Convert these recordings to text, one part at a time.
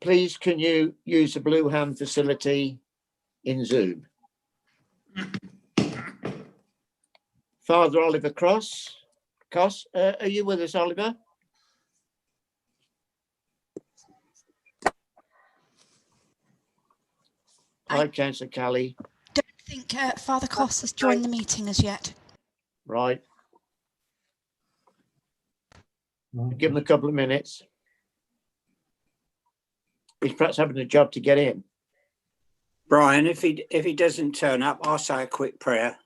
please can you use the blue hand facility in Zoom? Father Oliver Cross, are you with us, Oliver? Hi, Councillor Kelly. Don't think Father Cross has joined the meeting as yet. Right. Give him a couple of minutes. He's perhaps having a job to get in. Brian, if he doesn't turn up, I'll say a quick prayer.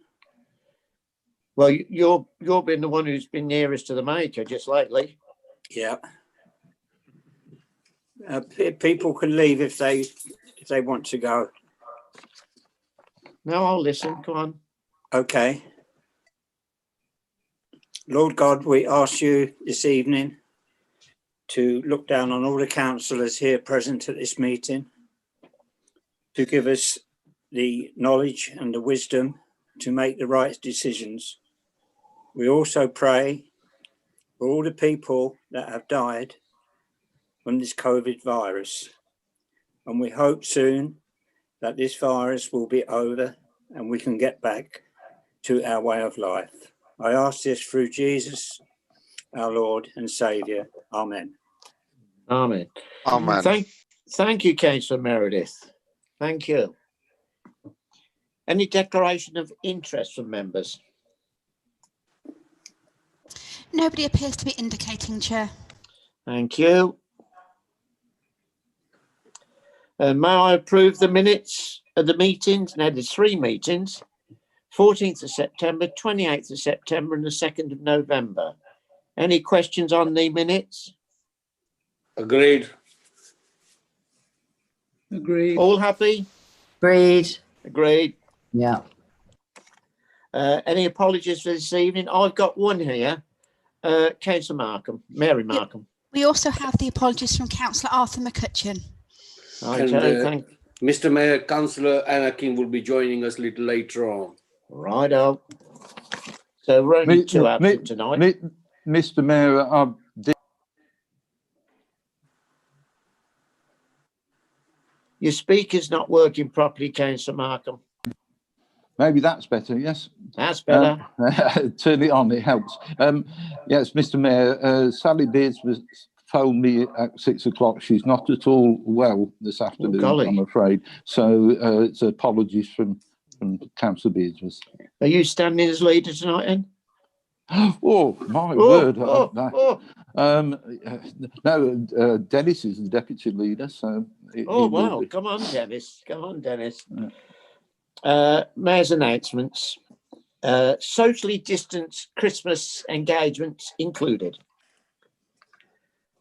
Well, you've been the one who's been nearest to the Maker just lately. Yeah. People can leave if they want to go. No, I'll listen. Come on. Okay. Lord God, we ask you this evening to look down on all the councillors here present at this meeting, to give us the knowledge and the wisdom to make the right decisions. We also pray for all the people that have died from this COVID virus. And we hope soon that this virus will be over and we can get back to our way of life. I ask this through Jesus, our Lord and Saviour. Amen. Amen. Amen. Thank you, Councillor Meredith. Thank you. Any declaration of interest from members? Nobody appears to be indicating, Chair. Thank you. May I approve the minutes of the meetings? Now there's 3 meetings, 14th of September, 28th of September and the 2nd of November. Any questions on the minutes? Agreed. Agreed. All happy? Agreed. Agreed. Yeah. Any apologies for this evening? I've got one here. Councillor Markham, Mary Markham. We also have the apologies from Councillor Arthur McCutcheon. And, Mr. Mayor, Councillor Anna King will be joining us a little later on. Righto. So we're only 2 absent tonight. Mr. Mayor, your speaker's not working properly, Councillor Markham. maybe that's better. Yes. That's better. Turn it on. It helps. Yes, Mr. Mayor, Sally Beards was phoned me at 6 o'clock. She's not at all well this afternoon, I'm afraid. So it's apologies from Councillor Beards. Are you standing as leader tonight, then? Oh, my word. No, Dennis is the deputy leader. So wow. Come on, Dennis. Come on, Dennis. Mayor's announcements. Socially distanced Christmas engagements included.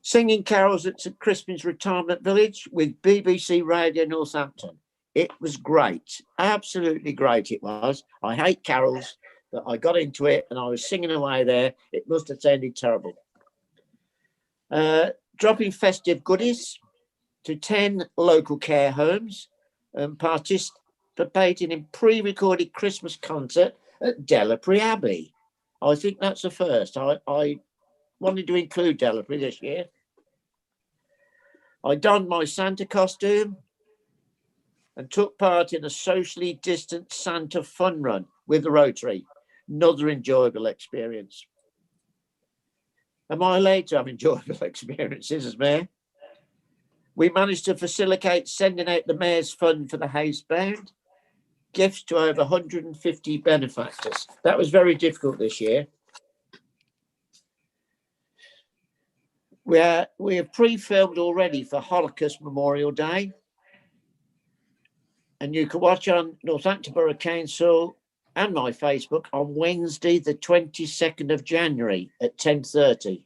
Singing carols at St Crispin's Retirement Village with BBC Radio Northampton. It was great. Absolutely great it was. I hate carols, but I got into it and I was singing away there. It must have sounded terrible. Dropping festive goodies to 10 local care homes and participating in pre-recorded Christmas concert at Delapre Abbey. I think that's the first. I wanted to include Delapre this year. I donned my Santa costume and took part in a socially distant Santa fun run with the Rotary. Another enjoyable experience. Am I allowed to have enjoyable experiences as mayor? We managed to facilitate sending out the mayor's fund for the housebound, gifts to over 150 benefactors. That was very difficult this year. We have pre-filmed already for Holocaust Memorial Day. And you can watch on Northampton Borough Council and my Facebook on Wednesday, the 22nd of January at 10:30.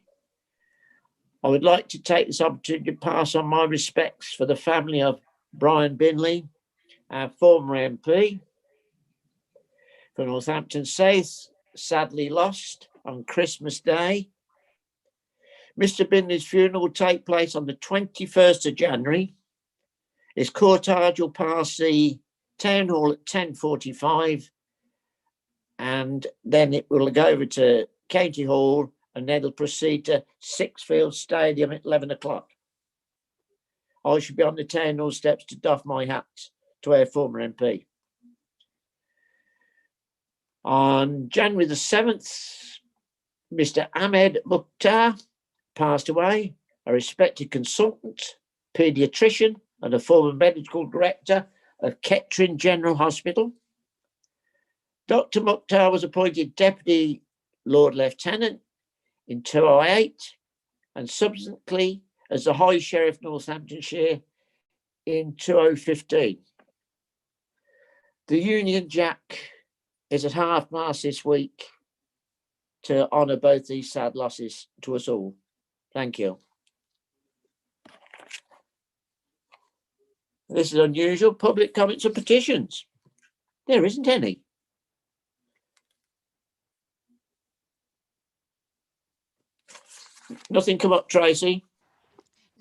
I would like to take this opportunity to pass on my respects for the family of Brian Binley, our former MP from Northampton South, sadly lost on Christmas Day. Mr. Binley's funeral will take place on the 21st of January. His cortege will pass the town hall at 10:45 and then it will go over to County Hall and then it'll proceed to Sixfield Stadium at 11 o'clock. I should be on the town hall steps to doff my hat to our former MP. On January the 7th, Mr. Ahmed Mukhtar passed away, a respected consultant, paediatrician, and a former medical director of Kettering General Hospital. Dr. Mukhtar was appointed Deputy Lord Lieutenant in 2008 and subsequently as the High Sheriff Northamptonshire in 2015. The Union Jack is at half-mast this week to honour both these sad losses to us all. Thank you. This is unusual. Public comments and petitions. There isn't any. Nothing come up, Tracy?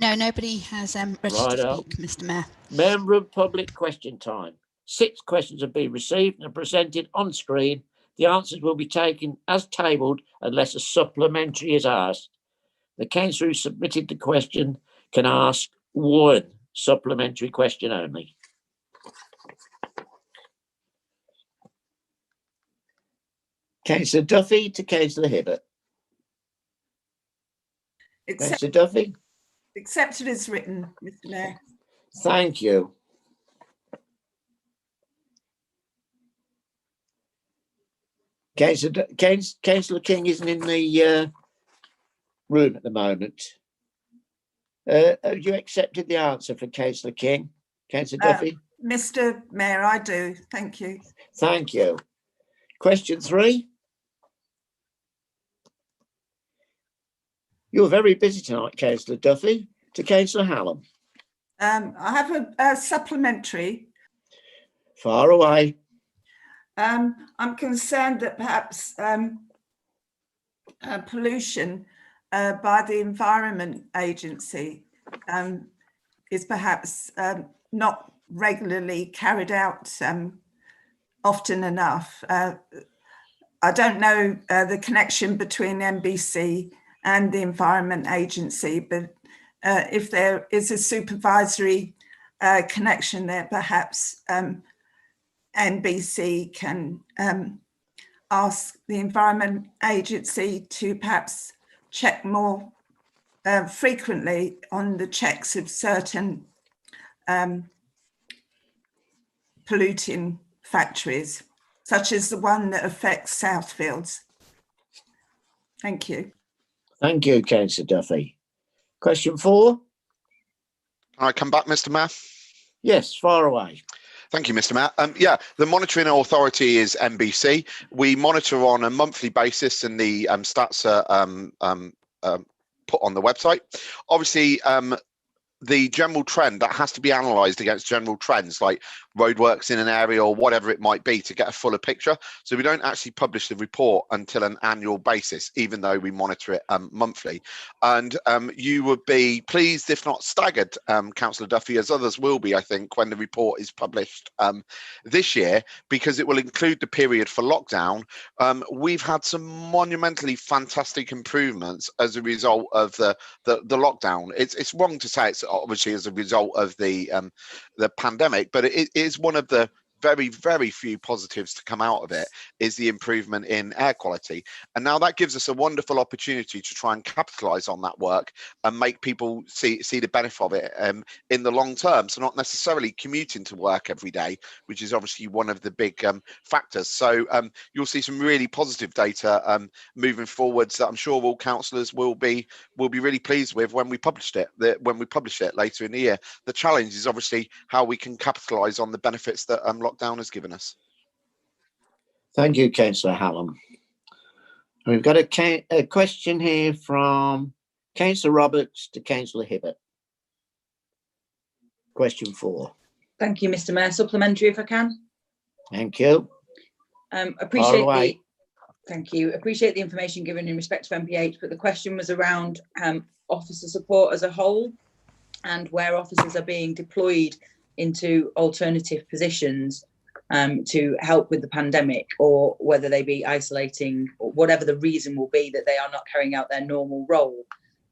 No, nobody has registered to speak, Mr. Mayor. Member of public question time. 6 questions have been received and presented on screen. The answers will be taken as tabled unless a supplementary is asked. The councillor who submitted the question can ask 1 supplementary question only. Councillor Duffy to Councillor Hibbert. Councillor Duffy. Accepted as written, Mr. Mayor. Thank you. Councillor King isn't in the room at the moment. Have you accepted the answer for Councillor King? Councillor Duffy? Mr. Mayor, I do. Thank you. Thank you. Question 3. You're very busy tonight, Councillor Duffy. To Councillor Hallam. I have a supplementary. Far away. I'm concerned that perhaps pollution by the Environment Agency is perhaps not regularly carried out often enough. I don't know the connection between NBC and the Environment Agency, but if there is a supervisory connection there, perhaps NBC can ask the Environment Agency to perhaps check more frequently on the checks of certain polluting factories, such as the one that affects Southfields. Thank you. Thank you, Councillor Duffy. Question 4. Can I come back, Mr. Mayor? Yes, far away. Thank you, Mr. Mayor. Yeah, the monitoring authority is NBC. We monitor on a monthly basis, and the stats are put on the website. Obviously, the general trend that has to be analysed against general trends like roadworks in an area or whatever it might be to get a fuller picture. So we don't actually publish the report until an annual basis, even though we monitor it monthly. And you would be pleased, if not staggered, Councillor Duffy, as others will be, I think, when the report is published this year, because it will include the period for lockdown. We've had some monumentally fantastic improvements as a result of the lockdown. It's wrong to say it's obviously as a result of the pandemic, but it is one of the very, very few positives to come out of it is the improvement in air quality. And now that gives us a wonderful opportunity to try and capitalize on that work and make people see the benefit of it in the long term. So not necessarily commuting to work every day, which is obviously one of the big factors. So you'll see some really positive data moving forwards that I'm sure all councillors will be really pleased with when we publish it later in the year. The challenge is obviously how we can capitalize on the benefits that lockdown has given us. Thank you, Councillor Hallam. We've got a question here from Councillor Roberts to Councillor Hibbert. Question 4. Thank you, Mr. Mayor. Supplementary, if I can. Thank you. Appreciate the information given in respect to MPH, but the question was around officer support as a whole and where officers are being deployed into alternative positions to help with the pandemic, or whether they be isolating, or whatever the reason will be that they are not carrying out their normal role.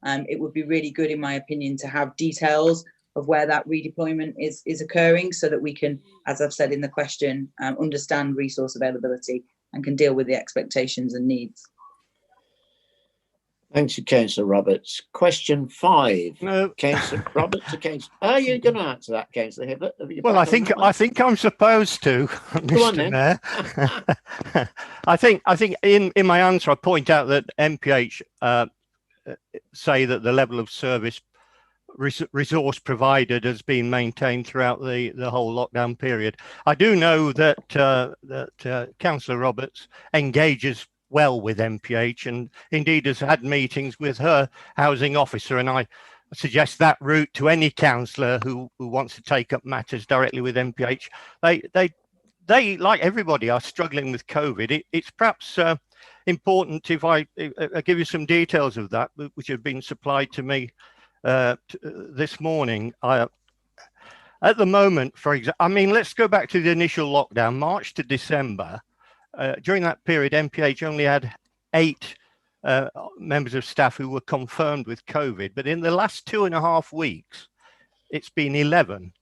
It would be really good, in my opinion, to have details of where that redeployment is occurring, so that we can, as I've said in the question, understand resource availability and can deal with the expectations and needs. Thanks to Councillor Roberts. Question 5. No. Councillor Roberts to Councillor. Are you going to answer that, Councillor Hibbert? Well, I think I'm supposed to, Mr. Mayor. I think in my answer I point out that MPH say that the level of service resource provided has been maintained throughout the whole lockdown period. I do know that Councillor Roberts engages well with MPH and indeed has had meetings with her housing officer, and I suggest that route to any councillor who wants to take up matters directly with MPH. They like everybody are struggling with COVID. It's perhaps important if I give you some details of that which have been supplied to me this morning. At the moment, for example, I mean, let's go back to the initial lockdown, March to December. During that period, MPH only had 8 members of staff who were confirmed with COVID, but in the last 2.5 weeks, it's been 11.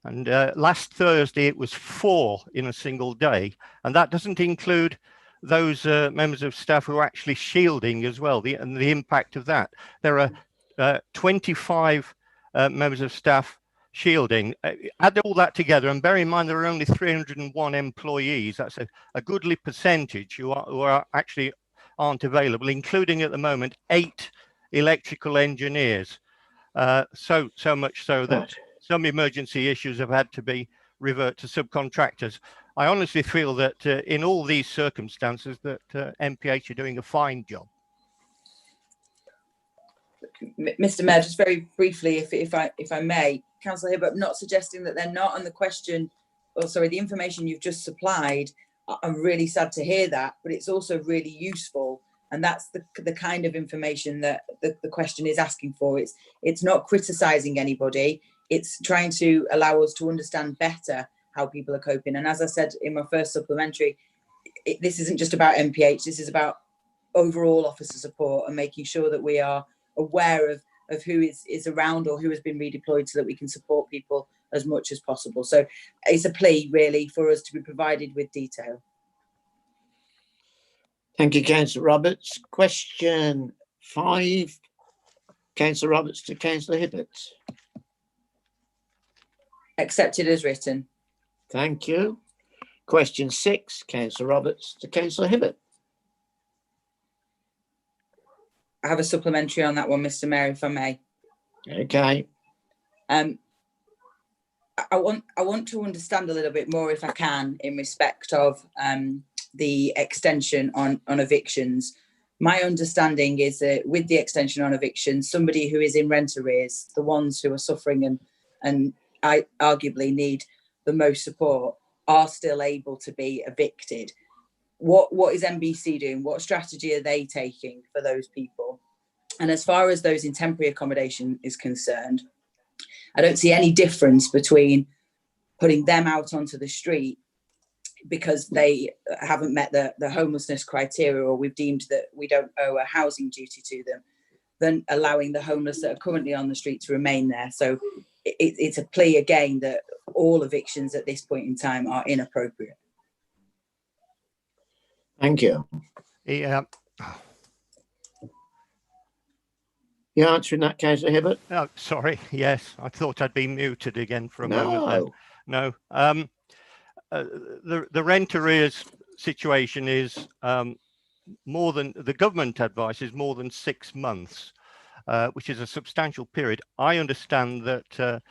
And last Thursday, it was 4 in a single day. And that doesn't include those members of staff who are actually shielding as well, and the impact of that. There are 25 members of staff shielding. Add all that together and bear in mind there are only 301 employees. That's a goodly percentage who actually aren't available, including at the moment 8 electrical engineers. So much so that some emergency issues have had to be revert to subcontractors. I honestly feel that in all these circumstances that MPH are doing a fine job. Mr. Mayor, just very briefly, if I may, Councillor Hibbert, not suggesting that they're not on the question, or sorry, the information you've just supplied. I'm really sad to hear that, but it's also really useful, and that's the kind of information that the question is asking for. It's not criticising anybody. It's trying to allow us to understand better how people are coping. And as I said in my first supplementary, this isn't just about MPH. This is about overall officer support and making sure that we are aware of who is around or who has been redeployed, so that we can support people as much as possible. So it's a plea really for us to be provided with detail. Thank you, Councillor Roberts. Question 5, Councillor Roberts to Councillor Hibbert. Accepted as written. Thank you. Question 6, Councillor Roberts to Councillor Hibbert. I have a supplementary on that one, Mr. Mayor, if I may. Okay. I want to understand a little bit more, if I can, in respect of the extension on evictions. My understanding is that with the extension on evictions, somebody who is in rent arrears, the ones who are suffering and I arguably need the most support, are still able to be evicted. What is MBC doing? What strategy are they taking for those people? And as far as those in temporary accommodation is concerned, I don't see any difference between putting them out onto the street because they haven't met the homelessness criteria, or we've deemed that we don't owe a housing duty to them, than allowing the homeless that are currently on the street to remain there. So it's a plea again that all evictions at this point in time are inappropriate. Thank you. Yeah. You answering that, Councillor Hibbert? Oh, sorry. Yes, I thought I'd been muted again for a moment. Then. No. The rent arrears situation is more than the government advice is more than 6 months, which is a substantial period. I understand that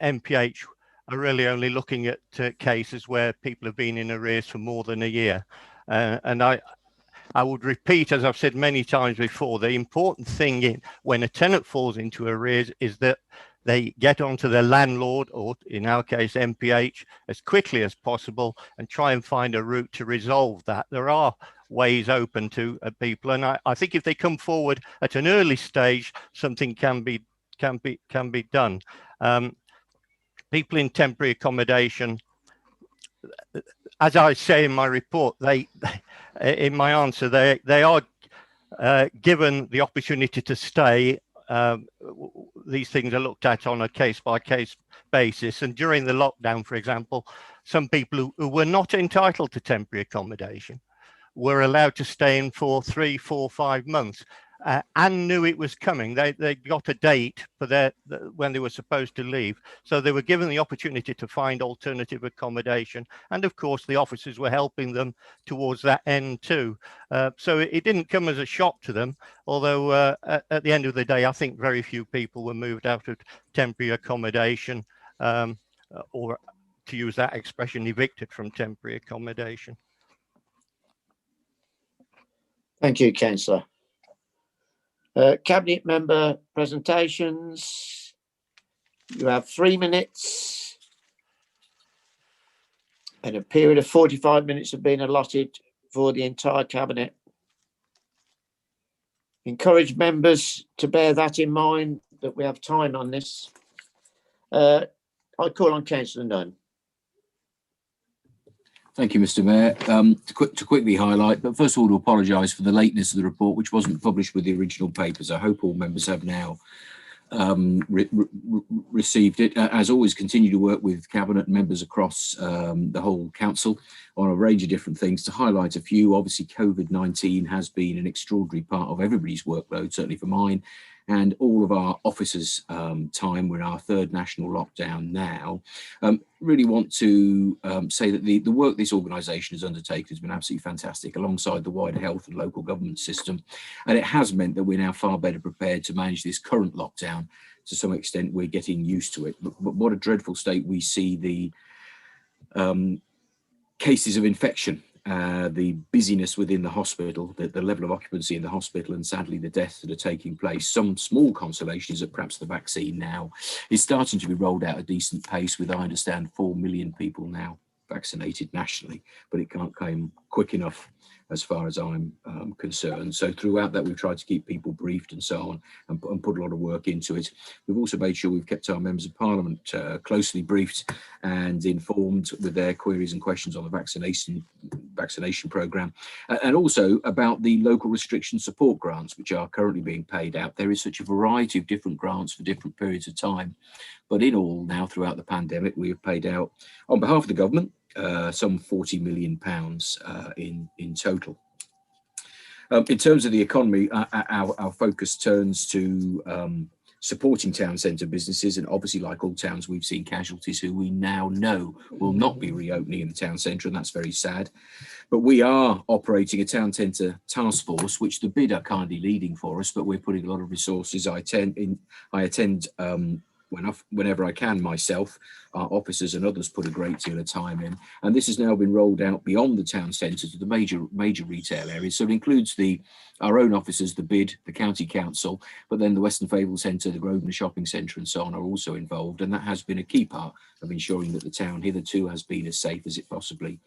MPH are really only looking at cases where people have been in arrears for more than a year. And I would repeat, as I've said many times before, the important thing when a tenant falls into arrears is that they get onto their landlord, or in our case, MPH, as quickly as possible and try and find a route to resolve that. There are ways open to people. And I think if they come forward at an early stage, something can be done. People in temporary accommodation, as I say in my report, in my answer, they are given the opportunity to stay these things are looked at on a case-by-case basis. And during the lockdown, for example, some people who were not entitled to temporary accommodation were allowed to stay in for 3, 4, 5 months and knew it was coming. They got a date for when they were supposed to leave. So they were given the opportunity to find alternative accommodation. And of course, the officers were helping them towards that end too. So it didn't come as a shock to them, although at the end of the day, I think very few people were moved out of temporary accommodation, or to use that expression, evicted from temporary accommodation. Thank you, Councillor. Cabinet member presentations. You have 3 minutes, and a period of 45 minutes have been allotted for the entire cabinet. Encourage members to bear that in mind, that we have time on this. I call on Councillor Nunn. Thank you, Mr. Mayor. To quickly highlight, but first of all, to apologise for the lateness of the report, which wasn't published with the original papers. I hope all members have now received it. As always, continue to work with Cabinet members across the whole council on a range of different things. To highlight a few, obviously COVID-19 has been an extraordinary part of everybody's workload, certainly for mine, and all of our officers' time. We're in our 3rd national lockdown now. Really want to say that the work this organisation has undertaken has been absolutely fantastic alongside the wider health and local government system. And it has meant that we're now far better prepared to manage this current lockdown. To some extent, we're getting used to it. But what a dreadful state we see the cases of infection, the busyness within the hospital, the level of occupancy in the hospital, and sadly the deaths that are taking place. Some small consolation is that perhaps the vaccine now is starting to be rolled out at a decent pace, with, I understand, 4 million people now vaccinated nationally, but it can't come quick enough as far as I'm concerned. So throughout that, we've tried to keep people briefed and so on, and put a lot of work into it. We've also made sure we've kept our members of parliament closely briefed and informed with their queries and questions on the vaccination programme, and also about the local restriction support grants, which are currently being paid out. There is such a variety of different grants for different periods of time, but in all now throughout the pandemic, we have paid out on behalf of the government some £40 million in total. In terms of the economy, our focus turns to supporting town centre businesses, and obviously, like all towns, we've seen casualties who we now know will not be reopening in the town centre, and that's very sad. But we are operating a town centre task force, which the BID are kindly leading for us, but we're putting a lot of resources. I attend whenever I can myself. Our officers and others put a great deal of time in, and this has now been rolled out beyond the town centre to the major retail areas. So it includes our own officers, the BID, the county council, but then the Western Fable Centre, the Grosvenor Shopping Centre, and so on are also involved, and that has been a key part of ensuring that the town hitherto has been as safe as it possibly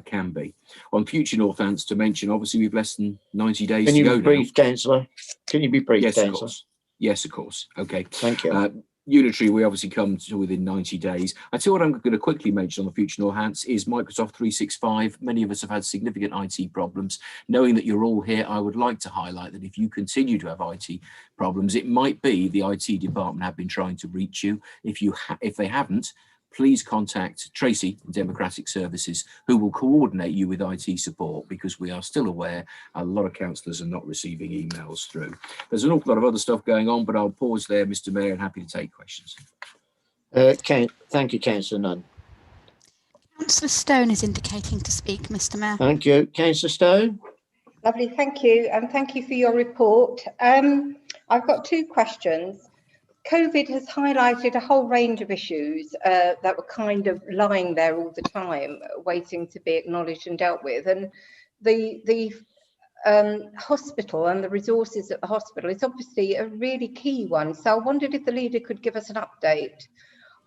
can be. On future Northants, to mention, obviously we've less than 90 days to go now. Can you be brief, Councillor? Can you be brief, Yes, Councillor? of course. Yes, of course. Okay. Thank you. Unitary, we obviously come to within 90 days. I tell you what I'm going to quickly mention on the future Northants is Microsoft 365. Many of us have had significant IT problems. Knowing that you're all here, I would like to highlight that if you continue to have IT problems, it might be the IT department have been trying to reach you. If they haven't, please contact Tracy in Democratic Services, who will coordinate you with IT support, because we are still aware a lot of councillors are not receiving emails through. There's an awful lot of other stuff going on, but I'll pause there, Mr. Mayor, and happy to take questions. Thank you, Councillor Nunn. Councillor Stone is indicating to speak, Mr. Mayor. Thank you. Councillor Stone. Lovely, thank you, and thank you for your report. I've got 2 questions. COVID has highlighted a whole range of issues that were kind of lying there all the time, waiting to be acknowledged and dealt with. And the hospital and the resources at the hospital is obviously a really key one. So I wondered if the leader could give us an update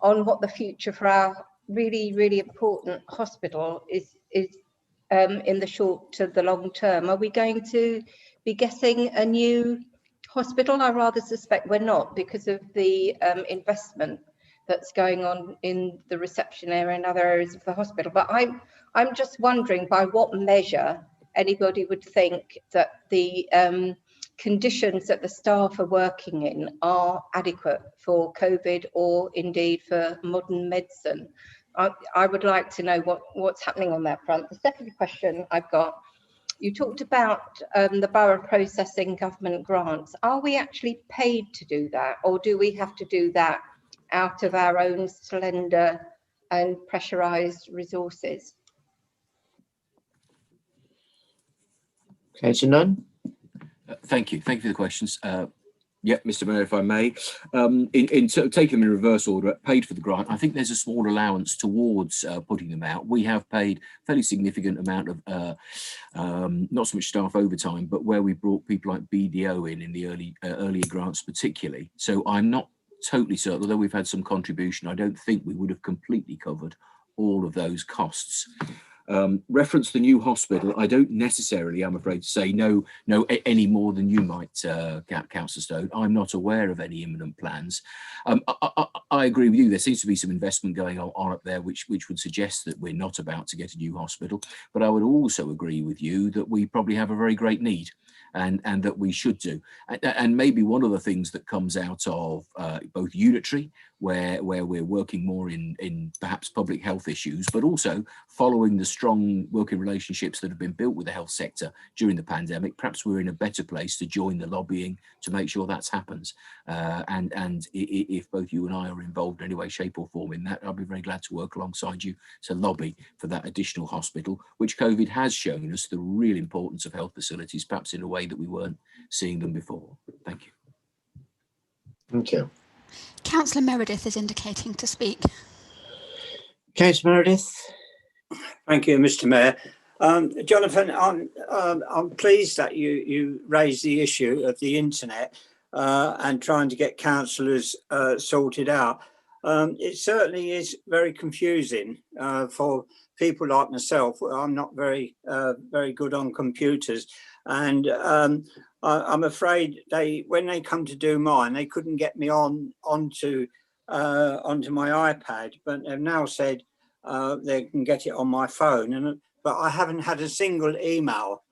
on what the future for our really, really important hospital is in the short to the long term. Are we going to be getting a new hospital? I rather suspect we're not, because of the investment that's going on in the reception area and other areas of the hospital. But I'm just wondering by what measure anybody would think that the conditions that the staff are working in are adequate for COVID or indeed for modern medicine. I would like to know what's happening on that front. The second question I've got, you talked about the borough processing government grants. Are we actually paid to do that, or do we have to do that out of our own slender and pressurised resources? Councillor Nunn. Thank you for the questions. Yeah, Mr. Mayor, if I may, in taking them in reverse order, paid for the grant, I think there's a small allowance towards putting them out. We have paid fairly significant amount of not so much staff overtime, but where we brought people like BDO in the earlier grants particularly. So I'm not totally certain, although we've had some contribution, I don't think we would have completely covered all of those costs. Reference the new hospital, I don't necessarily, I'm afraid to say, know any more than you might, Councillor Stone. I'm not aware of any imminent plans. I agree with you, there seems to be some investment going on up there which would suggest that we're not about to get a new hospital, but I would also agree with you that we probably have a very great need and that we should do. And maybe one of the things that comes out of both Unitary, where we're working more in perhaps public health issues, but also following the strong working relationships that have been built with the health sector during the pandemic, perhaps we're in a better place to join the lobbying to make sure that happens. And if both you and I are involved in any way, shape or form in that, I'll be very glad to work alongside you to lobby for that additional hospital, which COVID has shown us the real importance of health facilities, perhaps in a way that we weren't seeing them before. Thank you. Thank you. Councillor Meredith is indicating to speak. Councillor Meredith. Thank you, Mr. Mayor. Jonathan, I'm pleased that you raised the issue of the internet and trying to get councillors sorted out. It certainly is very confusing for people like myself. I'm not very good on computers, and I'm afraid when they come to do mine, they couldn't get me onto my iPad, but they've now said they can get it on my phone. But I haven't had a single email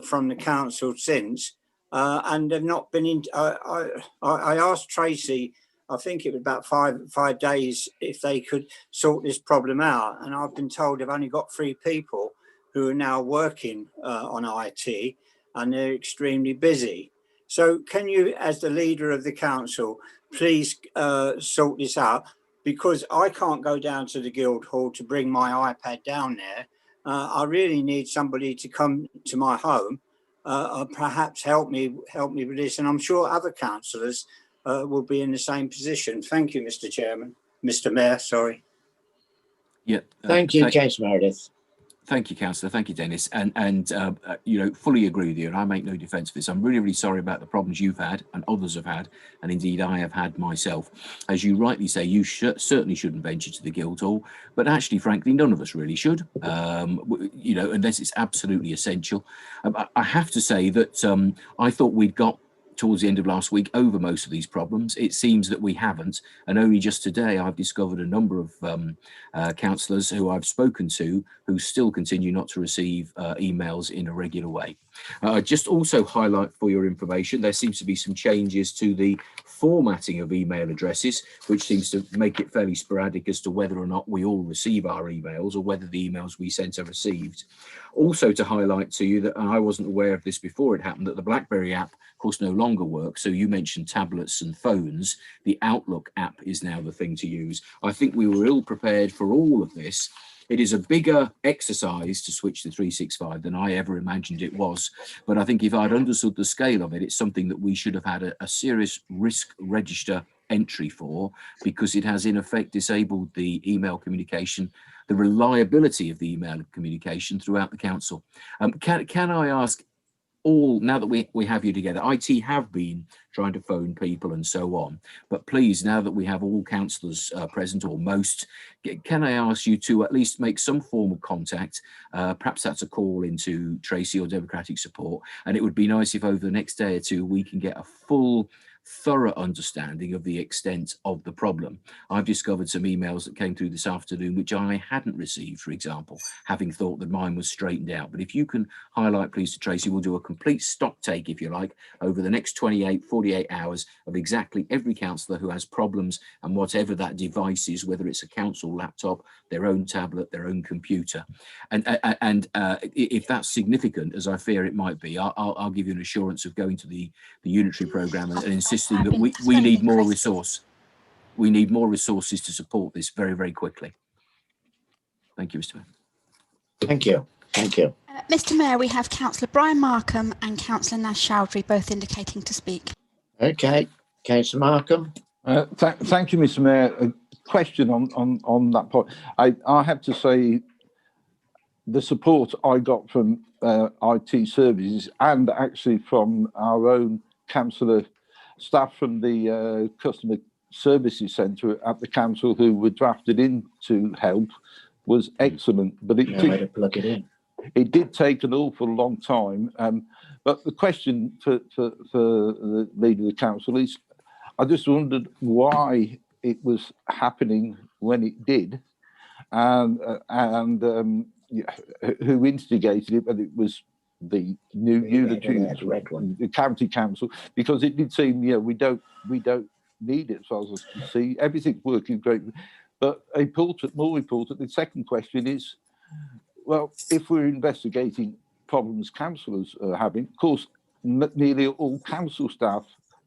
from the council since, and they've not been in. I asked Tracy, I think it was about five days, if they could sort this problem out, and I've been told they've only got 3 people who are now working on IT, and they're extremely busy. So can you, as the leader of the council, please sort this out? Because I can't go down to the Guildhall to bring my iPad down there. I really need somebody to come to my home, perhaps help me with this, and I'm sure other councillors will be in the same position. Thank you, Mr. Chairman, Mr. Mayor. Sorry. Yeah. Thank you, Councillor Meredith. Thank you, Councillor. Thank you, Dennis. And fully agree with you, and I make no defence of this. I'm really, really sorry about the problems you've had and others have had, and indeed I have had myself. As you rightly say, you certainly shouldn't venture to the Guildhall, but actually, frankly, none of us really should, unless it's absolutely essential. I have to say that I thought we'd got towards the end of last week over most of these problems. It seems that we haven't, and only just today I've discovered a number of councillors who I've spoken to who still continue not to receive emails in a regular way. Just also highlight for your information, there seems to be some changes to the formatting of email addresses, which seems to make it fairly sporadic as to whether or not we all receive our emails or whether the emails we sent are received. Also to highlight to you that, and I wasn't aware of this before it happened, that the BlackBerry app, of course, no longer works. So you mentioned tablets and phones. The Outlook app is now the thing to use. I think we were ill prepared for all of this. It is a bigger exercise to switch to 365 than I ever imagined it was. But I think if I'd understood the scale of it, it's something that we should have had a serious risk register entry for, because it has in effect disabled the email communication, the reliability of the email communication throughout the council. Can I ask all, now that we have you together, IT have been trying to phone people and so on, but please, now that we have all councillors present, or most, can I ask you to at least make some form of contact? Perhaps that's a call into Tracy or Democratic Support, and it would be nice if over the next day or two we can get a full thorough understanding of the extent of the problem. I've discovered some emails that came through this afternoon which I hadn't received, for example, having thought that mine was straightened out. But if you can highlight, please, to Tracy, we'll do a complete stock take, if you like, over the next 48 hours of exactly every councillor who has problems and whatever that device is, whether it's a council laptop, their own tablet, their own computer. And if that's significant, as I fear it might be, I'll give you an assurance of going to the unitary programme and insisting that we need more resource. We need more resources to support this very, very quickly. Thank you, Mr. Mayor. Thank you. Thank you. Mr. Mayor, we have Councillor Brian Markham and Councillor Nash Chowdhury both indicating to speak. Okay, Councillor Markham. Thank you, Mr. Mayor. A question on that point. I have to say, the support I got from IT services and actually from our own councillor staff from the customer services centre at the council who were drafted in to help was excellent. But it did take an awful long time. But the question for the leader of the council is, I just wondered why it was happening when it did, and who instigated it, whether it was the new unitary, the county council, because it did seem, we don't need it, as far as I can see. Everything's working great. But more important, the second question is, well, if we're investigating problems councillors are having, of course, nearly all council staff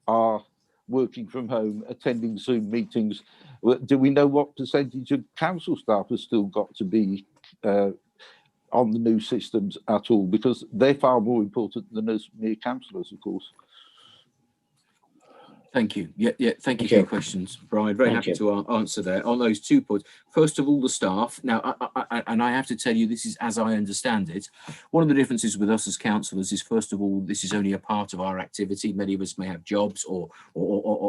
are working from home, attending Zoom meetings. Do we know what percentage of council staff has still got to be on the new systems at all? Because they're far more important than us mere councillors, of course. Thank you. Yeah. Thank you for your questions, Brian. Very happy to answer there on those 2 points. First of all, the staff. Now, I have to tell you, this is as I understand it. One of the differences with us as councillors is, first of all, this is only a part of our activity. Many of us may have jobs or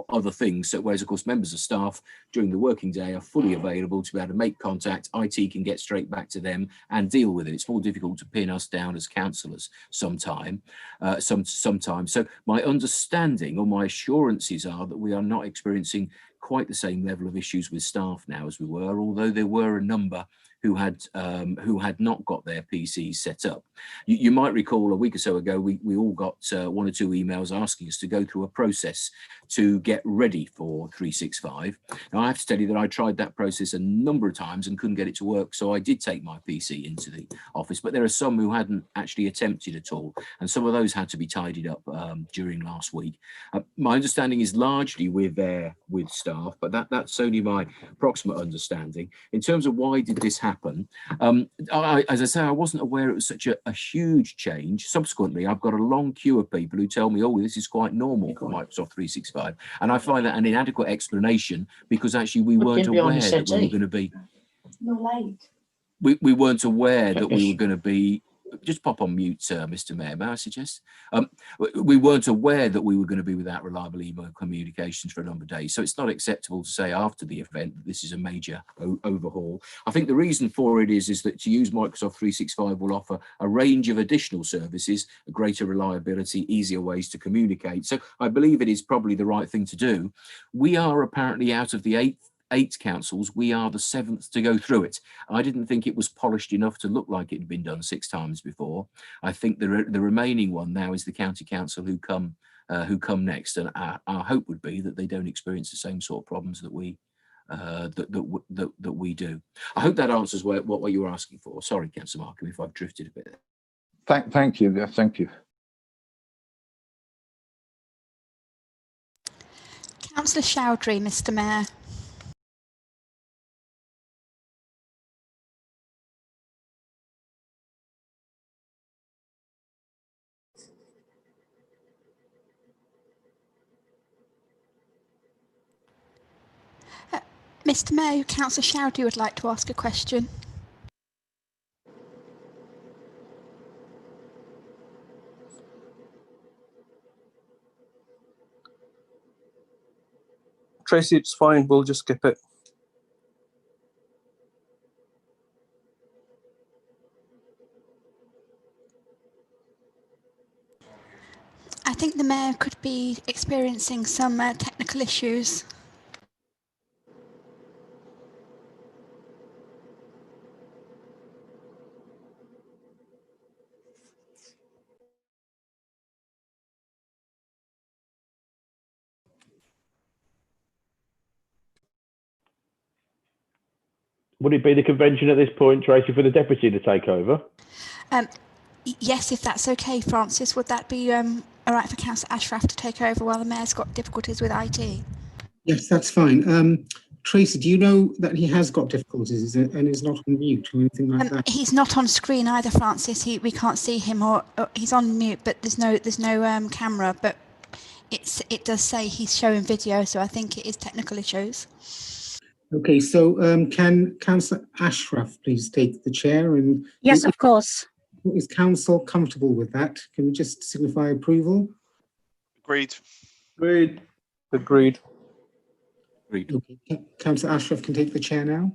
other things. So, whereas, of course, members of staff during the working day are fully available to be able to make contact. IT can get straight back to them and deal with it. It's more difficult to pin us down as councillors sometimes. So, my understanding or my assurances are that we are not experiencing quite the same level of issues with staff now as we were, although there were a number who had not got their PCs set up. You might recall a week or so ago, we all got 1 or 2 emails asking us to go through a process to get ready for 365. Now, I have to tell you that I tried that process a number of times and couldn't get it to work, so I did take my PC into the office, but there are some who hadn't actually attempted at all, and some of those had to be tidied up during last week. My understanding is largely we're there with staff, but that's only my approximate understanding. In terms of why did this happen, as I say, I wasn't aware it was such a huge change. Subsequently, I've got a long queue of people who tell me, oh, this is quite normal for Microsoft 365. And I find that an inadequate explanation, because actually we weren't aware that we were going to be... We weren't aware that we were going to be... Just pop on mute, Mr. Mayor, may I suggest? We weren't aware that we were going to be without reliable email communications for a number of days. So it's not acceptable to say after the event that this is a major overhaul. I think the reason for it is that to use Microsoft 365 will offer a range of additional services, a greater reliability, easier ways to communicate. So I believe it is probably the right thing to do. We are apparently out of the eight councils, we are the 7th to go through it. I didn't think it was polished enough to look like it had been done 6 times before. I think the remaining one now is the county council who come next, and our hope would be that they don't experience the same sort of problems that we that we do. I hope that answers what you were asking for. Sorry, Councillor Markham, if I've drifted a bit. Thank you. Yeah, thank you. Councillor Chowdhury, Mr. Mayor. Mr. Mayor, Councillor Chowdhury would like to ask a question. Tracy, it's fine. We'll just skip it. I think the Mayor could be experiencing some technical issues. Would it be the convention at this point, Tracy, for the deputy to take over? Yes, if that's okay, Francis. Would that be all right for Councillor Ashraf to take over while the Mayor's got difficulties with IT? Yes, that's fine. Tracy, do you know that he has got difficulties and is not on mute or anything like that? He's not on screen either, Francis. We can't see him, or he's on mute, but there's no camera. But it does say he's showing video, so I think it is technical issues. Okay, so can Councillor Ashraf please take the chair? And yes, of course. Is Council comfortable with that? Can we just signify approval? Agreed. Agreed. Agreed. Agreed. Okay. Councillor Ashraf can take the chair now.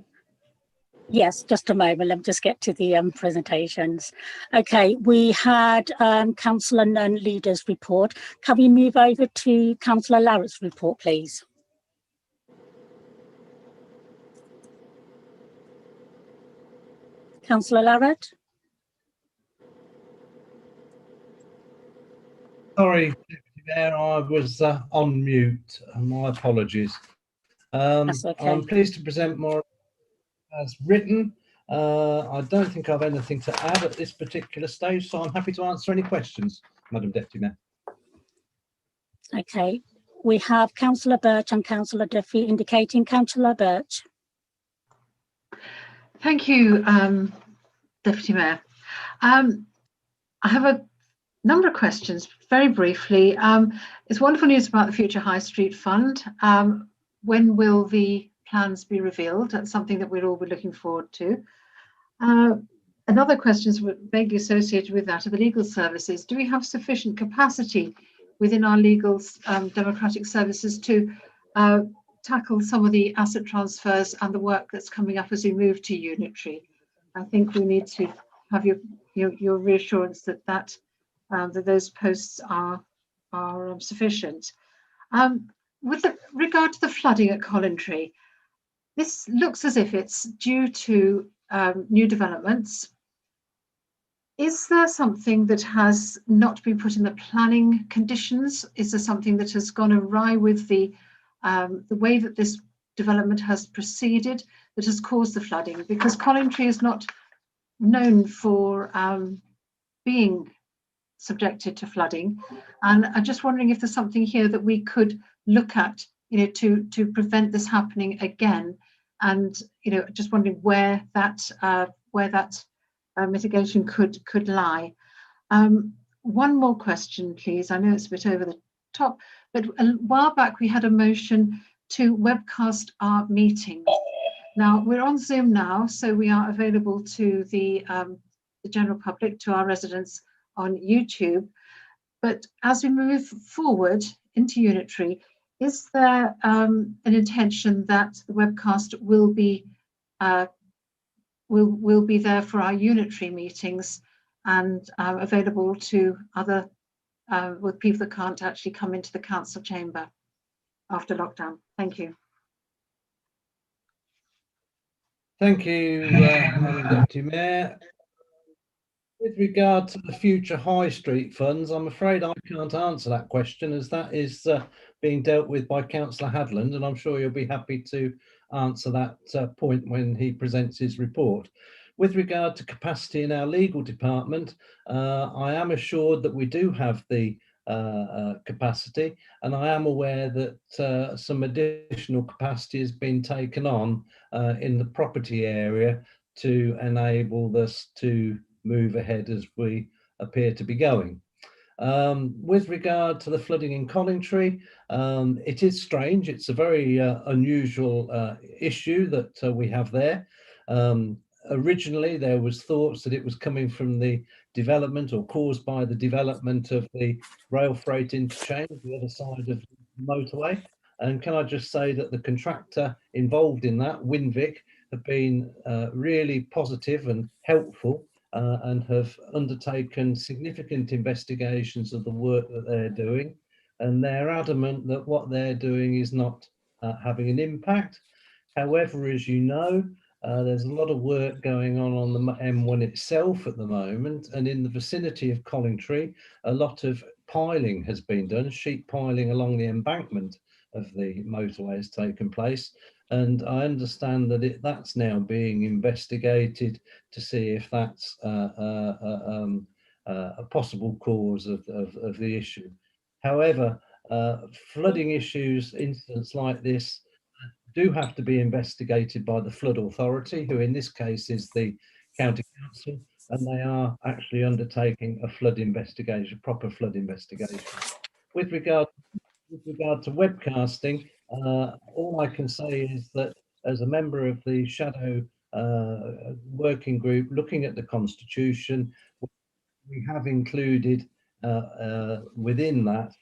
Yes, just a moment. Let me just get to the presentations. Okay, we had Councillor Nunn Leader's report. Can we move over to Councillor Larratt's report, please? Councillor Larratt? Sorry, Deputy Mayor, I was on mute. My apologies. That's okay. I'm pleased to present more as written. I don't think I've anything to add at this particular stage, so I'm happy to answer any questions, Madam Deputy Mayor. Okay, we have Councillor Birch and Councillor Duffy indicating. Councillor Birch. Thank you, Deputy Mayor. I have a number of questions, very briefly. It's wonderful news about the Future High Street Fund. When will the plans be revealed? That's something that we'll all be looking forward to. Another question is vaguely associated with that of the legal services. Do we have sufficient capacity within our legal democratic services to tackle some of the asset transfers and the work that's coming up as we move to unitary? I think we need to have your reassurance that that those posts are sufficient. With regard to the flooding at Collingtree, this looks as if it's due to new developments. Is there something that has not been put in the planning conditions? Is there something that has gone awry with the way that this development has proceeded that has caused the flooding? Because Collingtree is not known for being subjected to flooding, and I'm just wondering if there's something here that we could look at, to prevent this happening again, and just wondering where that mitigation could lie. One more question, please. I know it's a bit over the top, but a while back we had a motion to webcast our meetings. Now we're on Zoom now, so we are available to the general public, to our residents on YouTube. But as we move forward into unitary, is there an intention that the webcast will be there for our unitary meetings and available to other with people that can't actually come into the council chamber after lockdown? Thank you. Thank you, Madam Deputy Mayor. With regard to the future high street funds, I'm afraid I can't answer that question, as that is being dealt with by Councillor Hadland, and I'm sure you'll be happy to answer that point when he presents his report. With regard to capacity in our legal department, I am assured that we do have the capacity, and I am aware that some additional capacity has been taken on in the property area to enable us to move ahead as we appear to be going. With regard to the flooding in Collingtree, it is strange. It's a very unusual issue that we have there. Originally, there was thoughts that it was coming from the development or caused by the development of the rail freight interchange, the other side of the motorway. And can I just say that the contractor involved in that, Winvic, have been really positive and helpful and have undertaken significant investigations of the work that they're doing. And they're adamant that what they're doing is not having an impact. However, as you know, there's a lot of work going on the M1 itself at the moment, and in the vicinity of Collingtree, a lot of piling has been done, sheet piling along the embankment of the motorway has taken place. And I understand that that's now being investigated to see if that's a possible cause of the issue. However, flooding issues, incidents like this, do have to be investigated by the Flood Authority, who in this case is the County Council, and they are actually undertaking a flood investigation, proper flood investigation. With regard to webcasting, all I can say is that as a member of the Shadow working group looking at the Constitution, we have included within that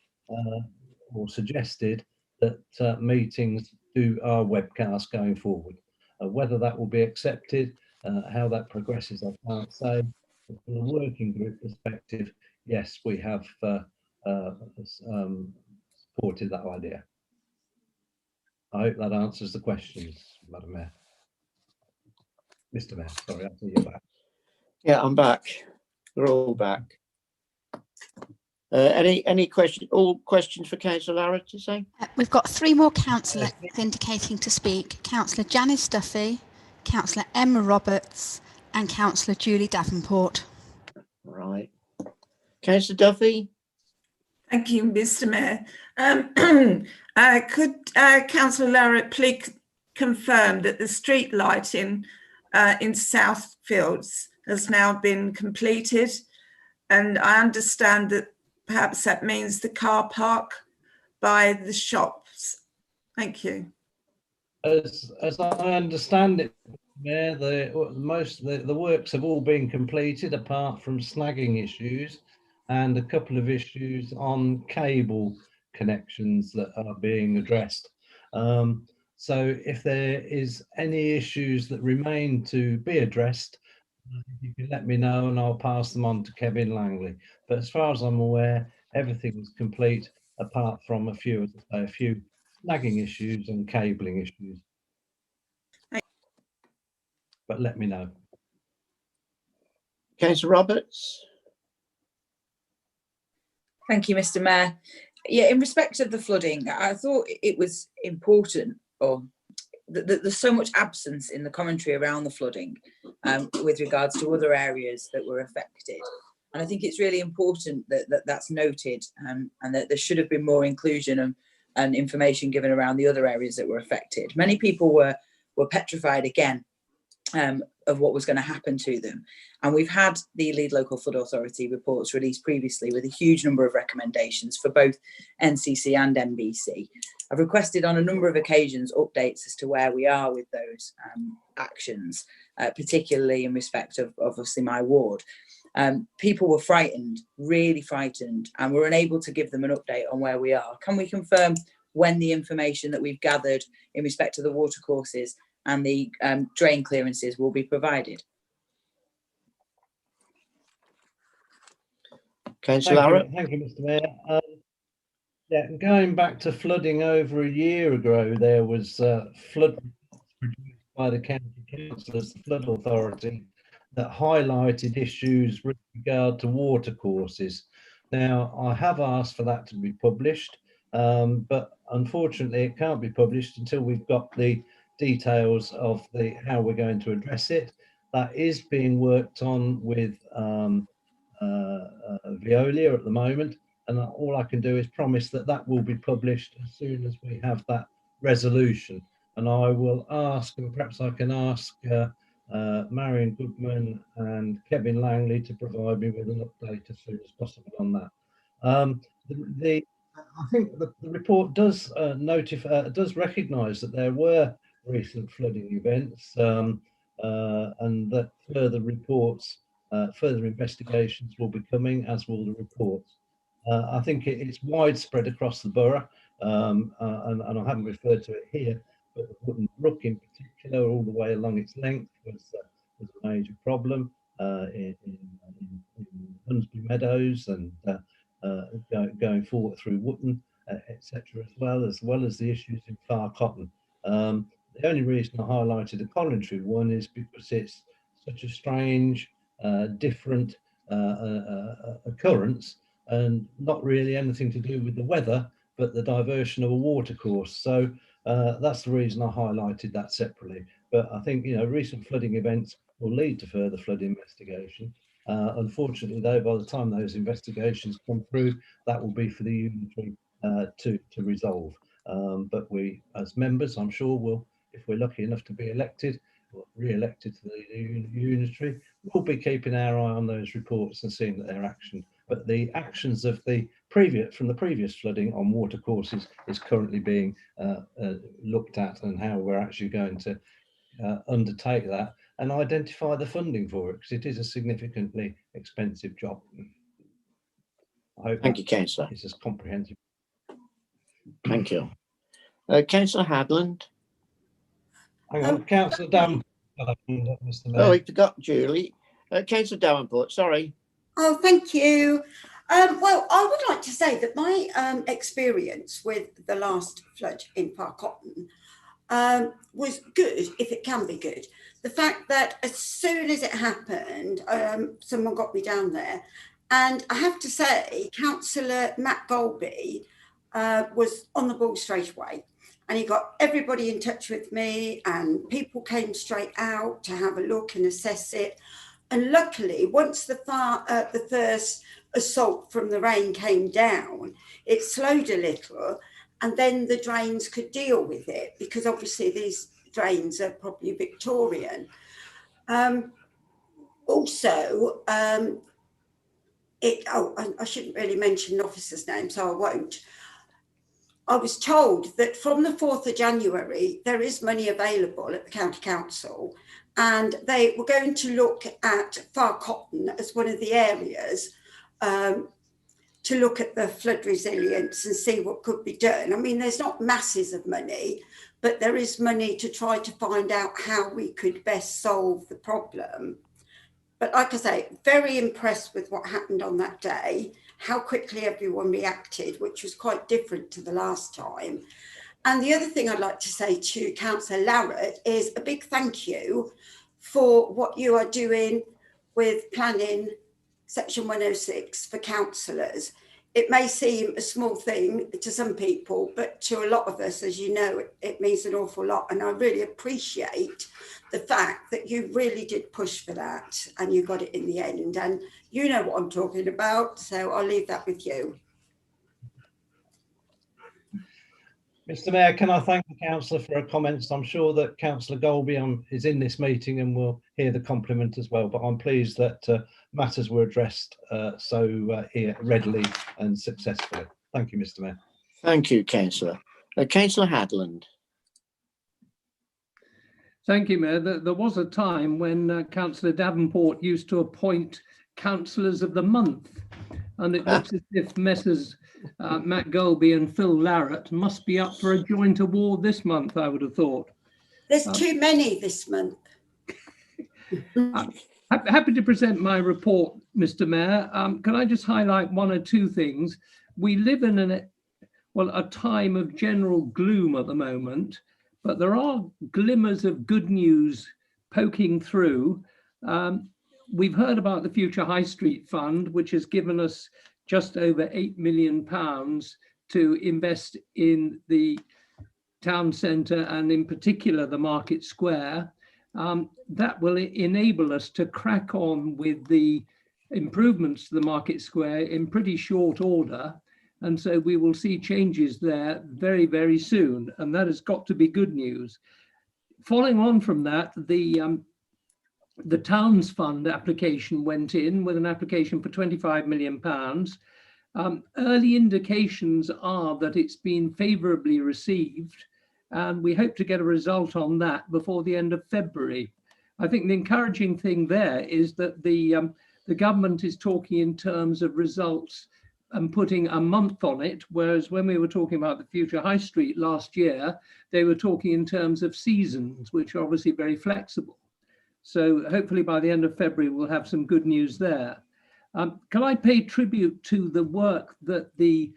or suggested that meetings are webcast going forward. Whether that will be accepted, how that progresses, I can't say. But from a working group perspective, yes, we have supported that idea. I hope that answers the questions, Madam Mayor. Mr. Mayor, sorry, I see you're back. Yeah, I'm back. We're all back. Any questions? All questions for Councillor Larratt to say? We've got 3 more councillors indicating to speak. Councillor Janice Duffy, Councillor Emma Roberts, and Councillor Julie Davenport. Right. Councillor Duffy. Thank you, Mr. Mayor. Could Councillor Larratt please confirm that the street lighting in Southfields has now been completed? And I understand that perhaps that means the car park by the shops. Thank you. As I understand it, Mayor, the works have all been completed apart from snagging issues and a couple of issues on cable connections that are being addressed. So if there is any issues that remain to be addressed, you can let me know and I'll pass them on to Kevin Langley. But as far as I'm aware, everything is complete apart from a few snagging issues and cabling issues. But let me know. Councillor Roberts. Thank you, Mr. Mayor. Yeah, in respect of the flooding, I thought it was important, or there's so much absence in the commentary around the flooding with regards to other areas that were affected. And I think it's really important that that's noted and that there should have been more inclusion and information given around the other areas that were affected. Many people were petrified again of what was going to happen to them. And we've had the Lead Local Flood Authority reports released previously with a huge number of recommendations for both NCC and NBC. I've requested on a number of occasions updates as to where we are with those actions, particularly in respect of obviously my ward. People were frightened, really frightened, and we're unable to give them an update on where we are. Can we confirm when the information that we've gathered in respect to the watercourses and the drain clearances will be provided? Councillor Larratt. Thank you, Mr. Mayor. Yeah, going back to flooding over a year ago, there was flood produced by the county councillors, the Flood Authority, that highlighted issues with regard to watercourses. Now, I have asked for that to be published, but unfortunately it can't be published until we've got the details of how we're going to address it. That is being worked on with Veolia at the moment, and all I can do is promise that that will be published as soon as we have that resolution. And I will ask, and perhaps I can ask Marion Goodman and Kevin Langley to provide me with an update as soon as possible on that. I think the report does does recognise that there were recent flooding events and that further reports, further investigations will be coming, as will the reports. I think it's widespread across the borough, and I haven't referred to it here, but the Wooden Brook in particular, all the way along its length, was a major problem. in Hunsbury Meadows and going forward through Wootton, etc., as well as the issues in Far Cotton. The only reason I highlighted the Collingtree one is because it's such a strange, different occurrence, and not really anything to do with the weather, but the diversion of a watercourse. So that's the reason I highlighted that separately. But I think, recent flooding events will lead to further flood investigation. Unfortunately, though, by the time those investigations come through, that will be for the unitary to resolve. But we, as members, I'm sure will, if we're lucky enough to be elected or re-elected to the unitary, we'll be keeping our eye on those reports and seeing that they're actioned. But the actions of the previous flooding on watercourses is currently being looked at, and how we're actually going to undertake that and identify the funding for it, because it is a significantly expensive job. I hope Thank you, Councillor. It's as comprehensive. Thank you. Councillor Hadland. Hang on, Councillor Davenport. Mr. Mayor. Oh, we forgot Julie. Councillor Davenport, sorry. Oh, thank you. Well, I would like to say that my experience with the last flood in Far Cotton was good, if it can be good. The fact that as soon as it happened, someone got me down there. And I have to say, Councillor Matt Golby was on the ball straight away. And he got everybody in touch with me, and people came straight out to have a look and assess it. And luckily, once the first assault from the rain came down, it slowed a little, and then the drains could deal with it, because obviously these drains are probably Victorian. I shouldn't really mention the officer's name, so I won't. I was told that from the 4th of January, there is money available at the County Council, and they were going to look at Far Cotton as one of the areas to look at the flood resilience and see what could be done. I mean, there's not masses of money, but there is money to try to find out how we could best solve the problem. But like I say, very impressed with what happened on that day, how quickly everyone reacted, which was quite different to the last time. And the other thing I'd like to say to Councillor Larratt is a big thank you for what you are doing with planning Section 106 for councillors. It may seem a small thing to some people, but to a lot of us, as you know, it means an awful lot. And I really appreciate the fact that you really did push for that and you got it in the end. And you know what I'm talking about, so I'll leave that with you. Mr. Mayor, can I thank the councillor for her comments? I'm sure that Councillor Golby is in this meeting and will hear the compliment as well, but I'm pleased that matters were addressed here readily and successfully. Thank you, Mr. Mayor. Thank you, Councillor. Councillor Hadland. Thank you, Mayor. There was a time when Councillor Davenport used to appoint councillors of the month, and it looks as if Messrs. Matt Golby and Phil Larratt must be up for a joint award this month, I would have thought. There's too many this month. I'm happy to present my report, Mr. Mayor. Can I just highlight one or two things? We live in a time of general gloom at the moment, but there are glimmers of good news poking through. We've heard about the Future High Street Fund, which has given us just over £8 million to invest in the town centre and in particular the Market Square. That will enable us to crack on with the improvements to the Market Square in pretty short order. And so we will see changes there very, very soon. And that has got to be good news. Following on from that, the Towns Fund application went in with an application for £25 million. Early indications are that it's been favourably received, and we hope to get a result on that before the end of February. I think the encouraging thing there is that the government is talking in terms of results and putting a month on it, whereas when we were talking about the Future High Street last year, they were talking in terms of seasons, which are obviously very flexible. So hopefully by the end of February, we'll have some good news there. Can I pay tribute to the work that the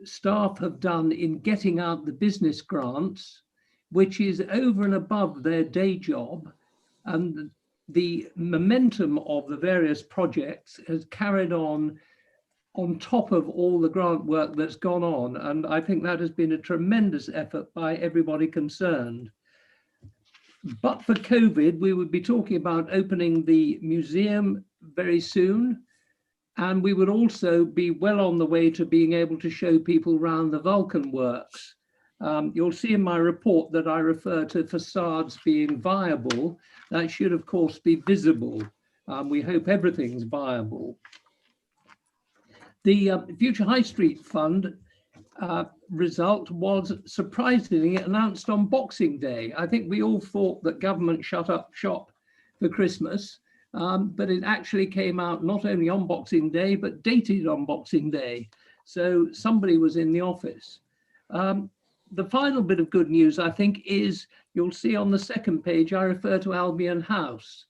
staff have done in getting out the business grants, which is over and above their day job, and the momentum of the various projects has carried on top of all the grant work that's gone on. And I think that has been a tremendous effort by everybody concerned. But for COVID, we would be talking about opening the museum very soon. And we would also be well on the way to being able to show people around the Vulcan works. You'll see in my report that I refer to facades being viable. That should, of course, be visible. We hope everything's viable. The Future High Street Fund result was surprisingly announced on Boxing Day. I think we all thought that government shut up shop for Christmas, but it actually came out not only on Boxing Day, but dated on Boxing Day. So somebody was in the office. The final bit of good news, I think, is you'll see on the second page, I refer to Albion House.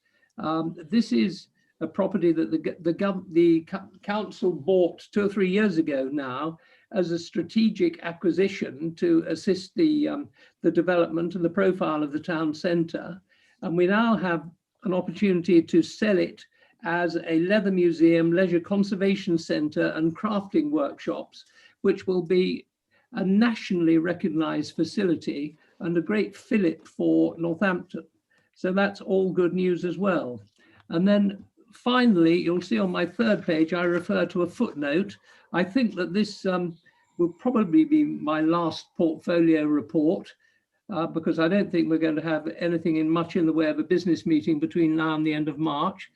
This is a property that the council bought 2 or 3 years ago now as a strategic acquisition to assist the development and the profile of the town centre. And we now have an opportunity to sell it as a leather museum, leisure conservation centre and crafting workshops, which will be a nationally recognised facility and a great fillet for Northampton. So that's all good news as well. And then finally, you'll see on my third page, I refer to a footnote. I think that this will probably be my last portfolio report because I don't think we're going to have anything much in the way of a business meeting between now and the end of March.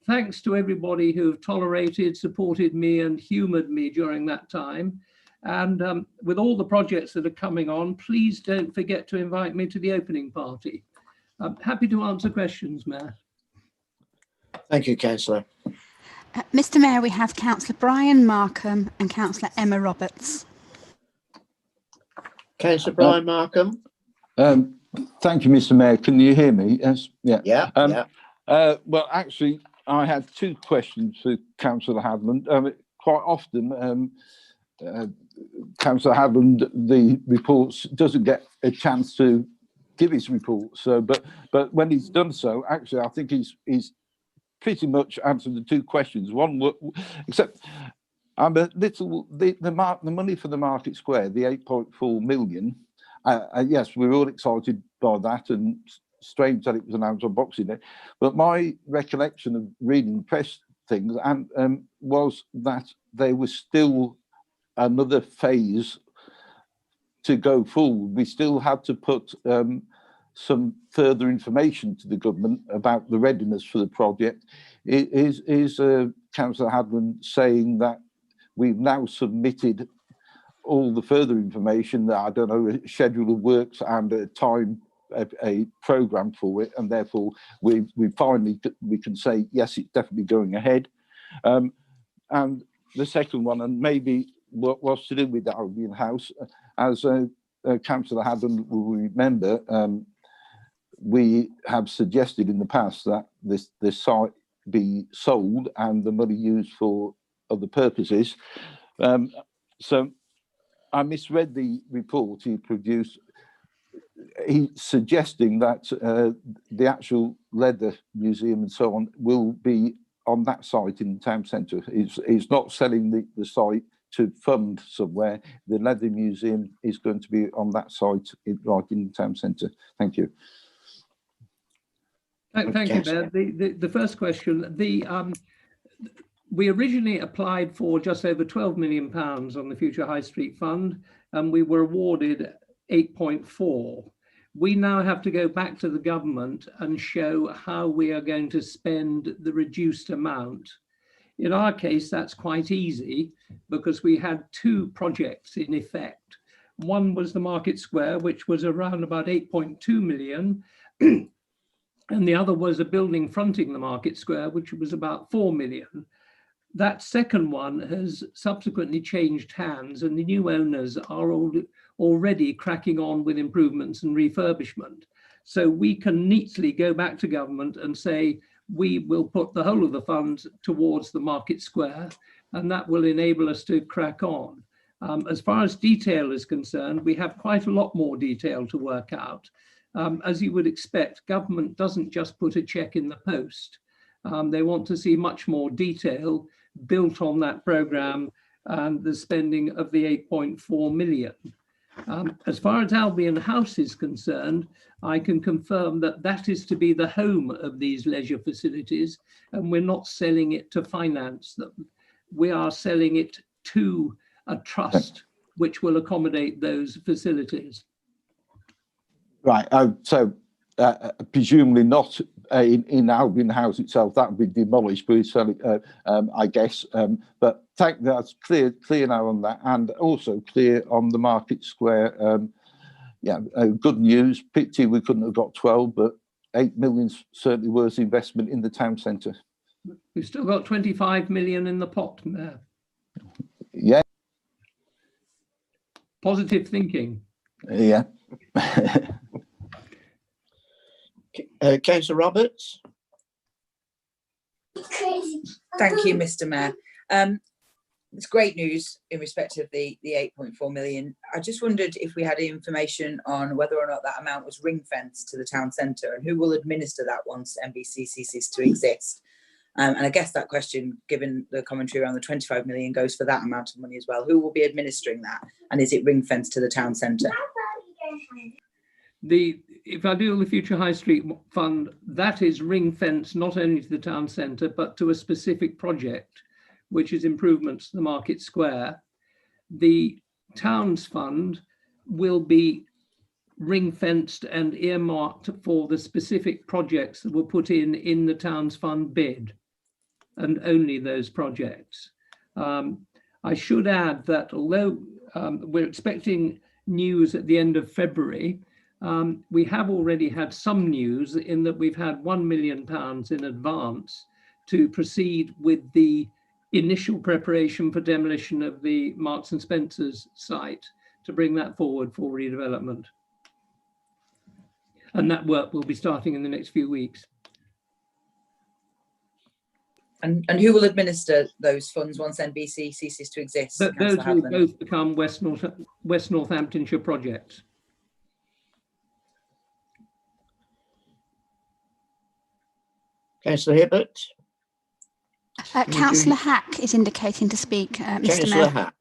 Thanks to everybody who have tolerated, supported me and humoured me during that time. And with all the projects that are coming on, please don't forget to invite me to the opening party. I'm happy to answer questions, Mayor. Thank you, Councillor. Mr. Mayor, we have Councillor Brian Markham and Councillor Emma Roberts. Councillor Brian Markham. Thank you, Mr. Mayor. Can you hear me? Yes. Yeah. Yeah. Well, actually, I had 2 questions for Councillor Hadland. Quite often, Councillor Hadland, the reports doesn't get a chance to give his report. So, but when he's done so, actually, I think he's pretty much answered the 2 questions. One, except I'm a little the money for the Market Square, the 8.4 million. Yes, we're all excited by that, and strange that it was announced on Boxing Day. But my recollection of reading press things and was that there was still another phase to go forward. We still had to put some further information to the government about the readiness for the project. Is Councillor Hadland saying that we've now submitted all the further information, that I don't know, a schedule of works and a time, a programme for it, and therefore we finally can say yes, it's definitely going ahead. And the second one, and maybe what was to do with the Albion House, as Councillor Hadland will remember, we have suggested in the past that this site be sold and the money used for other purposes. So I misread the report he produced. He's suggesting that the actual leather museum and so on will be on that site in the town centre. He's not selling the site to fund somewhere. The leather museum is going to be on that site right in the town centre. Thank you. Thank you, Mayor. The first question, we originally applied for just over £12 million on the Future High Street Fund, and we were awarded 8.4. We now have to go back to the government and show how we are going to spend the reduced amount. In our case, that's quite easy because we had 2 projects in effect. One was the Market Square, which was around about 8.2 million. And the other was a building fronting the Market Square, which was about 4 million. That second one has subsequently changed hands, and the new owners are already cracking on with improvements and refurbishment. So we can neatly go back to government and say, we will put the whole of the funds towards the Market Square, and that will enable us to crack on. As far as detail is concerned, we have quite a lot more detail to work out. As you would expect, government doesn't just put a check in the post. They want to see much more detail built on that programme and the spending of the 8.4 million. As far as Albion House is concerned, I can confirm that that is to be the home of these leisure facilities, and we're not selling it to finance them. We are selling it to a trust which will accommodate those facilities. Right. So presumably not in Albion House itself. That would be demolished, but it's I guess. But that's clear now on that, and also clear on the Market Square. Yeah, good news. Pity we couldn't have got 12, but 8 million's certainly worth investment in the town centre. We've still got 25 million in the pot there. Yeah. Positive thinking. Yeah. Councillor Roberts. Thank you, Mr. Mayor. It's great news in respect of the 8.4 million. I just wondered if we had information on whether or not that amount was ring fenced to the town centre, and who will administer that once NBC ceases to exist. And I guess that question, given the commentary around the 25 million, goes for that amount of money as well. Who will be administering that? And is it ring fenced to the town centre? If I do the Future High Street Fund, that is ring fenced not only to the town centre, but to a specific project, which is improvements to the Market Square. The Towns Fund will be ring fenced and earmarked for the specific projects that were put in the Towns Fund bid, and only those projects. I should add that although we're expecting news at the end of February, we have already had some news in that we've had £1 million in advance to proceed with the initial preparation for demolition of the Marks and Spencer's site, to bring that forward for redevelopment. And that work will be starting in the next few weeks. And who will administer those funds once NBC ceases to exist? Those will both become West Northamptonshire projects. Councillor Hibbert. Councillor Hack is indicating to speak, Mr. Mayor. Councillor Hack.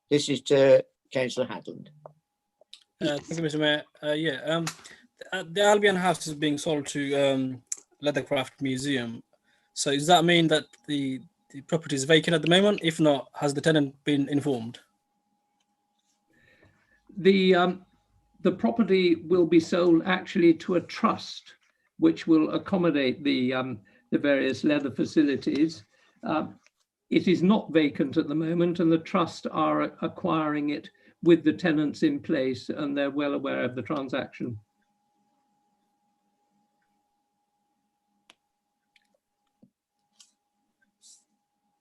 This is to Councillor Hadland. Thank you, Mr. Mayor. The Albion House is being sold to Leathercraft Museum. So does that mean that the property is vacant at the moment? If not, has the tenant been informed? The property will be sold actually to a trust, which will accommodate the various leather facilities. It is not vacant at the moment, and the trust are acquiring it with the tenants in place, and they're well aware of the transaction.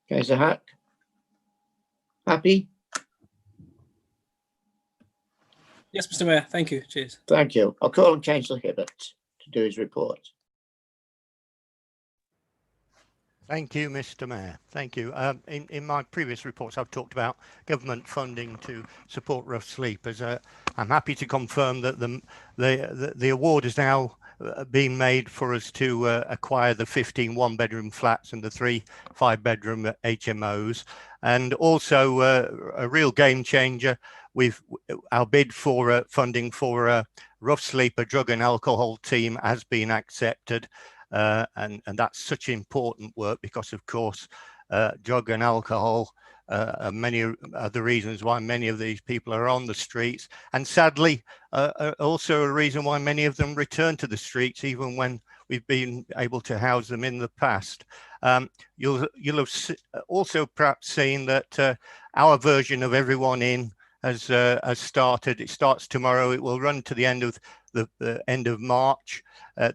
Councillor Hack. Happy? Yes, Mr. Mayor. Thank you. Cheers. Thank you. I'll call on Councillor Hibbert to do his report. Thank you, Mr. Mayor. Thank you. In my previous reports, I've talked about government funding to support rough sleepers. I'm happy to confirm that the award is now being made for us to acquire the 15 one-bedroom flats and the 3 5-bedroom HMOs, and also a real game changer. Our bid for funding for a rough sleeper drug and alcohol team has been accepted. And that's such important work because, of course, drug and alcohol are many are the reasons why many of these people are on the streets, and sadly also a reason why many of them return to the streets even when we've been able to house them in the past. You'll have also perhaps seen that our version of Everyone In has started. It starts tomorrow. It will run to the end of the end of March.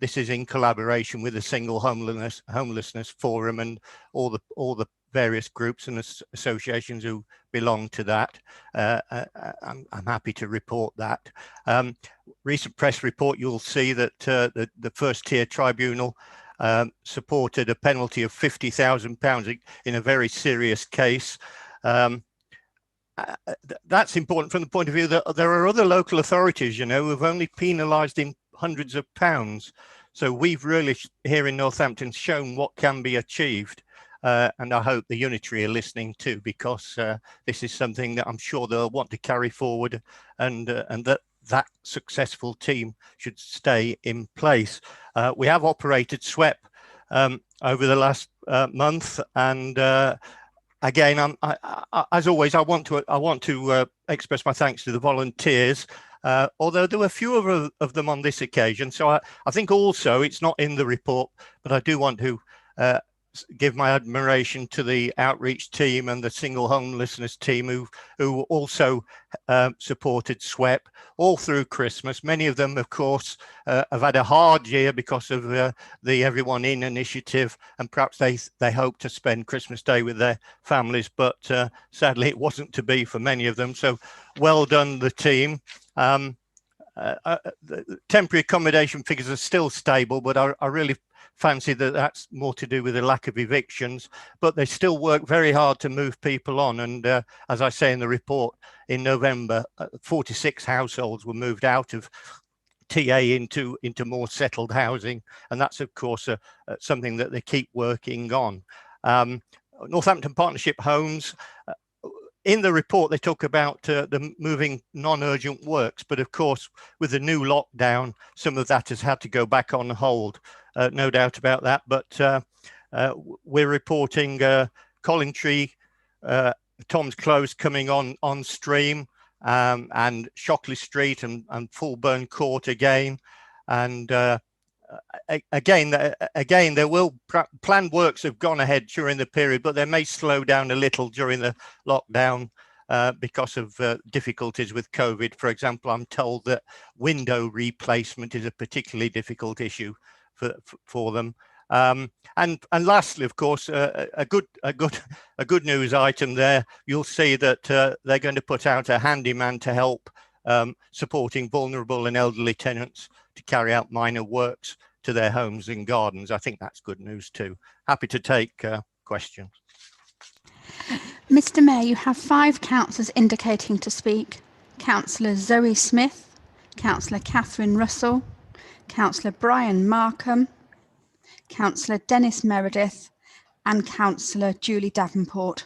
This is in collaboration with the Single Homelessness Forum and all the various groups and associations who belong to that. I'm happy to report that. Recent press report, you'll see that the first tier tribunal supported a penalty of £50,000 in a very serious case. That's important from the point of view that there are other local authorities, you know, who've only penalised in hundreds of pounds. So we've really here in Northampton shown what can be achieved. And I hope the Unitary are listening too, because this is something that I'm sure they'll want to carry forward, and that successful team should stay in place. We have operated SWEP over the last month, and again, as always, I want to express my thanks to the volunteers. Although there were fewer of them on this occasion, so I think also it's not in the report, but I do want to give my admiration to the outreach team and the single homelessness team who also supported SWEP all through Christmas. Many of them, of course, have had a hard year because of the Everyone In initiative, and perhaps they hope to spend Christmas Day with their families, but sadly it wasn't to be for many of them. So well done, the team. The temporary accommodation figures are still stable, but I really fancy that that's more to do with the lack of evictions, but they still work very hard to move people on. And as I say in the report, in November, 46 households were moved out of TA into more settled housing. And that's, of course, something that they keep working on. Northampton Partnership Homes, in the report, they talk about the moving non-urgent works, but of course, with the new lockdown, some of that has had to go back on hold. No doubt about that, but we're reporting Collingtree, Tom's Close coming on stream, and Shockley Street and Fulburn Court again, and again, there will planned works have gone ahead during the period, but they may slow down a little during the lockdown because of difficulties with COVID. For example, I'm told that window replacement is a particularly difficult issue for them. And lastly, of course, a good news item there. You'll see that they're going to put out a handyman to help supporting vulnerable and elderly tenants to carry out minor works to their homes and gardens. I think that's good news too. Happy to take questions. Mr. Mayor, you have 5 councillors indicating to speak. Councillor Zoe Smith, Councillor Catherine Russell, Councillor Brian Markham, Councillor Dennis Meredith, and Councillor Julie Davenport.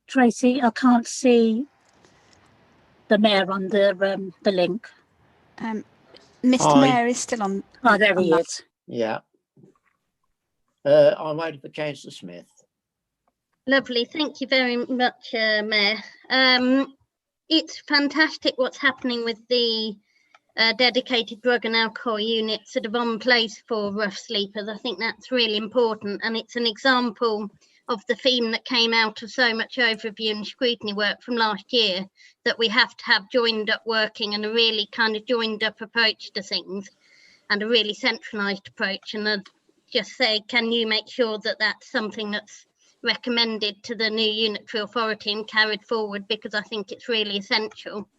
Tracy, I can't see the mayor on the link. Mr. Mayor is still on. Oh, there he is. Yeah. I'm waiting for Councillor Smith. Lovely. Thank you very much, Mayor. It's fantastic what's happening with the dedicated drug and alcohol units sort of on place for rough sleepers. I think that's really important, and it's an example of the theme that came out of so much overview and scrutiny work from last year, that we have to have joined up working and a really kind of joined up approach to things, and a really centralised approach. And I'd just say, can you make sure that that's something that's recommended to the new unitary authority and carried forward, because I think it's really essential.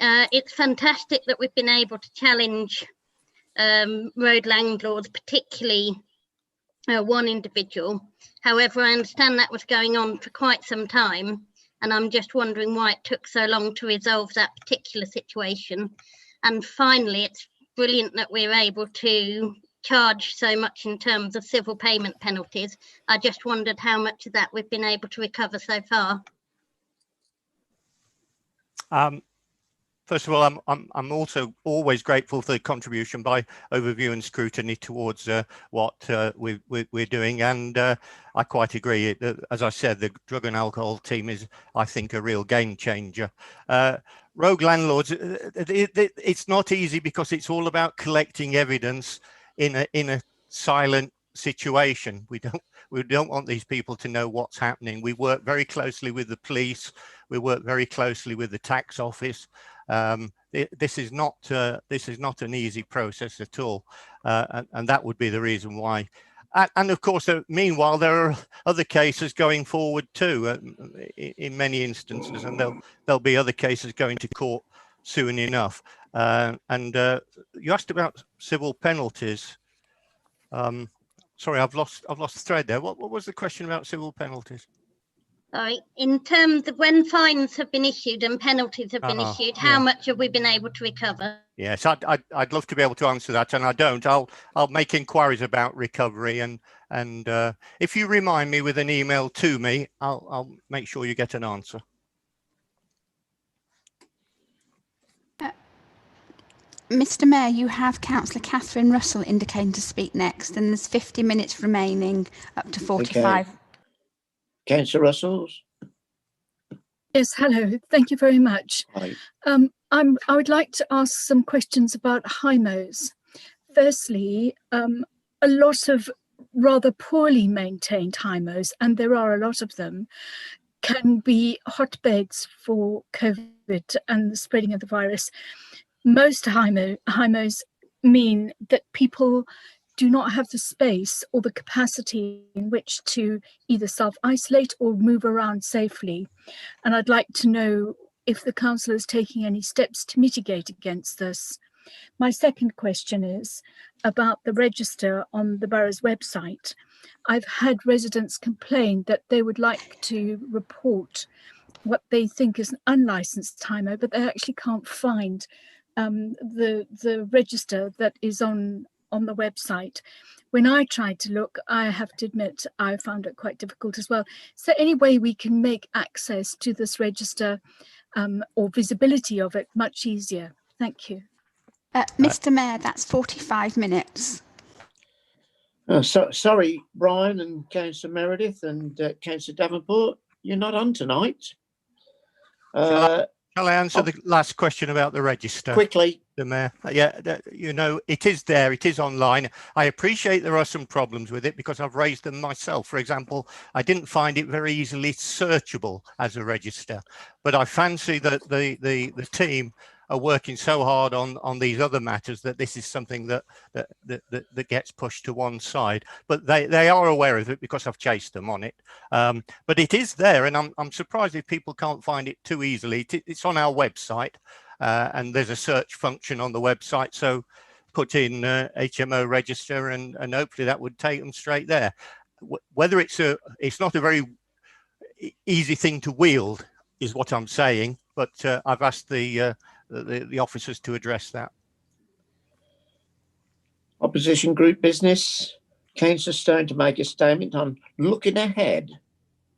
It's fantastic that we've been able to challenge road landlords, particularly one individual. However, I understand that was going on for quite some time, and I'm just wondering why it took so long to resolve that particular situation. And finally, it's brilliant that we're able to charge so much in terms of civil payment penalties. I just wondered how much of that we've been able to recover so far. First of all, I'm also always grateful for the contribution by Overview and Scrutiny towards what we're doing, and I quite agree. As I said, the drug and alcohol team is, I think, a real game changer. Rogue landlords, it's not easy because it's all about collecting evidence in a silent situation. We don't want these people to know what's happening. We work very closely with the police. We work very closely with the tax office. This is not an easy process at all, and that would be the reason why. And of course, meanwhile, there are other cases going forward too, in many instances, and there'll be other cases going to court soon enough. And you asked about civil penalties. Sorry, I've lost the thread there. What was the question about civil penalties? Sorry, in terms of when fines have been issued and penalties have been issued, how much have we been able to recover? Yes, I'd love to be able to answer that, and I don't. I'll make inquiries about recovery, and if you remind me with an email to me, I'll make sure you get an answer. Mr. Mayor, you have Councillor Catherine Russell indicating to speak next, and there's 50 minutes remaining, up to 45. Okay. Councillor Russells. Yes, hello. Thank you very much. Hi. I would like to ask some questions about HIMOs. Firstly, a lot of rather poorly maintained HIMOs, and there are a lot of them, can be hotbeds for COVID and the spreading of the virus. Most HIMOs mean that people do not have the space or the capacity in which to either self-isolate or move around safely. And I'd like to know if the council is taking any steps to mitigate against this. My second question is about the register on the borough's website. I've had residents complain that they would like to report what they think is an unlicensed HIMO, but they actually can't find the register that is on the website. When I tried to look, I have to admit, I found it quite difficult as well. Is there any way we can make access to this register or visibility of it much easier? Thank you. Mr. Mayor, that's 45 minutes. Sorry, Brian and Councillor Meredith and Councillor Davenport, you're not on tonight. Shall I answer the last question about the register? Quickly. The Mayor. Yeah, you know, it is there, it is online. I appreciate there are some problems with it because I've raised them myself. For example, I didn't find it very easily searchable as a register, but I fancy that the team are working so hard on these other matters that this is something that gets pushed to one side. But they are aware of it because I've chased them on it. But it is there, and I'm surprised if people can't find it too easily. It's on our website, and there's a search function on the website. So put in HMO register, and hopefully that would take them straight there. Whether it's not a very easy thing to wield, is what I'm saying. But I've asked the officers to address that. Opposition group business. Councillor Stone to make a statement on looking ahead.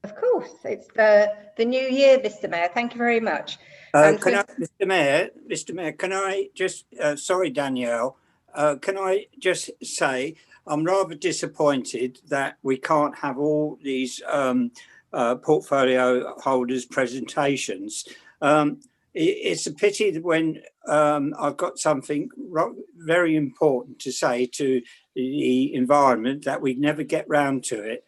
Of course, it's the new year, Mr. Mayor. Thank you very much. Mr. Mayor, can I just, sorry, Danielle, can I just say I'm rather disappointed that we can't have all these portfolio holders' presentations. It's a pity that when I've got something very important to say to the environment that we never get round to it.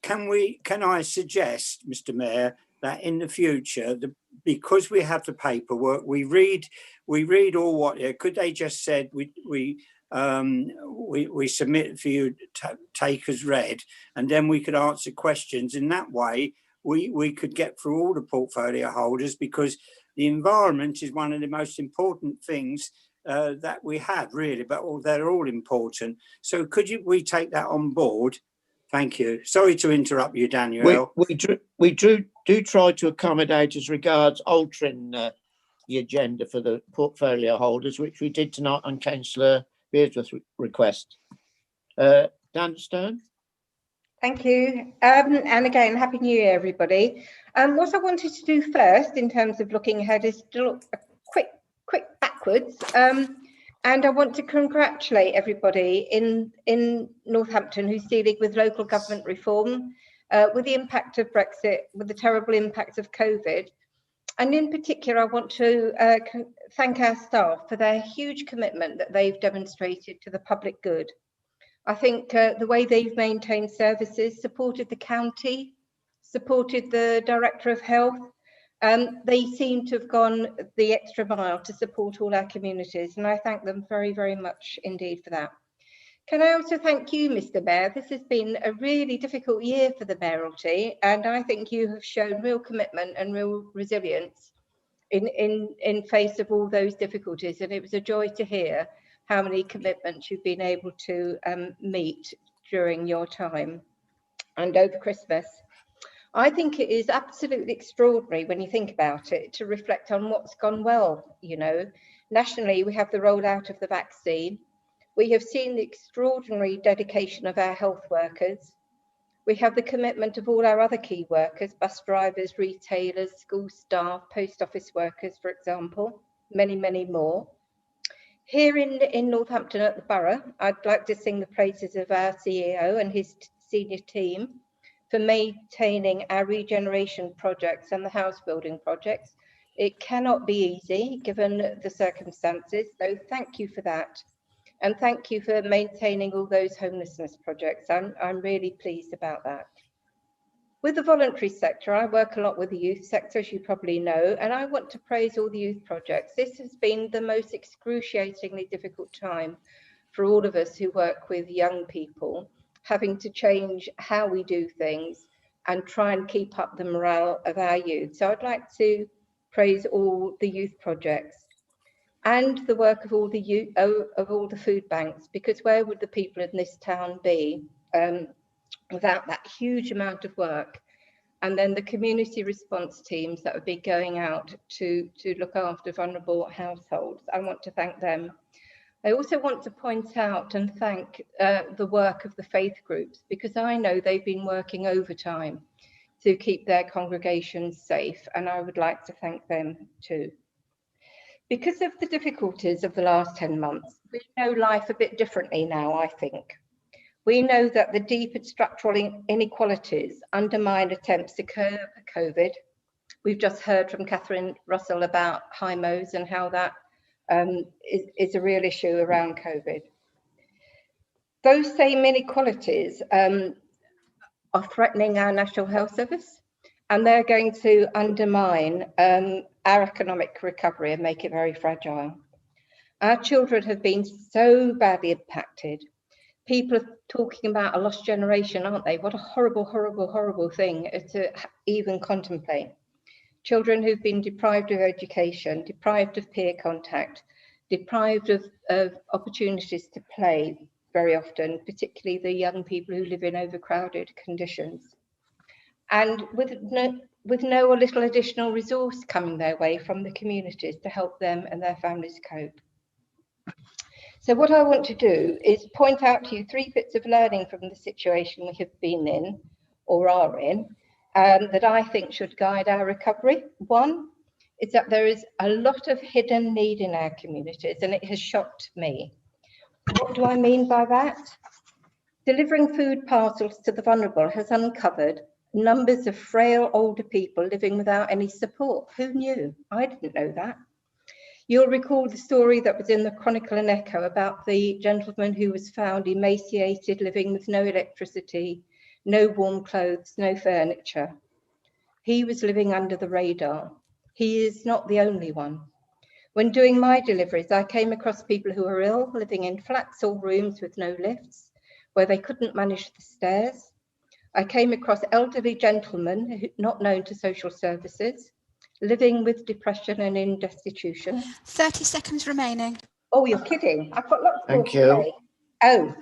Can I suggest, Mr. Mayor, that in the future, because we have the paperwork, we read all what. Could they just said we submit for you to take as read, and then we could answer questions in that way. We could get through all the portfolio holders, because the environment is one of the most important things that we have, really, but they're all important. So could we take that on board? Thank you. Sorry to interrupt you, Daniel. We do try to accommodate as regards altering the agenda for the portfolio holders, which we did tonight on Councillor Beardsley's request. Dan Stone. Thank you. And again, Happy New Year, everybody. What I wanted to do first in terms of looking ahead is to look a quick backwards. And I want to congratulate everybody in Northampton who's dealing with local government reform, with the impact of Brexit, with the terrible impacts of COVID. And in particular, I want to thank our staff for their huge commitment that they've demonstrated to the public good. I think the way they've maintained services, supported the county, supported the Director of Health. They seem to have gone the extra mile to support all our communities, and I thank them very, very much indeed for that. Can I also thank you, Mr. Mayor? This has been a really difficult year for the mayoralty, and I think you have shown real commitment and real resilience in face of all those difficulties, and it was a joy to hear how many commitments you've been able to meet during your time and over Christmas. I think it is absolutely extraordinary when you think about it to reflect on what's gone well. You know, nationally, we have the rollout of the vaccine. We have seen the extraordinary dedication of our health workers. We have the commitment of all our other key workers, bus drivers, retailers, school staff, post office workers, for example, many, many more. Here in Northampton at the Borough, I'd like to sing the praises of our CEO and his senior team for maintaining our regeneration projects and the house building projects. It cannot be easy given the circumstances, so thank you for that. And thank you for maintaining all those homelessness projects. I'm really pleased about that. With the voluntary sector, I work a lot with the youth sector, as you probably know, and I want to praise all the youth projects. This has been the most excruciatingly difficult time for all of us who work with young people, having to change how we do things and try and keep up the morale of our youth. So I'd like to praise all the youth projects and the work of all the youth, of all the food banks, because where would the people in this town be without that huge amount of work? And then the community response teams that would be going out to look after vulnerable households. I want to thank them. I also want to point out and thank the work of the faith groups, because I know they've been working overtime to keep their congregations safe, and I would like to thank them too. Because of the difficulties of the last 10 months, we know life a bit differently now, I think. We know that the deep and structural inequalities undermine attempts to curb COVID. We've just heard from Catherine Russell about HIMOs and how that is a real issue around COVID. Those same inequalities are threatening our National Health Service, and they're going to undermine our economic recovery and make it very fragile. Our children have been so badly impacted. People are talking about a lost generation, aren't they? What a horrible, horrible, horrible thing to even contemplate. Children who've been deprived of education, deprived of peer contact, deprived of opportunities to play very often, particularly the young people who live in overcrowded conditions. And with no or little additional resource coming their way from the communities to help them and their families cope. So what I want to do is point out to you 3 bits of learning from the situation we have been in or are in that I think should guide our recovery. One is that there is a lot of hidden need in our communities, and it has shocked me. What do I mean by that? Delivering food parcels to the vulnerable has uncovered numbers of frail older people living without any support. Who knew? I didn't know that. You'll recall the story that was in the Chronicle and Echo about the gentleman who was found emaciated, living with no electricity, no warm clothes, no furniture. He was living under the radar. He is not the only one. When doing my deliveries, I came across people who were ill, living in flats or rooms with no lifts, where they couldn't manage the stairs. I came across elderly gentlemen not known to social services, living with depression and in destitution. 30 seconds remaining. Oh, you're kidding. I've got lots more Thank to you.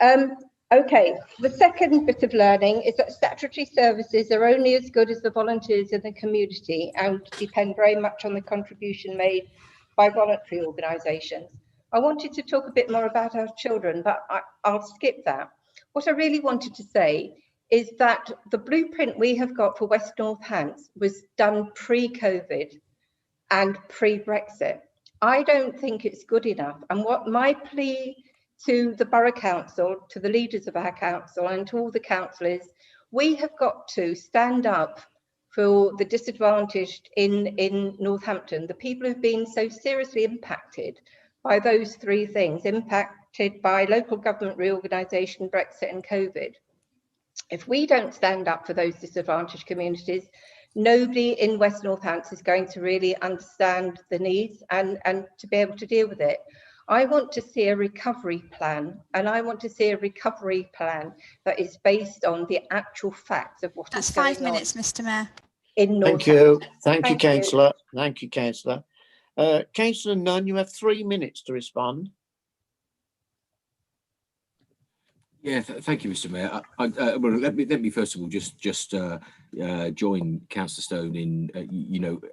say. Okay, the second bit of learning is that statutory services are only as good as the volunteers in the community and depend very much on the contribution made by voluntary organisations. I wanted to talk a bit more about our children, but I'll skip that. What I really wanted to say is that the blueprint we have got for West North Hants was done pre-COVID and pre-Brexit. I don't think it's good enough. And what my plea to the Borough Council, to the leaders of our council and to all the councillors, we have got to stand up for the disadvantaged in Northampton, the people who've been so seriously impacted by those 3 things, impacted by local government reorganisation, Brexit and COVID. If we don't stand up for those disadvantaged communities, nobody in West Northants is going to really understand the needs and to be able to deal with it. I want to see a recovery plan, and I want to see a recovery plan that is based on the actual facts of what That's is going 5 minutes, Mr. Mayor. In North Thank you. Thank you, Councillor. Thank you, Councillor. Councillor Nunn, you have 3 minutes to respond. Yeah, thank you, Mr. Mayor. Well, let me first of all just join Councillor Stone in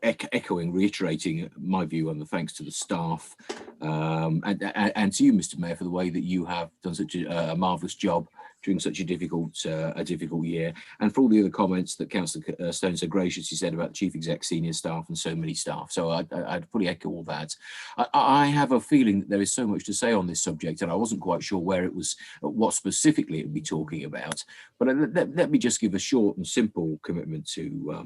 echoing, reiterating my view on the thanks to the staff and to you, Mr. Mayor, for the way that you have done such a marvellous job during such a difficult year, and for all the other comments that Councillor Stone so graciously said about the Chief Exec, senior staff, and so many staff. So I'd fully echo all that. I have a feeling that there is so much to say on this subject, and I wasn't quite sure where it was, what specifically it would be talking about. But let me just give a short and simple commitment to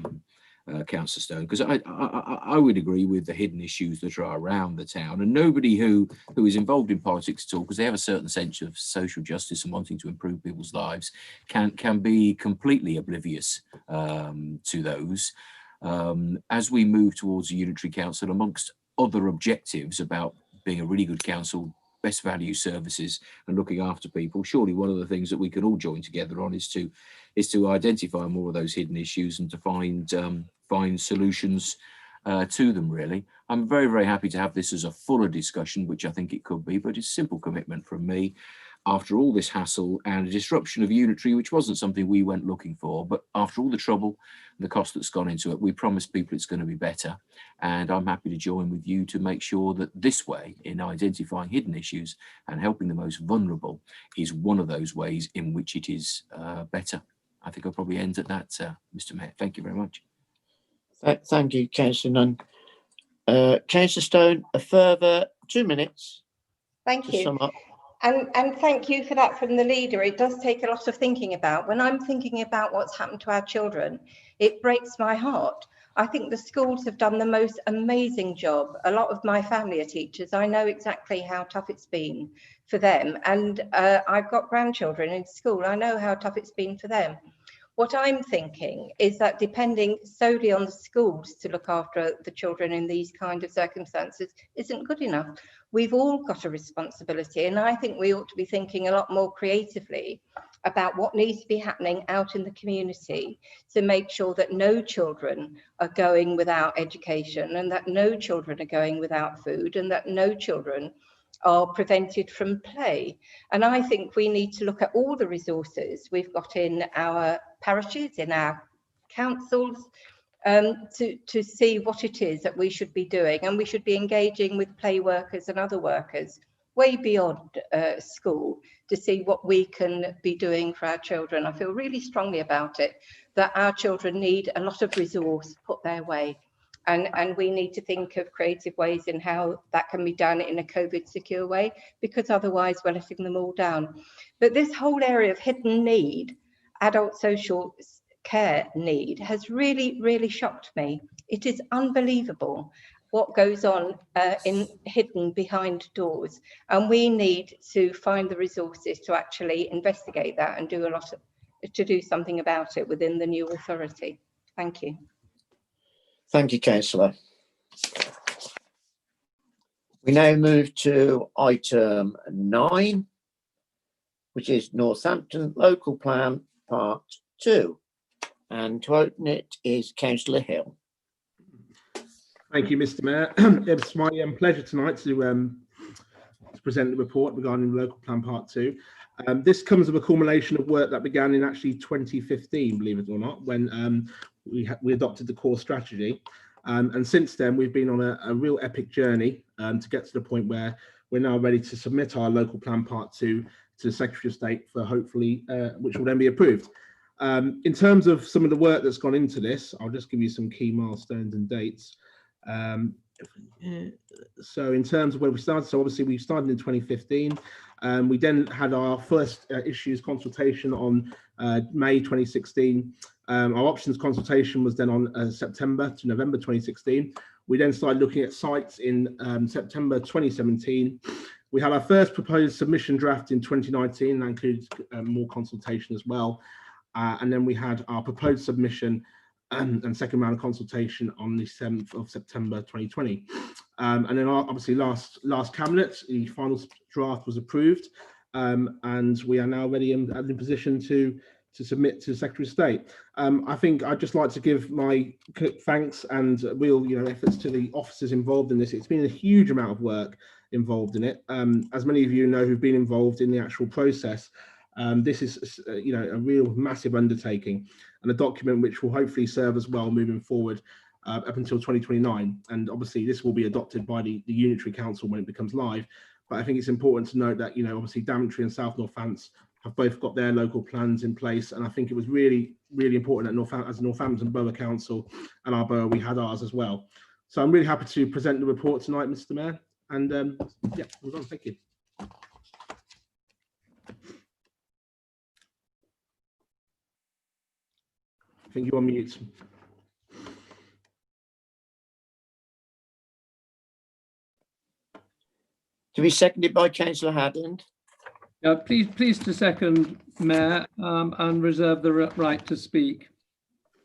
Councillor Stone, because I would agree with the hidden issues that are around the town, and nobody who is involved in politics at all, because they have a certain sense of social justice and wanting to improve people's lives, can be completely oblivious to those. As we move towards a unitary council, amongst other objectives about being a really good council, best value services and looking after people, surely one of the things that we can all join together on is to identify more of those hidden issues and to find solutions to them, really. I'm very, very happy to have this as a fuller discussion, which I think it could be, but it's a simple commitment from me. After all this hassle and a disruption of unitary, which wasn't something we went looking for, but after all the trouble and the cost that's gone into it, we promised people it's going to be better. And I'm happy to join with you to make sure that this way, in identifying hidden issues and helping the most vulnerable, is one of those ways in which it is better. I think I'll probably end at that, Mr. Mayor. Thank you very much. Thank you, Councillor Nunn. Councillor Stone, a further 2 minutes. Thank you. Sum up. And thank you for that from the leader. It does take a lot of thinking about. When I'm thinking about what's happened to our children, it breaks my heart. I think the schools have done the most amazing job. A lot of my family are teachers. I know exactly how tough it's been for them. And I've got grandchildren in school. I know how tough it's been for them. What I'm thinking is that depending solely on the schools to look after the children in these kind of circumstances isn't good enough. We've all got a responsibility, and I think we ought to be thinking a lot more creatively about what needs to be happening out in the community to make sure that no children are going without education, and that no children are going without food, and that no children are prevented from play. And I think we need to look at all the resources we've got in our parishes, in our councils, to see what it is that we should be doing. And we should be engaging with play workers and other workers way beyond school to see what we can be doing for our children. I feel really strongly about it, that our children need a lot of resource put their way. And we need to think of creative ways in how that can be done in a COVID secure way, because otherwise we're letting them all down. But this whole area of hidden need, adult social care need, has really, really shocked me. It is unbelievable what goes on hidden behind doors. And we need to find the resources to actually investigate that and to do something about it within the new authority. Thank you. Thank you, Councillor. We now move to item 9, which is Northampton Local Plan Part 2. And to open it is Councillor Hill. Thank you, Mr. Mayor. It's my pleasure tonight to present the report regarding the Local Plan Part 2. This comes of a culmination of work that began in actually 2015, believe it or not, when we adopted the core strategy. And since then, we've been on a real epic journey to get to the point where we're now ready to submit our Local Plan Part 2 to the Secretary of State for hopefully, which will then be approved. In terms of some of the work that's gone into this, I'll just give you some key milestones and dates. So in terms of where we started, so obviously we started in 2015. We then had our first issues consultation on May 2016. Our options consultation was then on September to November 2016. We then started looking at sites in September 2017. We had our first proposed submission draft in 2019. That includes more consultation as well. And then we had our proposed submission and second round of consultation on the 7th of September 2020. And then obviously last cabinet, the final draft was approved, and we are now ready and in position to submit to the Secretary of State. I think I'd just like to give my thanks and real efforts to the officers involved in this. It's been a huge amount of work involved in it. As many of you know who've been involved in the actual process, this is a real massive undertaking and a document which will hopefully serve us well moving forward up until 2029. And obviously this will be adopted by the Unitary Council when it becomes live. But I think it's important to note that, obviously Daventry and South Northants have both got their local plans in place. And I think it was really, really important that as Northampton Borough Council and our borough, we had ours as well. So I'm really happy to present the report tonight, Mr. Mayor. And yeah, well done, thank you. I think you're on mute. To be seconded by Councillor Hadland. Please to second, Mayor, and reserve the right to speak.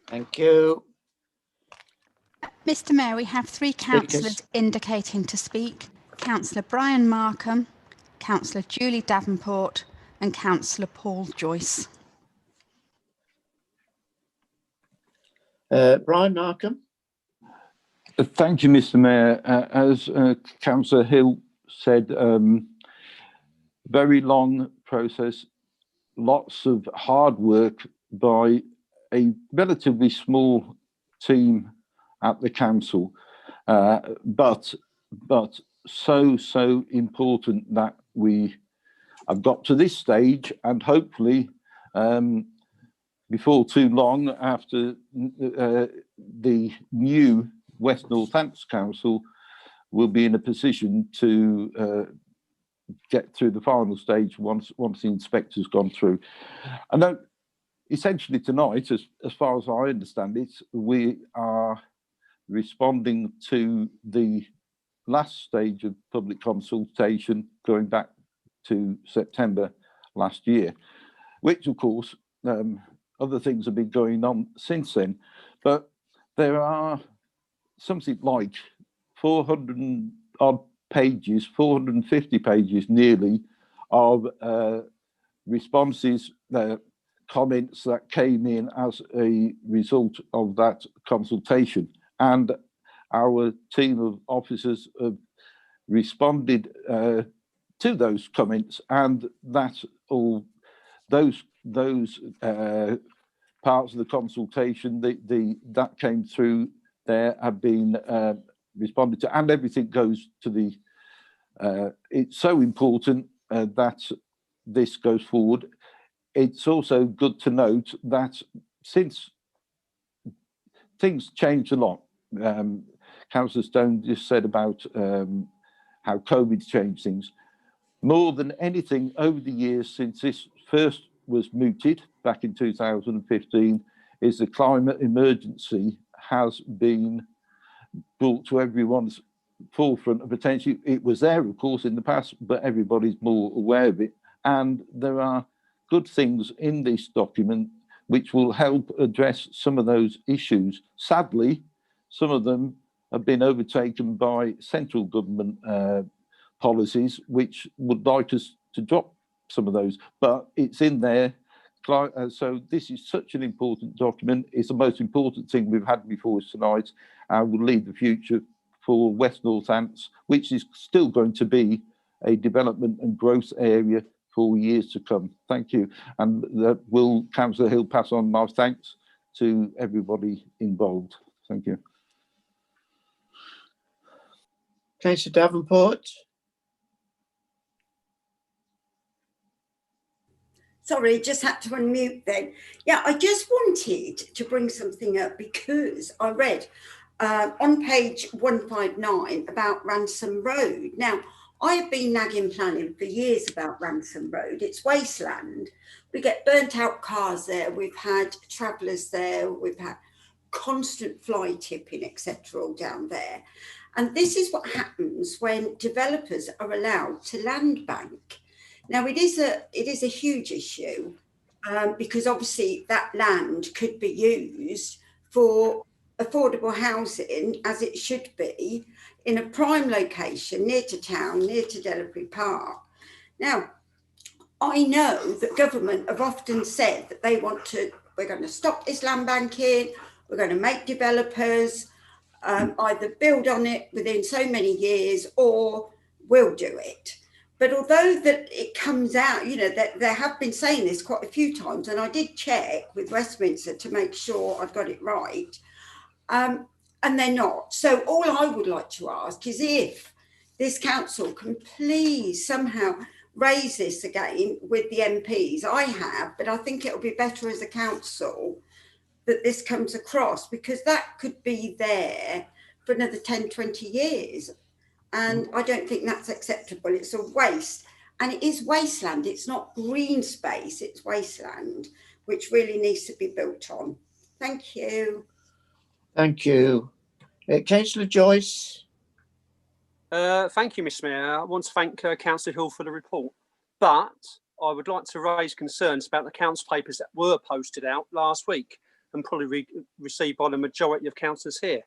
Thank you. Mr. Mayor, we have 3 councillors indicating to speak. Councillor Brian Markham, Councillor Julie Davenport and Councillor Paul Joyce. Brian Markham. Thank you, Mr. Mayor. As Councillor Hill said, very long process, lots of hard work by a relatively small team at the council, but so important that we have got to this stage, and hopefully before too long, after the new West Northants Council will be in a position to get through the final stage once the inspector's gone through. I know essentially tonight, as far as I understand it, we are responding to the last stage of public consultation going back to September last year, which of course other things have been going on since then, but there are something like 400 odd pages, 450 pages nearly, of responses, comments that came in as a result of that consultation. And our team of officers have responded to those comments, and that all those parts of the consultation that came through there have been responded to, and everything goes to the it's so important that this goes forward. It's also good to note that since things changed a lot, Councillor Stone just said about how COVID's changed things. More than anything over the years since this first was mooted back in 2015, is the climate emergency has been brought to everyone's forefront of attention. It was there, of course, in the past, but everybody's more aware of it. And there are good things in this document which will help address some of those issues. Sadly, some of them have been overtaken by central government policies, which would like us to drop some of those, but it's in there. So this is such an important document. It's the most important thing we've had before us tonight, and will lead the future for West Northants, which is still going to be a development and growth area for years to come. Thank you. And will Councillor Hill pass on my thanks to everybody involved. Thank you. Councillor Davenport. Sorry, just had to unmute then. Yeah, I just wanted to bring something up because I read on page 159 about Ransom Road. Now, I have been nagging planning for years about Ransom Road. It's wasteland. We get burnt out cars there. We've had travellers there. We've had constant fly tipping, etc. all down there. And this is what happens when developers are allowed to land bank. Now, it is a huge issue because obviously that land could be used for affordable housing, as it should be, in a prime location near to town, near to Delabry Park. Now, I know that government have often said that we're going to stop this land banking, we're going to make developers either build on it within so many years or we'll do it. But although that it comes out, you know, that they have been saying this quite a few times, and I did check with Westminster to make sure I've got it right, and they're not. So all I would like to ask is if this council can please somehow raise this again with the MPs. I have, but I think it'll be better as a council that this comes across, because that could be there for another 10, 20 years. And I don't think that's acceptable. It's a waste. And it is wasteland. It's not green space. It's wasteland, which really needs to be built on. Thank you. Thank you. Councillor Joyce. Thank you, Mr Mayor. I want to thank Councillor Hill for the report. But I would like to raise concerns about the council papers that were posted out last week and probably received by the majority of councillors here.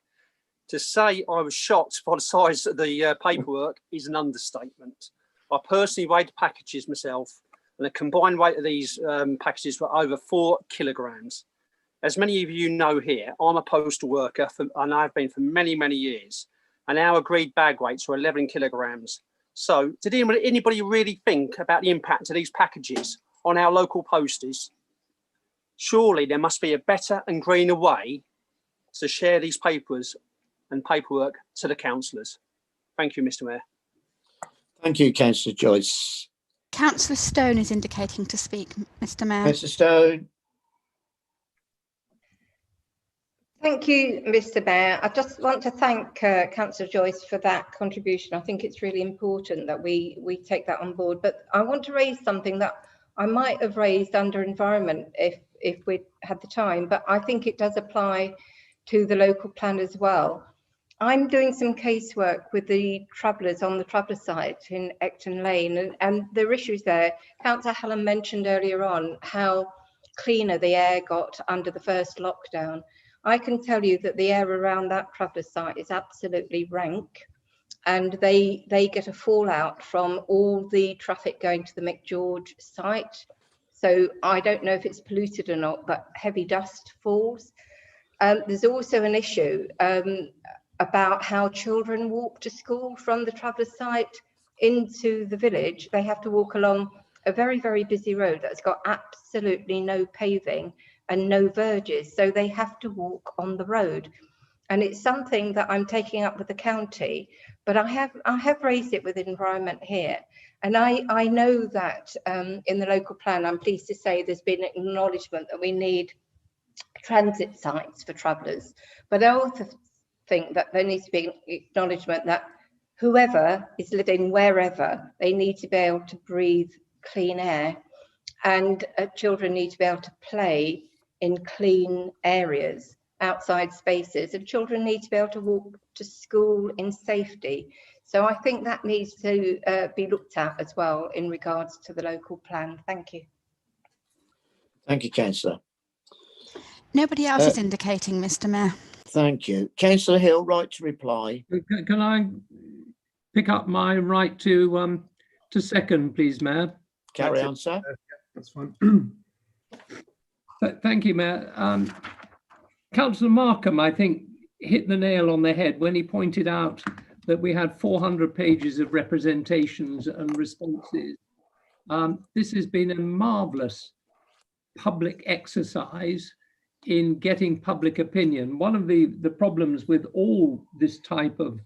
To say I was shocked by the size of the paperwork is an understatement. I personally weighed the packages myself, and the combined weight of these packages were over 4 kilograms. As many of you know here, I'm a postal worker and I've been for many, many years, and our agreed bag weights are 11 kilograms. So did anybody really think about the impact of these packages on our local posties? Surely there must be a better and greener way to share these papers and paperwork to the councillors. Thank you, Mr Mayor. Thank you, Councillor Joyce. Councillor Stone is indicating to speak, Mr Mayor. Councillor Stone. Thank you, Mr Mayor. I just want to thank Councillor Joyce for that contribution. I think it's really important that we take that on board. But I want to raise something that I might have raised under environment if we had the time, but I think it does apply to the local plan as well. I'm doing some casework with the travellers on the traveller site in Ecton Lane, and there are issues there. Councillor Hallam mentioned earlier on how cleaner the air got under the first lockdown. I can tell you that the air around that traveller site is absolutely rank, and they get a fallout from all the traffic going to the McGeorge site. So I don't know if it's polluted or not, but heavy dust falls. There's also an issue about how children walk to school from the traveller site into the village. They have to walk along a very, very busy road that's got absolutely no paving and no verges. So they have to walk on the road. And it's something that I'm taking up with the county, but I have raised it with environment here. And I know that in the local plan, I'm pleased to say there's been an acknowledgement that we need transit sites for travellers. But I also think that there needs to be an acknowledgement that whoever is living wherever, they need to be able to breathe clean air, and children need to be able to play in clean areas, outside spaces, and children need to be able to walk to school in safety. So I think that needs to be looked at as well in regards to the local plan. Thank you. Thank you, Councillor. Nobody else is indicating, Mr Mayor. Thank you. Councillor Hill, right to reply. Can I pick up my right to second, please, Mayor? Carry on, sir. That's fine. Thank you, Mayor. Councillor Markham, I think, hit the nail on the head when he pointed out that we had 400 pages of representations and responses. This has been a marvellous public exercise in getting public opinion. One of the problems with all this type of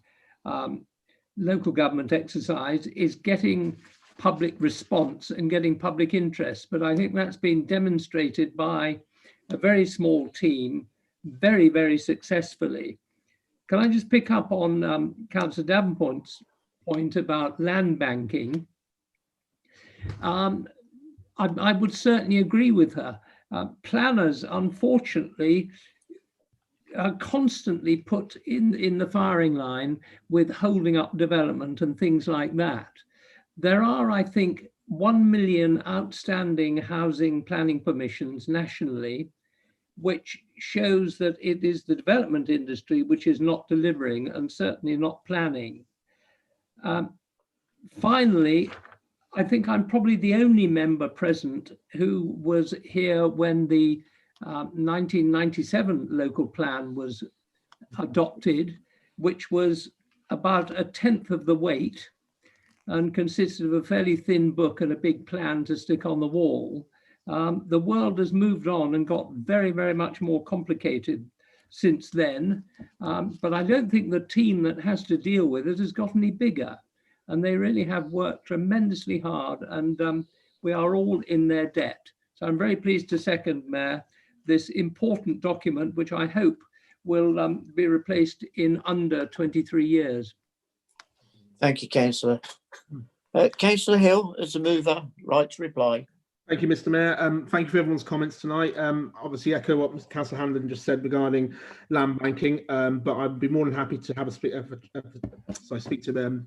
local government exercise is getting public response and getting public interest. But I think that's been demonstrated by a very small team very, very successfully. Can I just pick up on Councillor Davenport's point about land banking? I would certainly agree with her. Planners, unfortunately, are constantly put in the firing line with holding up development and things like that. There are, I think, 1 million outstanding housing planning permissions nationally, which shows that it is the development industry which is not delivering and certainly not planning. Finally, I think I'm probably the only member present who was here when the 1997 local plan was adopted, which was about 1/10 of the weight and consisted of a fairly thin book and a big plan to stick on the wall. The world has moved on and got very, very much more complicated since then. But I don't think the team that has to deal with it has got any bigger. And they really have worked tremendously hard, and we are all in their debt. So I'm very pleased to second, Mayor, this important document, which I hope will be replaced in under 23 years. Thank you, Councillor. Councillor Hill, as a mover, right to reply. Thank you, Mr. Mayor. Thank you for everyone's comments tonight. Obviously, echo what Councillor Hamden just said regarding land banking, but I'd be more than happy to have a speak to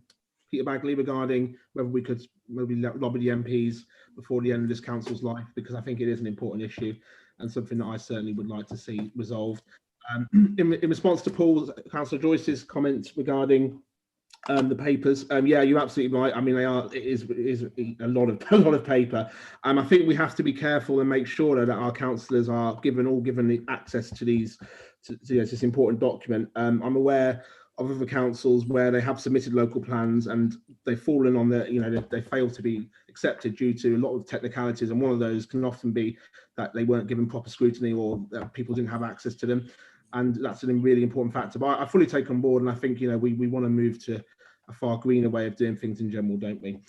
Peter Bagley regarding whether we could maybe lobby the MPs before the end of this council's life, because I think it is an important issue and something that I certainly would like to see resolved. In response to Councillor Joyce's comments regarding the papers, yeah, you're absolutely right. I mean, it is a lot of paper. I think we have to be careful and make sure that our councillors are given the access to this important document. I'm aware of other councils where they have submitted local plans and they've fallen on they fail to be accepted due to a lot of technicalities, and one of those can often be that they weren't given proper scrutiny or that people didn't have access to them, and that's a really important factor. But I fully take on board, and I think we want to move to a far greener way of doing things in general, don't we?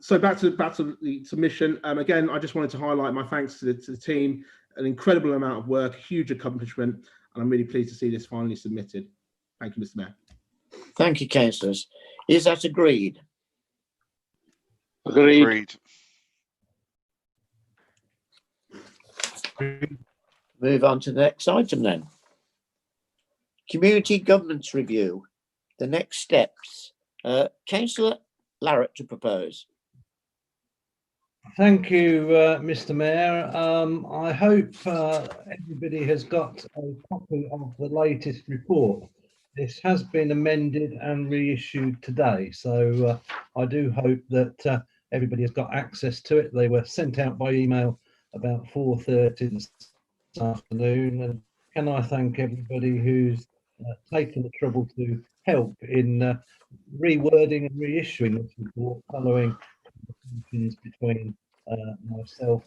So back to the submission. Again, I just wanted to highlight my thanks to the team. An incredible amount of work, huge accomplishment, and I'm really pleased to see this finally submitted. Thank you, Mr. Mayor. Thank you, councillors. Is that agreed? Agreed. Move on to the next item then. Community governance review. The next steps. Councillor Larratt to propose. Thank you, Mr. Mayor. I hope everybody has got a copy of the latest report. This has been amended and reissued today, so I do hope that everybody has got access to it. They were sent out by email about 4:30 this afternoon, and can I thank everybody who's taken the trouble to help in rewording and reissuing this report following conversations between myself.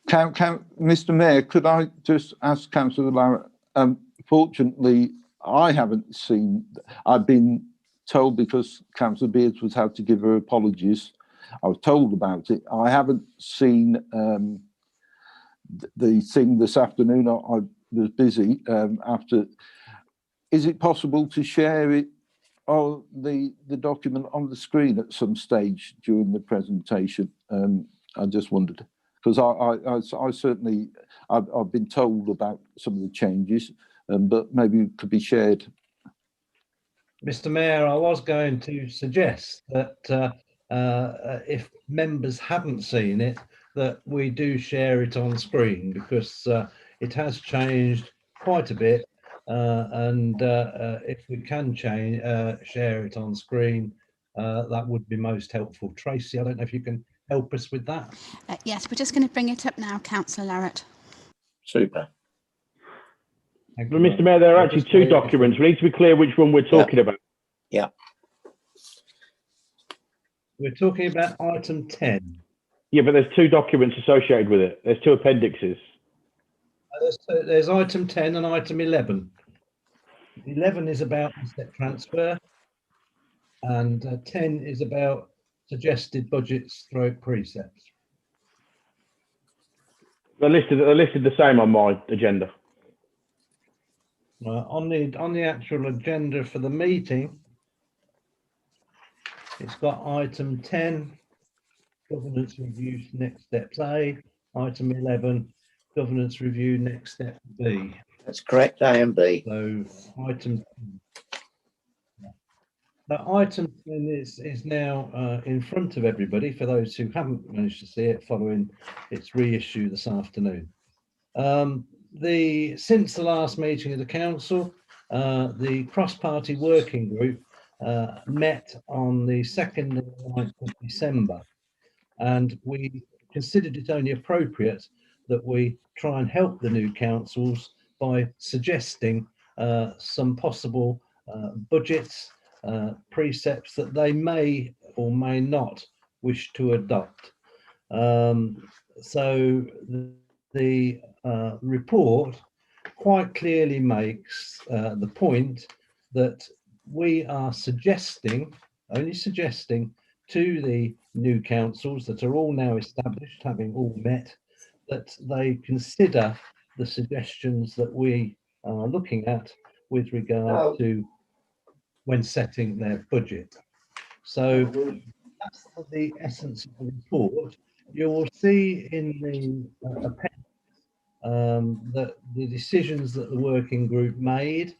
Mr. Mayor, could I just ask Councillor Larratt? Fortunately, I haven't seen. I've been told, because Councillor Beards was had to give her apologies. I was told about it. I haven't seen the thing this afternoon. I was busy after. Is it possible to share it, or the document on the screen at some stage during the presentation? I just wondered, because I certainly I've been told about some of the changes, but maybe it could be shared. Mr. Mayor, I was going to suggest that if members haven't seen it, that we do share it on screen, because it has changed quite a bit. And if we can share it on screen, that would be most helpful. Tracy, I don't know if you can help us with that. Yes, we're just going to bring it up now, Councillor Larratt. Super. But Mr. Mayor, there are actually two documents. We need to be clear which one we're talking about. Yeah. We're talking about item 10. Yeah, but there's two documents associated with it. There's two appendixes. There's item 10 and item 11. 11 is about asset transfer, and 10 is about suggested budgets / precepts. They're listed the same on my agenda. On the actual agenda for the meeting, it's got item 10, governance reviews, next steps A, item 11, governance review next step B. That's correct, A and B. So item 10 is now in front of everybody for those who haven't managed to see it following its reissue this afternoon. Since the last meeting of the council, the cross-party working group met on the 2nd and 9th of December, and we considered it only appropriate that we try and help the new councils by suggesting some possible budgets, precepts that they may or may not wish to adopt. So the report quite clearly makes the point that we are only suggesting to the new councils that are all now established, having all met, that they consider the suggestions that we are looking at with regard to when setting their budget. So that's the essence of the report. You will see in the appendix that the decisions that the working group made,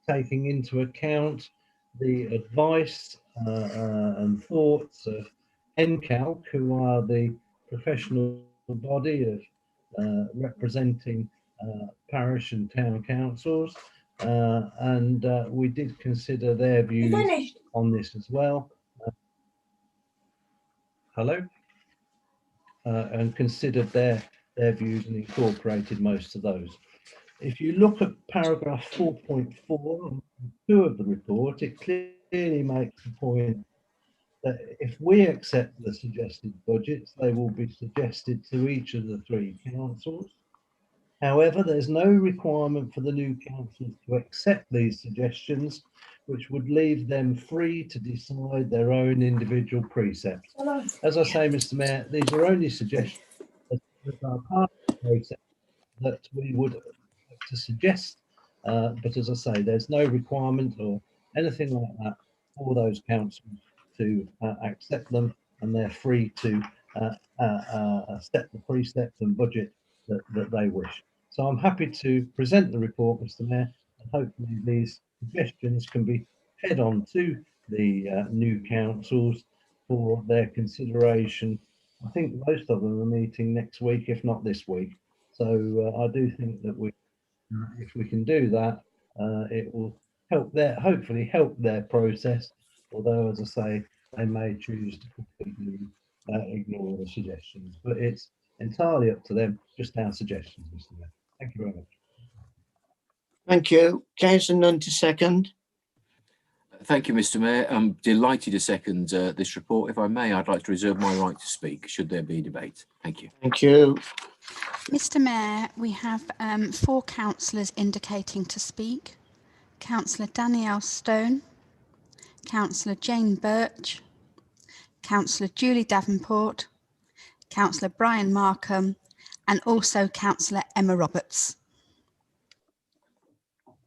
taking into account the advice and thoughts of NCALC, who are the professional body of representing parish and town councils, and we did consider their views on this as well. And considered their views and incorporated most of those. If you look at paragraph 4.4 of the report, it clearly makes the point that if we accept the suggested budgets, they will be suggested to each of the 3 councils. However, there's no requirement for the new councils to accept these suggestions, which would leave them free to decide their own individual precepts. As I say, Mr. Mayor, these are only suggestions that are part of the process that we would like to suggest, but as I say, there's no requirement or anything like that for those councils to accept them, and they're free to set the precepts and budget that they wish. So I'm happy to present the report, Mr. Mayor, and hopefully these suggestions can be fed on to the new councils for their consideration. I think most of them are meeting next week, if not this week. So I do think that if we can do that, it will hopefully help their process. Although, as I say, they may choose to completely ignore the suggestions, but it's entirely up to them. Just our suggestions, Mr. Mayor. Thank you very much. Thank you. Councillor Nunn to second. Thank you, Mr. Mayor. I'm delighted to second this report. If I may, I'd like to reserve my right to speak should there be debate. Thank you. Thank you. Mr. Mayor, we have 4 councillors indicating to speak. Councillor Danielle Stone, Councillor Jane Birch, Councillor Julie Davenport, Councillor Brian Markham, and also Councillor Emma Roberts.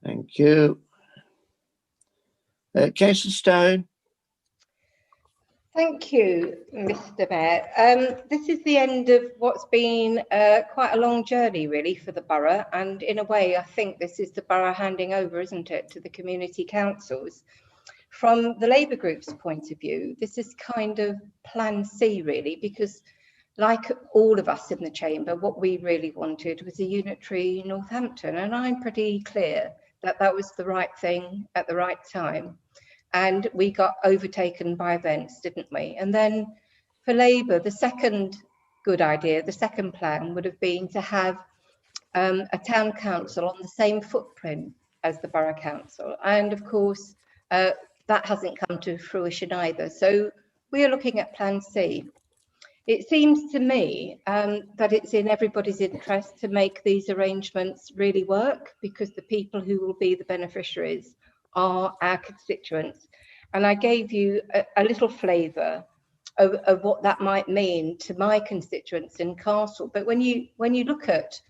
Thank you. Councillor Stone. Thank you, Mr. Mayor. This is the end of what's been quite a long journey, really, for the borough. And in a way, I think this is the borough handing over, isn't it, to the community councils. From the Labour group's point of view, this is kind of plan C, really, because like all of us in the chamber, what we really wanted was a unitary Northampton. And I'm pretty clear that that was the right thing at the right time. And we got overtaken by events, didn't we? And then for Labour, the second good idea, the second plan would have been to have a town council on the same footprint as the borough council. And of course, that hasn't come to fruition either. So we are looking at plan C. It seems to me that it's in everybody's interest to make these arrangements really work, because the people who will be the beneficiaries are our constituents. And I gave you a little flavour of what that might mean to my constituents in Castle. But when you look at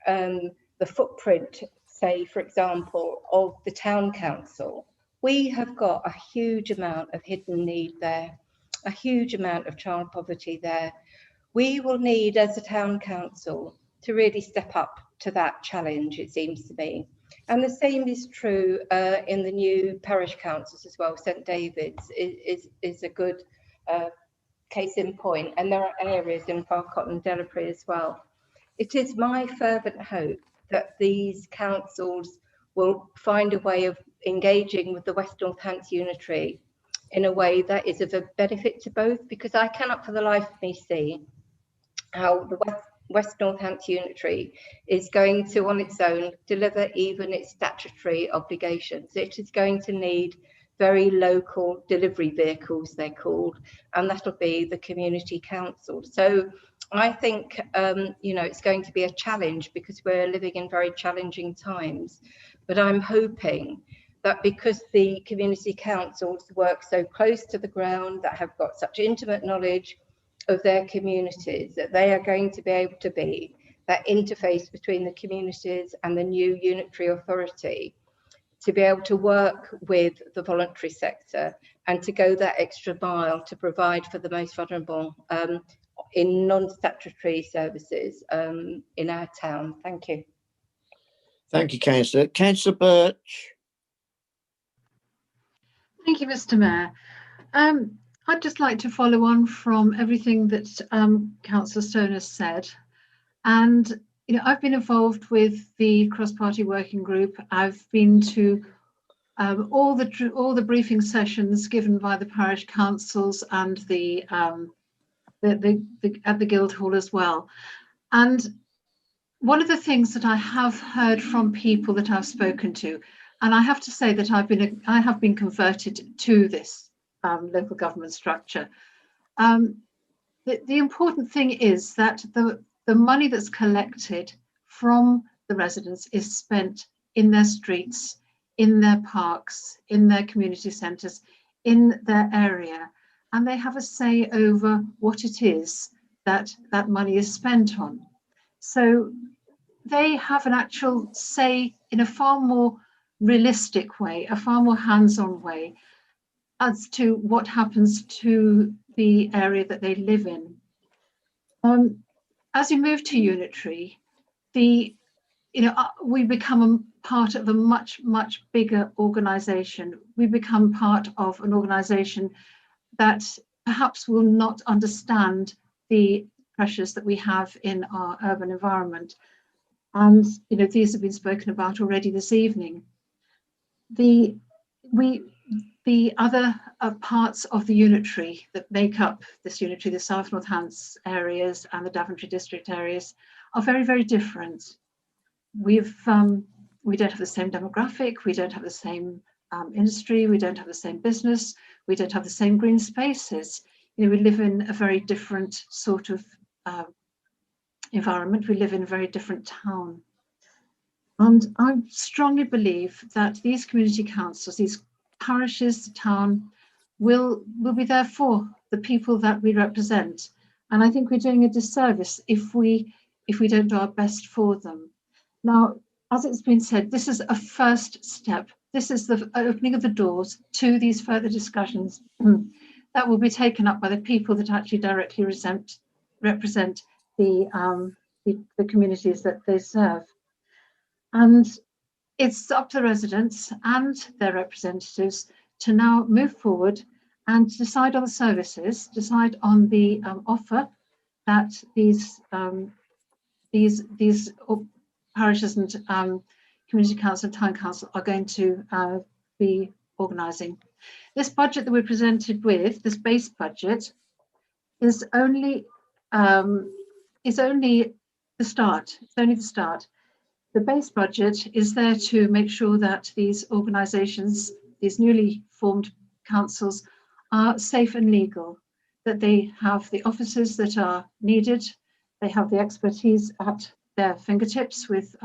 the footprint, say, for example, of the town council, we have got a huge amount of hidden need there, a huge amount of child poverty there. We will need, as a town council, to really step up to that challenge, it seems to me. And the same is true in the new parish councils as well. St David's is a good case in point, and there are areas in Farcott and Delapre as well. It is my fervent hope that these councils will find a way of engaging with the West Northants Unitary in a way that is of a benefit to both, because I cannot for the life of me see how the West Northants Unitary is going to on its own deliver even its statutory obligations. It is going to need very local delivery vehicles, they're called, and that'll be the community council. So I think it's going to be a challenge because we're living in very challenging times, but I'm hoping that because the community councils work so close to the ground, that have got such intimate knowledge of their communities, that they are going to be able to be that interface between the communities and the new unitary authority, to be able to work with the voluntary sector and to go that extra mile to provide for the most vulnerable in non-statutory services in our town. Thank you. Thank you, Councillor. Councillor Birch. Thank you, Mr. Mayor. I'd just like to follow on from everything that Councillor Stone has said. And I've been involved with the cross-party working group. I've been to all the briefing sessions given by the parish councils and the at the Guildhall as well. And one of the things that I have heard from people that I've spoken to, and I have to say that I have been converted to this local government structure. The important thing is that the money that's collected from the residents is spent in their streets, in their parks, in their community centres, in their area, and they have a say over what it is that that money is spent on. So they have an actual say in a far more realistic way, a far more hands-on way as to what happens to the area that they live in. As you move to unitary, we become a part of a much, much bigger organisation. We become part of an organisation that perhaps will not understand the pressures that we have in our urban environment. And these have been spoken about already this evening. The other parts of the unitary that make up this unitary, the South Northants areas and the Daventry district areas, are very, very different. We don't have the same demographic, we don't have the same industry, we don't have the same business, we don't have the same green spaces. We live in a very different sort of environment. We live in a very different town. And I strongly believe that these community councils, these parishes, the town, will be there for the people that we represent. And I think we're doing a disservice if we don't do our best for them. Now, as it's been said, this is a first step. This is the opening of the doors to these further discussions that will be taken up by the people that actually directly represent the communities that they serve. And it's up to the residents and their representatives to now move forward and decide on the services, decide on the offer that these parishes and community council and town council are going to be organising. This budget that we're presented with, this base budget, is only the start. It's only the start. The base budget is there to make sure that these organisations, these newly formed councils, are safe and legal, that they have the officers that are needed, they have the expertise at their fingertips with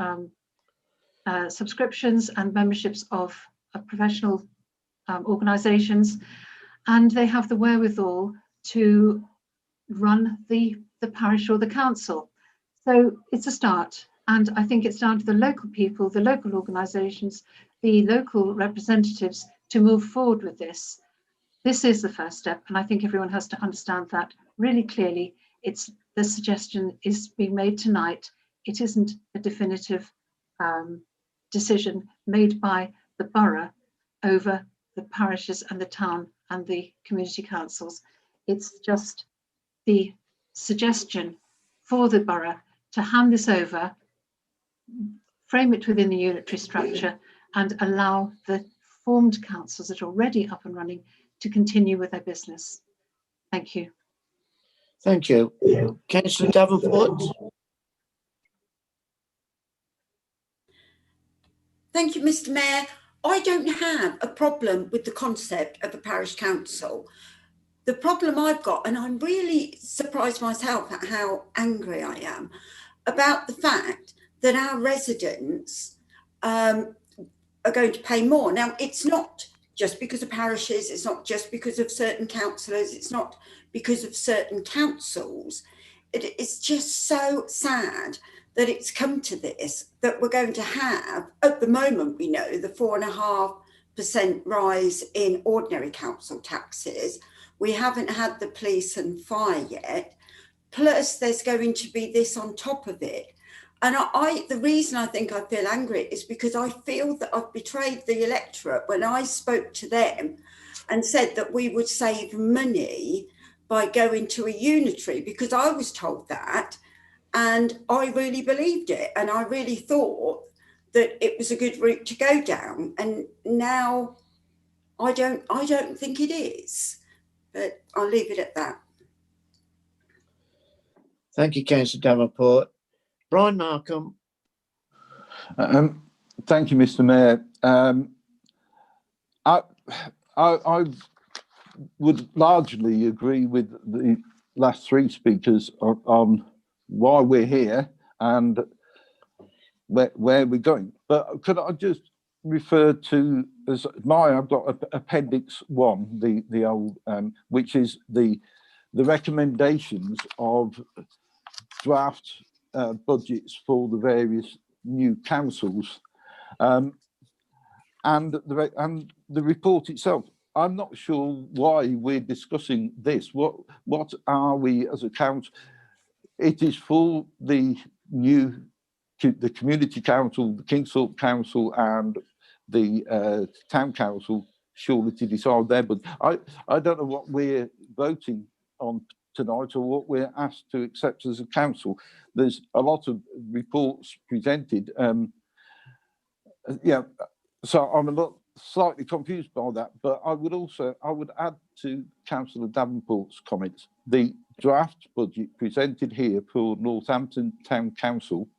subscriptions and memberships of professional organisations, and they have the wherewithal to run the parish or the council. So it's a start. And I think it's down to the local people, the local organisations, the local representatives to move forward with this. This is the first step, and I think everyone has to understand that really clearly. The suggestion is being made tonight. it isn't a definitive decision made by the borough over the parishes and the town and the community councils. It's just the suggestion for the borough to hand this over, frame it within the unitary structure, and allow the formed councils that are already up and running to continue with their business. Thank you. Thank you. Councillor Davenport. Thank you, Mr. Mayor. I don't have a problem with the concept of a parish council. The problem I've got, and I'm really surprised myself at how angry I am about the fact that our residents are going to pay more. Now, it's not just because of parishes, it's not just because of certain councillors, it's not because of certain councils. It's just so sad that it's come to this, that we're going to have, at the moment we know, the 4.5% rise in ordinary council taxes. We haven't had the police and fire yet. Plus there's going to be this on top of it. And the reason I think I feel angry is because I feel that I've betrayed the electorate when I spoke to them and said that we would save money by going to a unitary, because I was told that and I really believed it. And I really thought that it was a good route to go down. And now I don't think it is, but I'll leave it at that. Thank you, Councillor Davenport. Brian Markham. Thank you, Mr. Mayor. I would largely agree with the last three speakers on why we're here and where we're going. But could I just refer to, I've got Appendix 1, the old, which is the recommendations of draft budgets for the various new councils, and the report itself. I'm not sure why we're discussing this. What are we as a council? It is for the community council, the Kingsthorpe Council, and the town council surely to decide there. But I don't know what we're voting on tonight or what we're asked to accept as a council. There's a lot of reports presented. Yeah, so I'm slightly confused by that, but I would add to Councillor Davenport's comments. The draft budget presented here for Northampton Town Council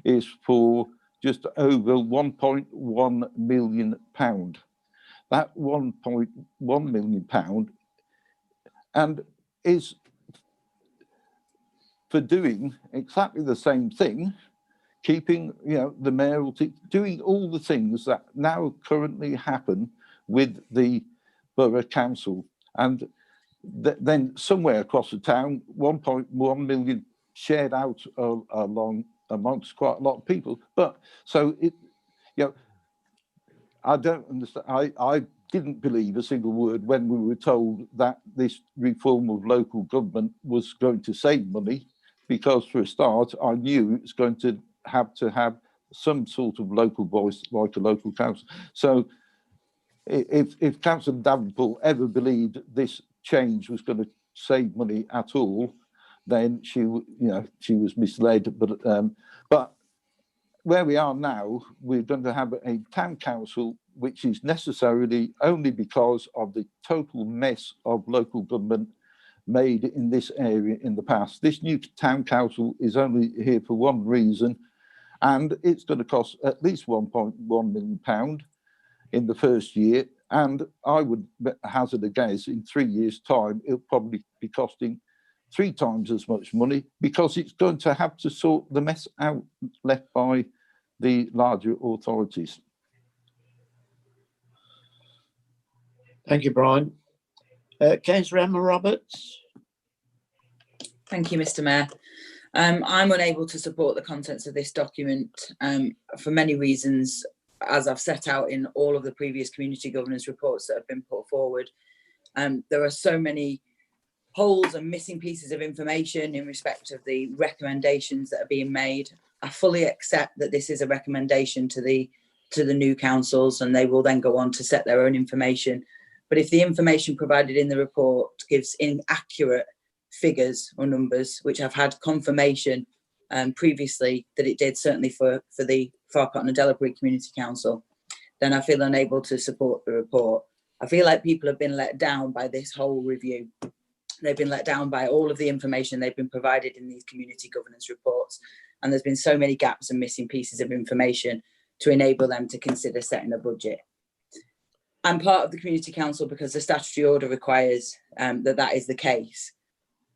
is for just over £1.1 million. That £1.1 million and is for doing exactly the same thing, keeping, the mayoralty, doing all the things that now currently happen with the borough council. And then somewhere across the town, 1.1 million shared out amongst quite a lot of people. But so I don't understand. I didn't believe a single word when we were told that this reform of local government was going to save money, because for a start, I knew it's going to have some sort of local voice, like a local council. So if Councillor Davenport ever believed this change was going to save money at all, then she was misled. But where we are now, we're going to have a town council, which is necessarily only because of the total mess of local government made in this area in the past. This new town council is only here for one reason, and it's going to cost at least £1.1 million in the first year. And I would hazard a guess, in 3 years' time, it'll probably be costing 3 times as much money, because it's going to have to sort the mess out left by the larger authorities. Thank you, Brian. Councillor Emma Roberts. Thank you, Mr. Mayor. I'm unable to support the contents of this document for many reasons, as I've set out in all of the previous community governance reports that have been put forward. There are so many holes and missing pieces of information in respect of the recommendations that are being made. I fully accept that this is a recommendation to the new councils, and they will then go on to set their own information. But if the information provided in the report gives inaccurate figures or numbers, which I've had confirmation previously that it did, certainly for the Farcott and Delabry Community Council, then I feel unable to support the report. I feel like people have been let down by this whole review. They've been let down by all of the information they've been provided in these community governance reports. And there's been so many gaps and missing pieces of information to enable them to consider setting a budget. I'm part of the Community Council because the statutory order requires that is the case.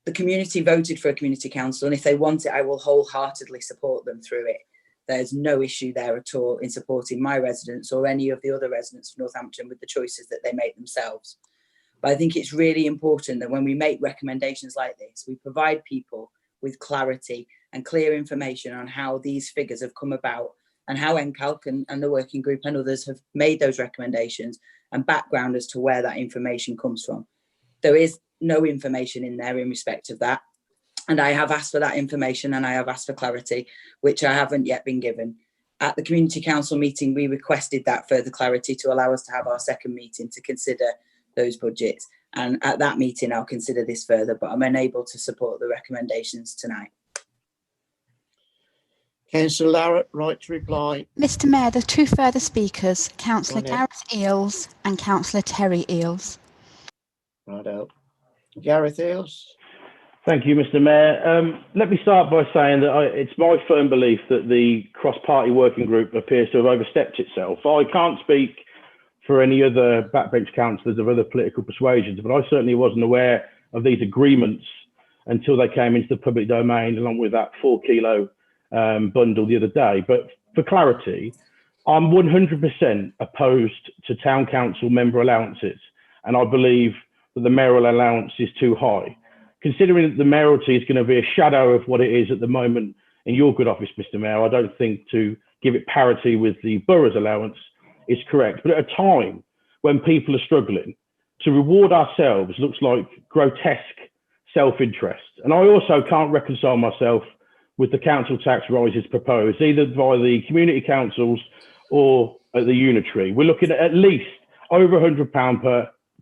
The community voted for a Community Council, and if they want it, I will wholeheartedly support them through it. There's no issue there at all in supporting my residents or any of the other residents of Northampton with the choices that they make themselves. But I think it's really important that when we make recommendations like this, we provide people with clarity and clear information on how these figures have come about and how NCALC and the working group and others have made those recommendations, and background as to where that information comes from. There is no information in there in respect of that. And I have asked for that information, and I have asked for clarity, which I haven't yet been given. At the Community Council meeting, we requested that further clarity to allow us to have our second meeting to consider those budgets. And at that meeting, I'll consider this further, but I'm unable to support the recommendations tonight. Councillor Larratt, right to reply. Mr Mayor, there's two further speakers, Councillor Gareth Eales and Councillor Terry Eales. Righto. Gareth Eales. Thank you, Mr Mayor. Let me start by saying that it's my firm belief that the cross-party working group appears to have overstepped itself. I can't speak for any other backbench councillors of other political persuasions, but I certainly wasn't aware of these agreements until they came into the public domain, along with that 4 kilo bundle the other day. But for clarity, I'm 100% opposed to town council member allowances, and I believe that the mayoral allowance is too high. Considering that the mayoralty is going to be a shadow of what it is at the moment in your good office, Mr Mayor, I don't think to give it parity with the borough's allowance is correct. But at a time when people are struggling, to reward ourselves looks like grotesque self-interest. And I also can't reconcile myself with the council tax rises proposed, either by the community councils or at the unitary. We're looking at least over £100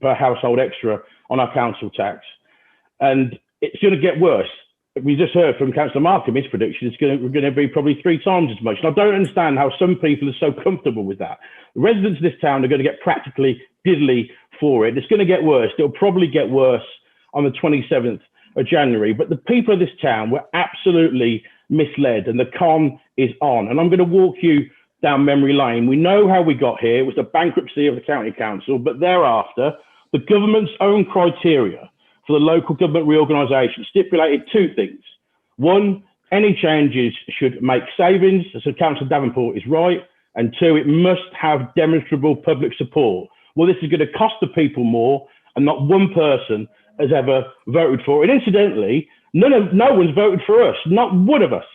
per household extra on our council tax. And it's going to get worse. We just heard from Councillor Markham, his prediction is going to be probably 3 times as much. And I don't understand how some people are so comfortable with that. The residents of this town are going to get practically diddly for it. It's going to get worse. It'll probably get worse on the 27th of January. But the people of this town were absolutely misled, and the con is on. And I'm going to walk you down memory lane. We know how we got here. It was the bankruptcy of the county council, but thereafter, the government's own criteria for the local government reorganisation stipulated 2 things. 1, any changes should make savings, so Councillor Davenport is right. And 2, it must have demonstrable public support. Well, this is going to cost the people more, and not one person has ever voted for it. And incidentally, no one's voted for us. Not one of us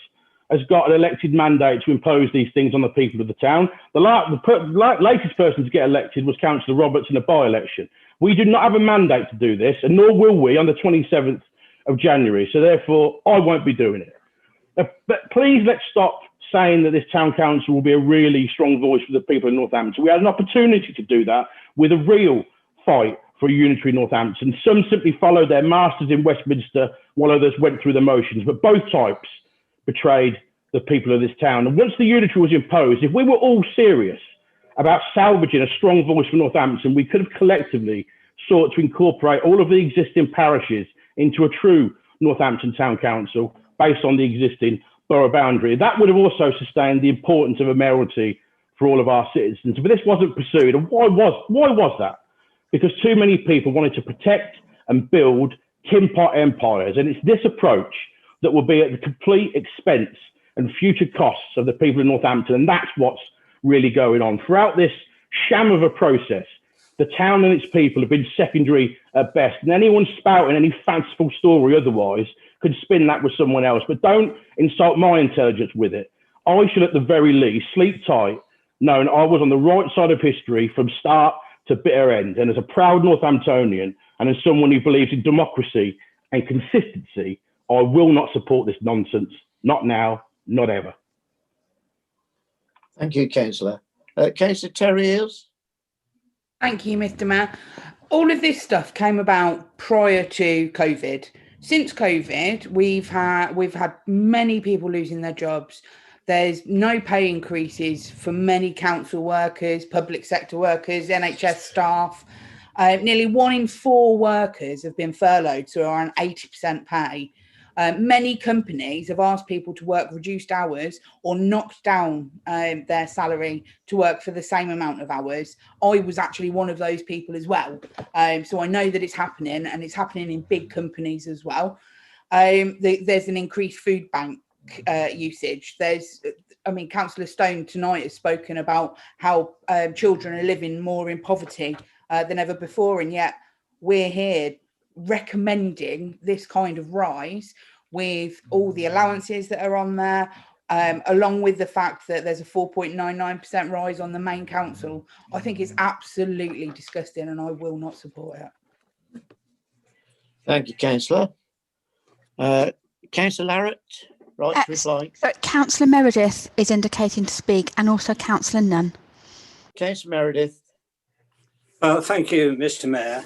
has got an elected mandate to impose these things on the people of the town. The latest person to get elected was Councillor Roberts in a by-election. We do not have a mandate to do this, and nor will we on the 27th of January. So therefore, I won't be doing it. But please, let's stop saying that this town council will be a really strong voice for the people of Northampton. We had an opportunity to do that with a real fight for a unitary Northampton. Some simply followed their masters in Westminster while others went through the motions, but both types betrayed the people of this town. And once the unitary was imposed, if we were all serious about salvaging a strong voice for Northampton, we could have collectively sought to incorporate all of the existing parishes into a true Northampton Town Council based on the existing borough boundary. That would have also sustained the importance of a mayoralty for all of our citizens. But this wasn't pursued. And why was that? Because too many people wanted to protect and build tin-pot empires. And it's this approach that will be at the complete expense and future costs of the people of Northampton. And that's what's really going on. Throughout this sham of a process, the town and its people have been secondary at best. And anyone spouting any fanciful story otherwise could spin that with someone else. But don't insult my intelligence with it. I should at the very least sleep tight, knowing I was on the right side of history from start to bitter end. And as a proud Northamptonian and as someone who believes in democracy and consistency, I will not support this nonsense. Not now, not ever. Thank you, Councillor. Councillor Terry Eales. Thank you, Mr. Mayor. All of this stuff came about prior to COVID. Since COVID, we've had many people losing their jobs. There's no pay increases for many council workers, public sector workers, NHS staff. Nearly 1 in 4 workers have been furloughed, so are on 80% pay. Many companies have asked people to work reduced hours or knocked down their salary to work for the same amount of hours. I was actually one of those people as well. So I know that it's happening, and it's happening in big companies as well. There's an increased food bank usage. Councillor Stone tonight has spoken about how children are living more in poverty than ever before, and yet we're here recommending this kind of rise with all the allowances that are on there, along with the fact that there's a 4.99% rise on the main council. I think it's absolutely disgusting, and I will not support it. Thank you, Councillor. Councillor Larratt, right to reply. Councillor Meredith is indicating to speak, and also Councillor Nunn. Councillor Meredith. Thank you, Mr. Mayor.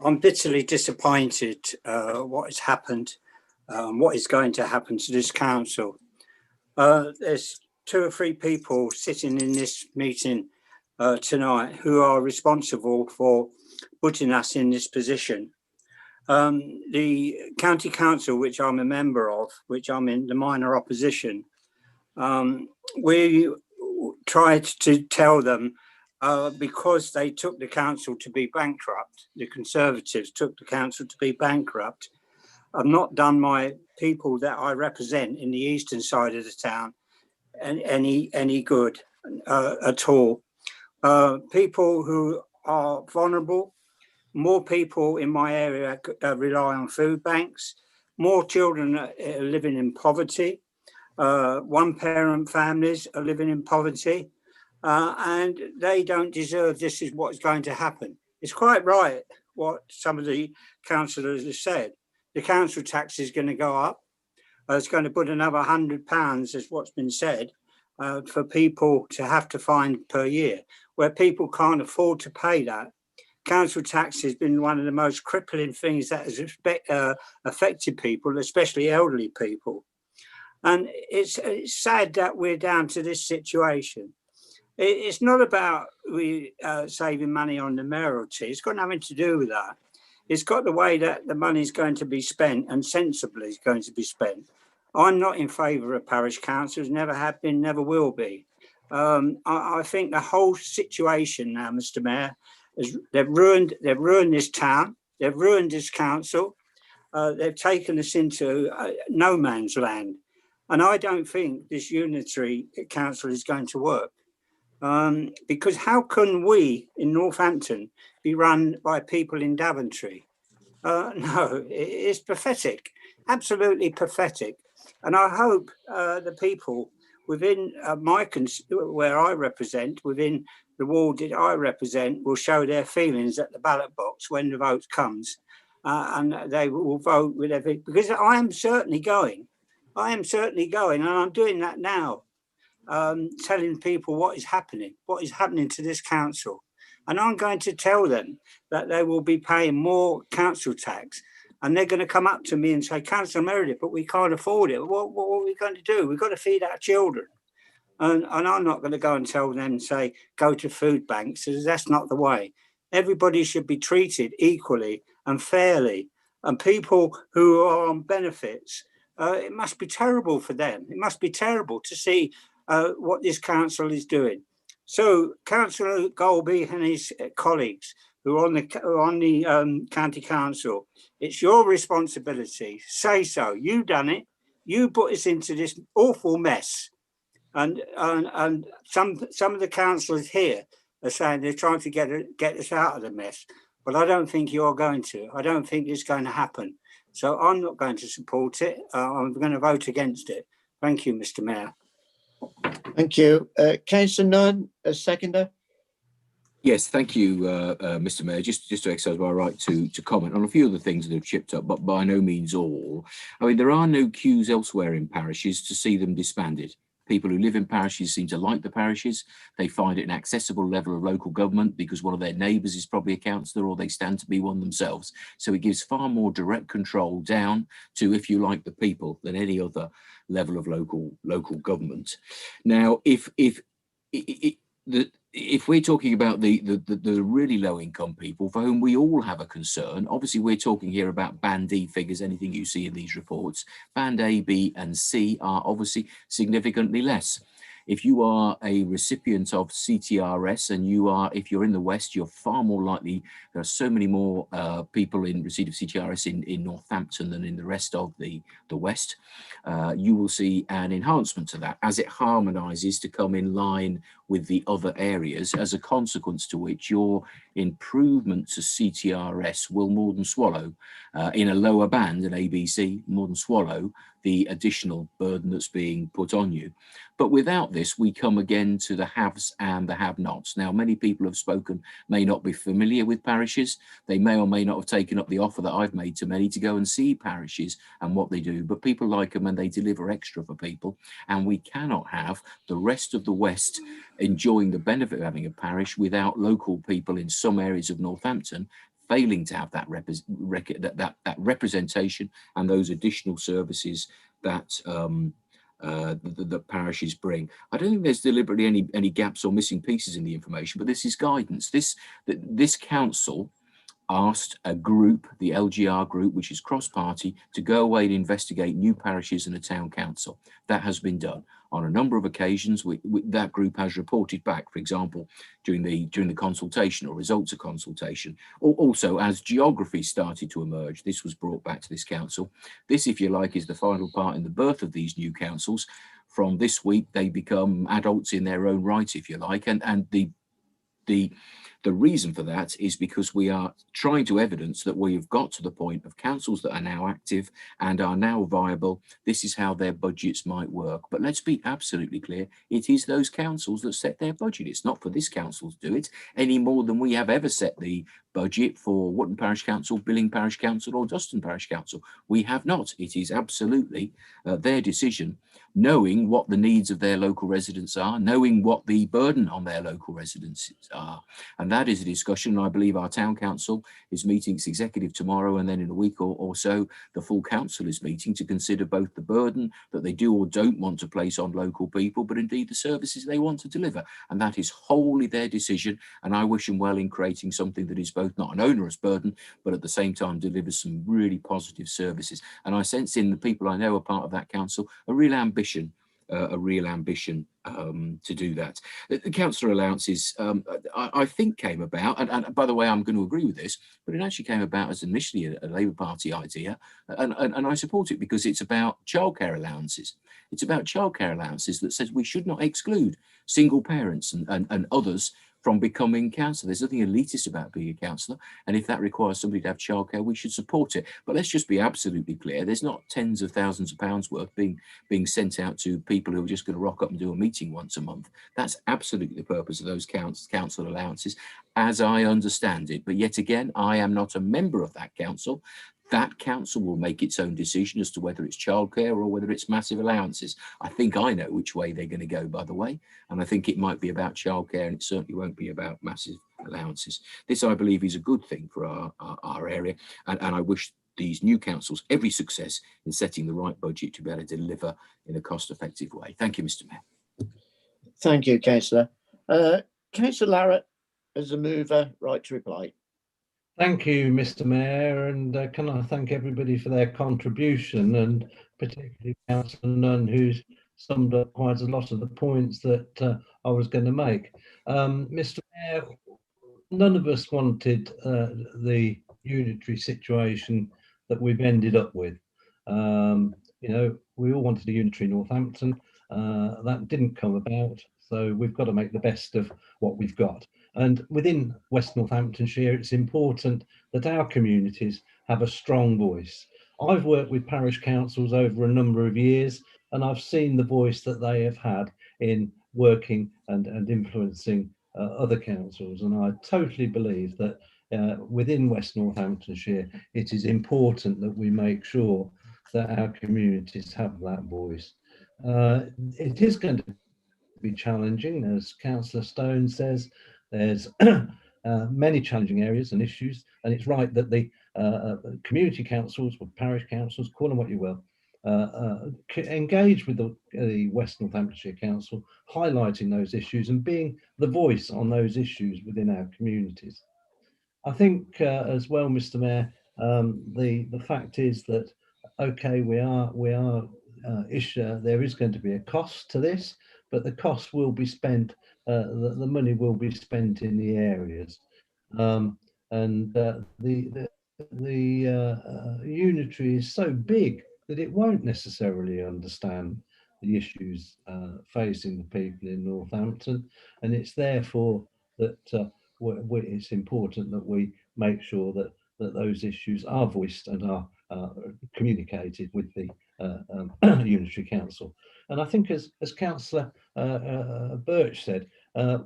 I'm bitterly disappointed what has happened, what is going to happen to this council. There's 2 or 3 people sitting in this meeting tonight who are responsible for putting us in this position. The county council, which I'm a member of, which I'm in the minor opposition, we tried to tell them because they took the council to be bankrupt, the Conservatives took the council to be bankrupt. I've not done my people that I represent in the eastern side of the town any good at all. People who are vulnerable, more people in my area rely on food banks, more children are living in poverty, 1-parent families are living in poverty. And they don't deserve this is what's going to happen. It's quite right what some of the councillors have said. The council tax is going to go up. It's going to put another £100, as what's been said, for people to have to find per year, where people can't afford to pay that. Council tax has been one of the most crippling things that has affected people, especially elderly people. And it's sad that we're down to this situation. It's not about saving money on the mayoralty. It's got nothing to do with that. It's got the way that the money is going to be spent, and sensibly is going to be spent. I'm not in favour of parish councils, never have been, never will be. I think the whole situation now, Mr. Mayor, is they've ruined this town, they've ruined this council, they've taken us into no man's land. And I don't think this unitary council is going to work. Because how can we in Northampton be run by people in Daventry? No, it's pathetic, absolutely pathetic. And I hope the people within where I represent, within the ward that I represent, will show their feelings at the ballot box when the vote comes, and they will vote with everything. Because I am certainly going, and I'm doing that now. Telling people what is happening to this council. And I'm going to tell them that they will be paying more council tax, and they're going to come up to me and say, Councillor Meredith, but we can't afford it. What are we going to do? We've got to feed our children. And I'm not going to go and tell them, say, go to food banks, because that's not the way. Everybody should be treated equally and fairly. And people who are on benefits, it must be terrible for them. It must be terrible to see what this council is doing. So Councillor Golby and his colleagues who are on the county council, it's your responsibility. Say so. You done it. You put us into this awful mess. And some of the councillors here are saying they're trying to get us out of the mess. But I don't think you're going to. I don't think it's going to happen. So I'm not going to support it. I'm going to vote against it. Thank you, Mr. Mayor. Thank you. Councillor Nunn, a seconder. Yes, thank you, Mr. Mayor. Just to exercise my right to comment on a few of the things that have chipped up, but by no means all. I mean, there are no queues elsewhere in parishes to see them disbanded. People who live in parishes seem to like the parishes. They find it an accessible level of local government because one of their neighbours is probably a councillor or they stand to be one themselves. So it gives far more direct control down to, if you like, the people than any other level of local government. Now, if we're talking about the really low income people for whom we all have a concern, obviously we're talking here about Band D figures, anything you see in these reports. Band A, B and C are obviously significantly less. If you are a recipient of CTRS and if you're in the West, you're far more likely, there are so many more people in receipt of CTRS in Northampton than in the rest of the West. You will see an enhancement to that as it harmonises to come in line with the other areas, as a consequence to which your improvement to CTRS will more than swallow in a lower band, an ABC, more than swallow the additional burden that's being put on you. But without this, we come again to the haves and the have-nots. Now, many people have spoken, may not be familiar with parishes. They may or may not have taken up the offer that I've made to many to go and see parishes and what they do, but people like them and they deliver extra for people. And we cannot have the rest of the West enjoying the benefit of having a parish without local people in some areas of Northampton failing to have that representation and those additional services that the parishes bring. I don't think there's deliberately any gaps or missing pieces in the information, but this is guidance. This council asked a group, the LGR group, which is cross-party, to go away and investigate new parishes and a town council. That has been done. On a number of occasions, that group has reported back, for example, during the consultation or results of consultation. Also, as geography started to emerge, this was brought back to this council. This, if you like, is the final part in the birth of these new councils. From this week, they become adults in their own right, if you like, and the reason for that is because we are trying to evidence that we have got to the point of councils that are now active and are now viable. This is how their budgets might work. But let's be absolutely clear, it is those councils that set their budget. It's not for this council to do it any more than we have ever set the budget for Wootton Parish Council, Billing Parish Council or Duston Parish Council. We have not. It is absolutely their decision, knowing what the needs of their local residents are, knowing what the burden on their local residents are. And that is a discussion. I believe our town council is meeting its executive tomorrow, and then in a week or so, the full council is meeting to consider both the burden that they do or don't want to place on local people, but indeed the services they want to deliver. And that is wholly their decision. And I wish them well in creating something that is both not an onerous burden, but at the same time delivers some really positive services. And I sense in the people I know are part of that council a real ambition to do that. The councillor allowances, I think, came about, and by the way, I'm going to agree with this, but it actually came about as initially a Labour Party idea, and I support it because it's about childcare allowances. It's about childcare allowances that says we should not exclude single parents and others from becoming councillor. There's nothing elitist about being a councillor, and if that requires somebody to have childcare, we should support it. But let's just be absolutely clear, there's not tens of thousands of pounds worth being sent out to people who are just going to rock up and do a meeting once a month. That's absolutely the purpose of those council allowances, as I understand it. But yet again, I am not a member of that council. That council will make its own decision as to whether it's childcare or whether it's massive allowances. I think I know which way they're going to go, by the way, and I think it might be about childcare, and it certainly won't be about massive allowances. This, I believe, is a good thing for our area, and I wish these new councils every success in setting the right budget to be able to deliver in a cost-effective way. Thank you, Mr. Mayor. Thank you, Councillor. Councillor Larratt, as a mover, right to reply. Thank you, Mr. Mayor, and can I thank everybody for their contribution, and particularly Councillor Nunn, who's summed up quite a lot of the points that I was going to make. Mr. Mayor, none of us wanted the unitary situation that we've ended up with. You know, we all wanted a unitary Northampton. That didn't come about, so we've got to make the best of what we've got. And within West Northamptonshire, it's important that our communities have a strong voice. I've worked with parish councils over a number of years, and I've seen the voice that they have had in working and influencing other councils. And I totally believe that within West Northamptonshire, it is important that we make sure that our communities have that voice. It is going to be challenging, as Councillor Stone says. There's many challenging areas and issues, and it's right that the community councils, or parish councils, call them what you will, engage with the West Northamptonshire Council, highlighting those issues and being the voice on those issues within our communities. I think as well, Mr. Mayor, the fact is that, okay, there is going to be a cost to this, but the cost will be spent, the money will be spent in the areas. The unitary is so big that it won't necessarily understand the issues facing the people in Northampton, and it's therefore that it's important that we make sure that those issues are voiced and are communicated with the Unitary Council. And I think, as Councillor Birch said,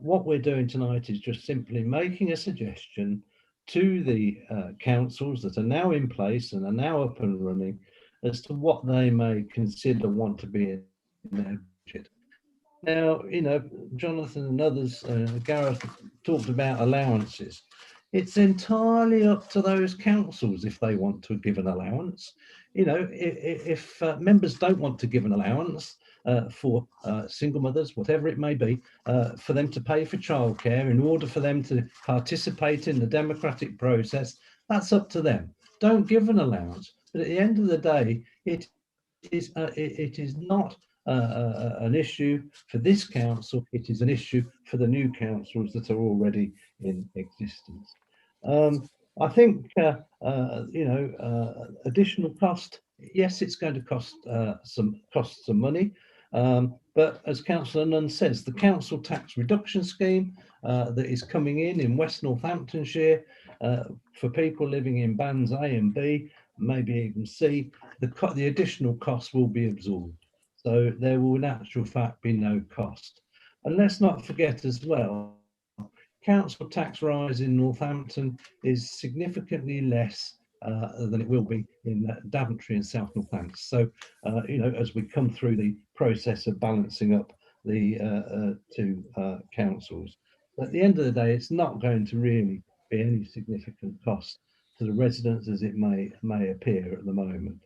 what we're doing tonight is just simply making a suggestion to the councils that are now in place and are now up and running as to what they may consider want to be in their budget. Now, you know, Jonathan and others, Gareth talked about allowances. It's entirely up to those councils if they want to give an allowance. You know, if members don't want to give an allowance for single mothers, whatever it may be, for them to pay for childcare in order for them to participate in the democratic process, that's up to them. Don't give an allowance. But at the end of the day, it is not an issue for this council. It is an issue for the new councils that are already in existence. I think, you know, additional cost, yes, it's going to cost some money. But as Councillor Nunn says, the council tax reduction scheme that is coming in West Northamptonshire for people living in bands A and B, maybe even C, the additional costs will be absorbed. So there will in actual fact be no cost. And let's not forget as well, council tax rise in Northampton is significantly less than it will be in Daventry and South Northampton. So, you know, as we come through the process of balancing up the two councils, at the end of the day, it's not going to really be any significant cost to the residents as it may appear at the moment.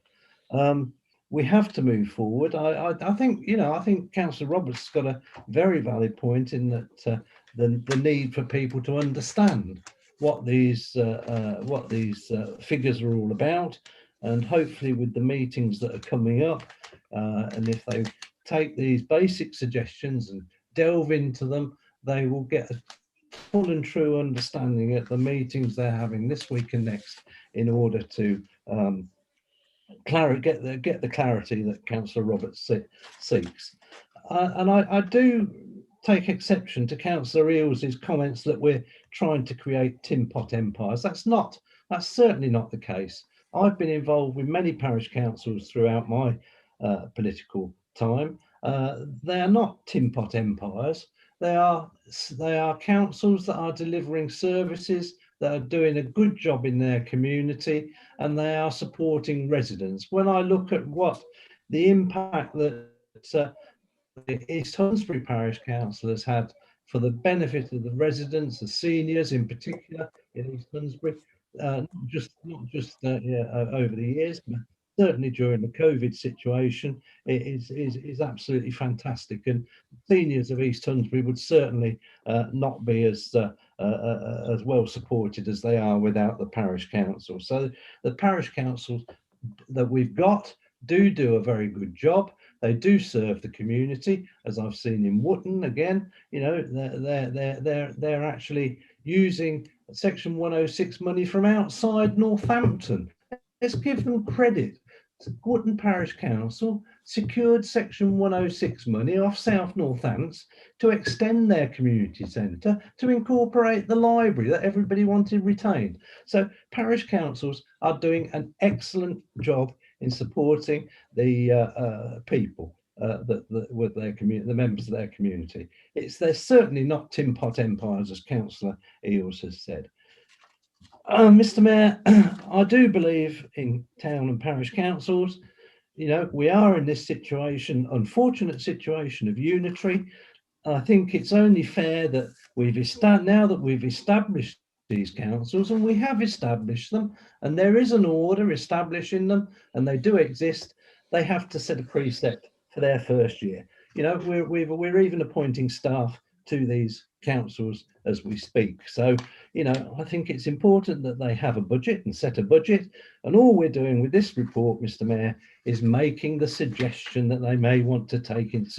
We have to move forward. I think, you know, I think Councillor Roberts got a very valid point in that the need for people to understand what these figures are all about, and hopefully with the meetings that are coming up, and if they take these basic suggestions and delve into them, they will get a full and true understanding at the meetings they're having this week and next, in order to get the clarity that Councillor Roberts seeks. And I do take exception to Councillor Eales's comments that we're trying to create tin pot empires. That's certainly not the case. I've been involved with many parish councils throughout my political time. They are not tin pot empires. They are councils that are delivering services, that are doing a good job in their community, and they are supporting residents. When I look at what the impact that the East Hunsbury Parish Council has had for the benefit of the residents, the seniors in particular in East Hunsbury, not just over the years, but certainly during the COVID situation, it is absolutely fantastic. And seniors of East Hunsbury would certainly not be as well supported as they are without the parish council. So the parish councils that we've got do a very good job. They do serve the community, as I've seen in Wootton. Again, you know, they're actually using Section 106 money from outside Northampton. Let's give them credit. Wootton Parish Council secured Section 106 money off South Northants to extend their community centre to incorporate the library that everybody wanted retained. So parish councils are doing an excellent job in supporting the people with their community, the members of their community. They're certainly not tin pot empires, as Councillor Eales has said. Mr. Mayor, I do believe in town and parish councils. you know, we are in this situation, unfortunate situation of unitary. I think it's only fair that now that we've established these councils, and we have established them, and there is an order establishing them, and they do exist, they have to set a precept for their first year. You know, we're even appointing staff to these councils as we speak. So, you know, I think it's important that they have a budget and set a budget. And all we're doing with this report, Mr. Mayor, is making the suggestions that they may want to take into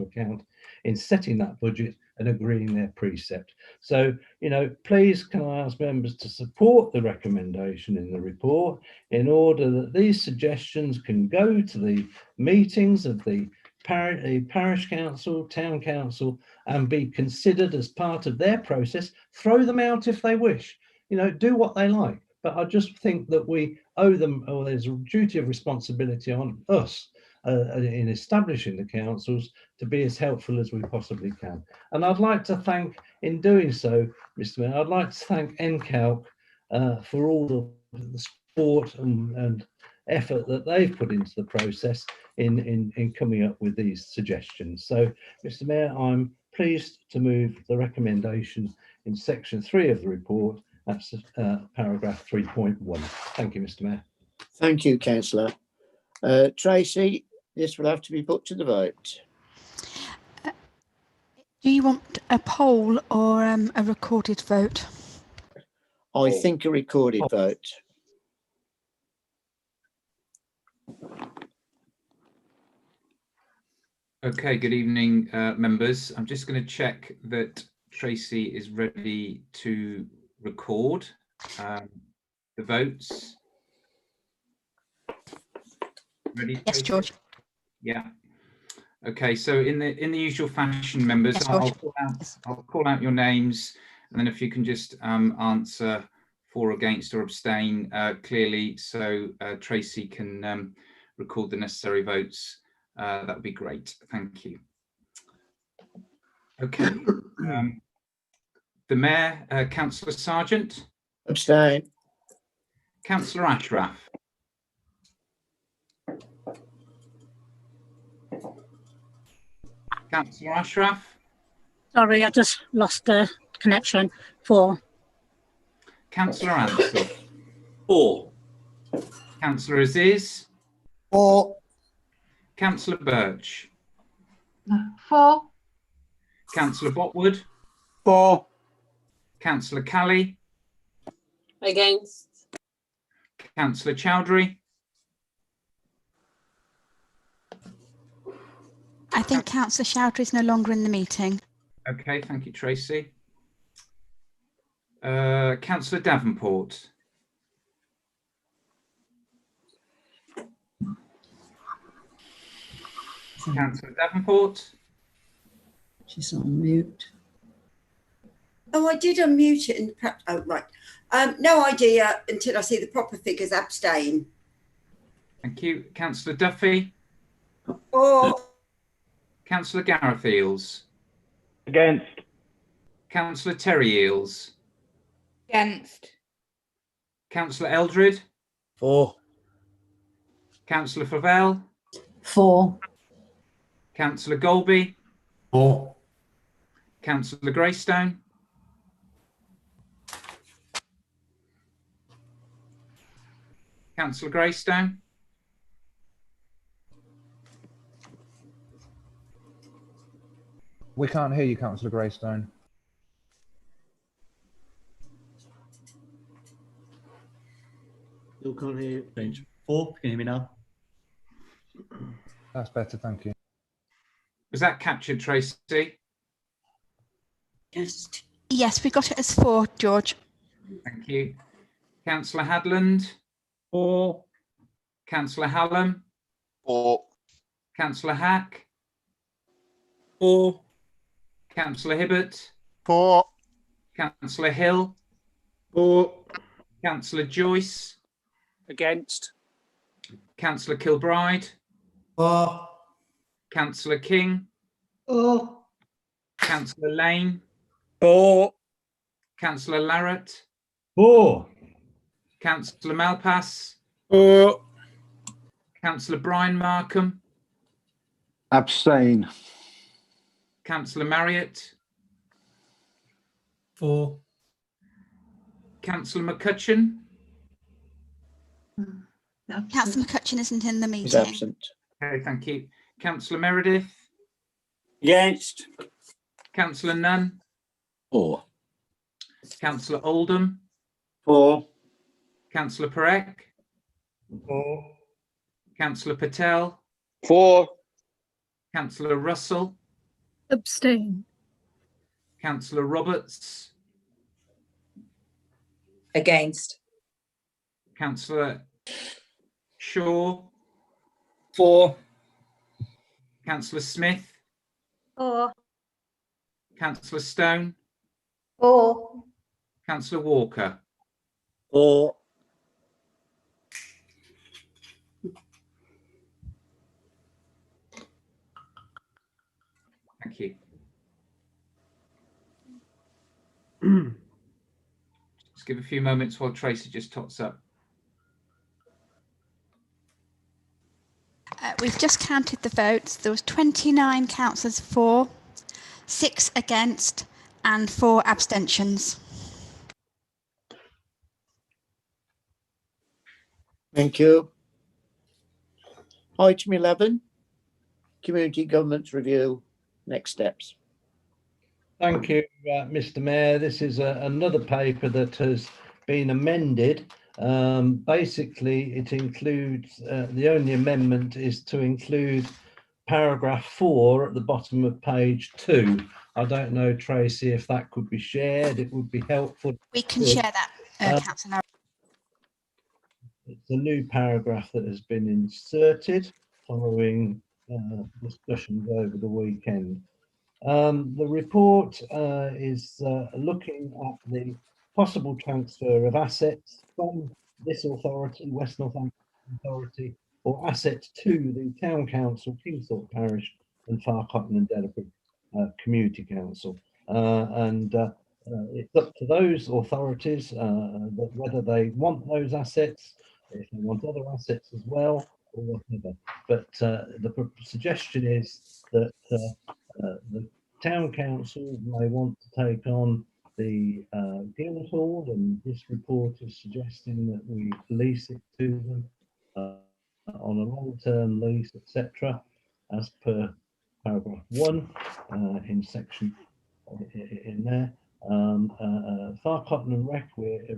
account in setting that budget and agreeing their precept. So, you know, please can I ask members to support the recommendation in the report in order that these suggestions can go to the meetings of the parish council, town council, and be considered as part of their process. Throw them out if they wish, you know, do what they like. But I just think that we owe them, or there's a duty of responsibility on us in establishing the councils to be as helpful as we possibly can. And I'd like to thank, in doing so, Mr. Mayor, I'd like to thank NCALC for all the support and effort that they've put into the process in coming up with these suggestions. So, Mr. Mayor, I'm pleased to move the recommendation in section 3 of the report. That's paragraph 3.1. Thank you, Mr. Mayor. Thank you, Councillor. Tracy, this will have to be put to the vote. Do you want a poll or a recorded vote? I think a recorded vote. Okay, good evening, members. I'm just going to check that Tracy is ready to record the votes. Ready? Yes, George. Yeah. Okay, so in the usual fashion, members, yes, I'll call out your names, and then if you can just answer for, against, or abstain clearly, so Tracy can record the necessary votes. That would be great. Thank you. Okay. The Mayor, Councillor Sargent. Abstain. Councillor Ashraf. Councillor Ashraf. Sorry, I just lost the connection. 4. Councillor Ansell. 4. Councillor Aziz. 4. Councillor Birch. 4. Councillor Botwood. 4. Councillor Kelly. Against. Councillor Chowdhury. I think Councillor Chowdhury is no longer in the meeting. Okay, thank you, Tracy. Councillor Davenport. Councillor Davenport. She's on mute. Oh, I did unmute it in the oh, right. No idea until I see the proper figures. Abstain. Thank you. Councillor Duffy. 4. Councillor Gareth Eels. Against. Councillor Terry Eels. Against. Councillor Eldred. 4. Councillor Favell. 4. Councillor Golby. 4. Councillor Greystone. Councillor Greystone. We can't hear you, Councillor Greystone. Still can't hear you. 4. Can you hear me now? That's better, thank you. Was that captured, Tracy? Yes. Yes, we got it as 4, George. Thank you. Councillor Hadland. 4. Councillor Hallam. 4. Councillor Hack. 4. Councillor Hibbert. 4. Councillor Hill. 4. Councillor Joyce. Against. Councillor Kilbride. 4. Councillor King. 4. Councillor Lane. 4. Councillor Larratt. 4. Councillor Malpass. 4. Councillor Brian Markham. Abstain. Councillor Marriott. 4. Councillor McCutcheon. Councillor McCutcheon isn't in the meeting. He's absent. Okay, thank you. Councillor Meredith. Against. Councillor Nunn. 4. Councillor Oldham. 4. Councillor Parekh. 4. Councillor Patel. 4. Councillor Russell. Abstain. Councillor Roberts. Against. Councillor Shaw. 4. Councillor Smith. 4. Councillor Stone. 4. Councillor Walker. 4. Thank you. Just give a few moments while Tracy just tots up. We've just counted the votes. There was 29 councillors for, 6 against, and 4 abstentions. Thank you. Item 11, Community Government's Review. Next steps. Thank you, Mr. Mayor. This is another paper that has been amended. Basically, it includes, the only amendment is to include paragraph 4 at the bottom of page 2. I don't know, Tracy, if that could be shared. It would be helpful. We can share that, Councillor. It's a new paragraph that has been inserted following discussions over the weekend. The report is looking at the possible transfer of assets from this authority, West Northampton Authority, or assets to the Town Council, Kingsthorpe Parish, and Far Cotton and Dedderbury Community Council. It's up to those authorities whether they want those assets, if they want other assets as well, or whatever. But the suggestion is that the Town Council may want to take on the Guildhall, and this report is suggesting that we lease it to them on a long-term lease, etc., as per paragraph 1 in section in there. Far Cotton and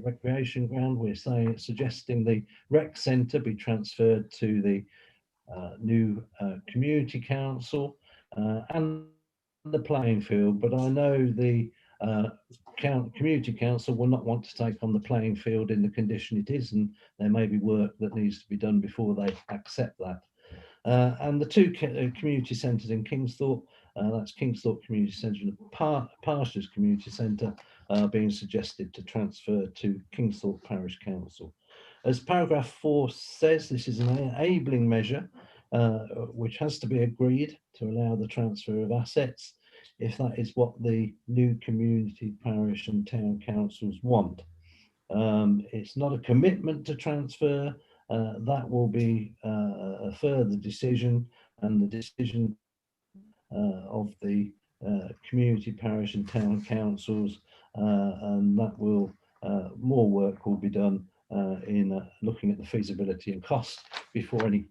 Recreation Ground, we're suggesting the rec centre be transferred to the new community council and the playing field, but I know the community council will not want to take on the playing field in the condition it is, and there may be work that needs to be done before they accept that. And the two community centres in Kingsthorpe, that's Kingsthorpe Community Centre and Pastures Community Centre, are being suggested to transfer to Kingsthorpe Parish Council. As paragraph 4 says, this is an enabling measure which has to be agreed to allow the transfer of assets if that is what the new community, parish and town councils want. It's not a commitment to transfer. That will be a further decision, and the decision of the community, parish and town councils, and that will more work will be done in looking at the feasibility and cost before any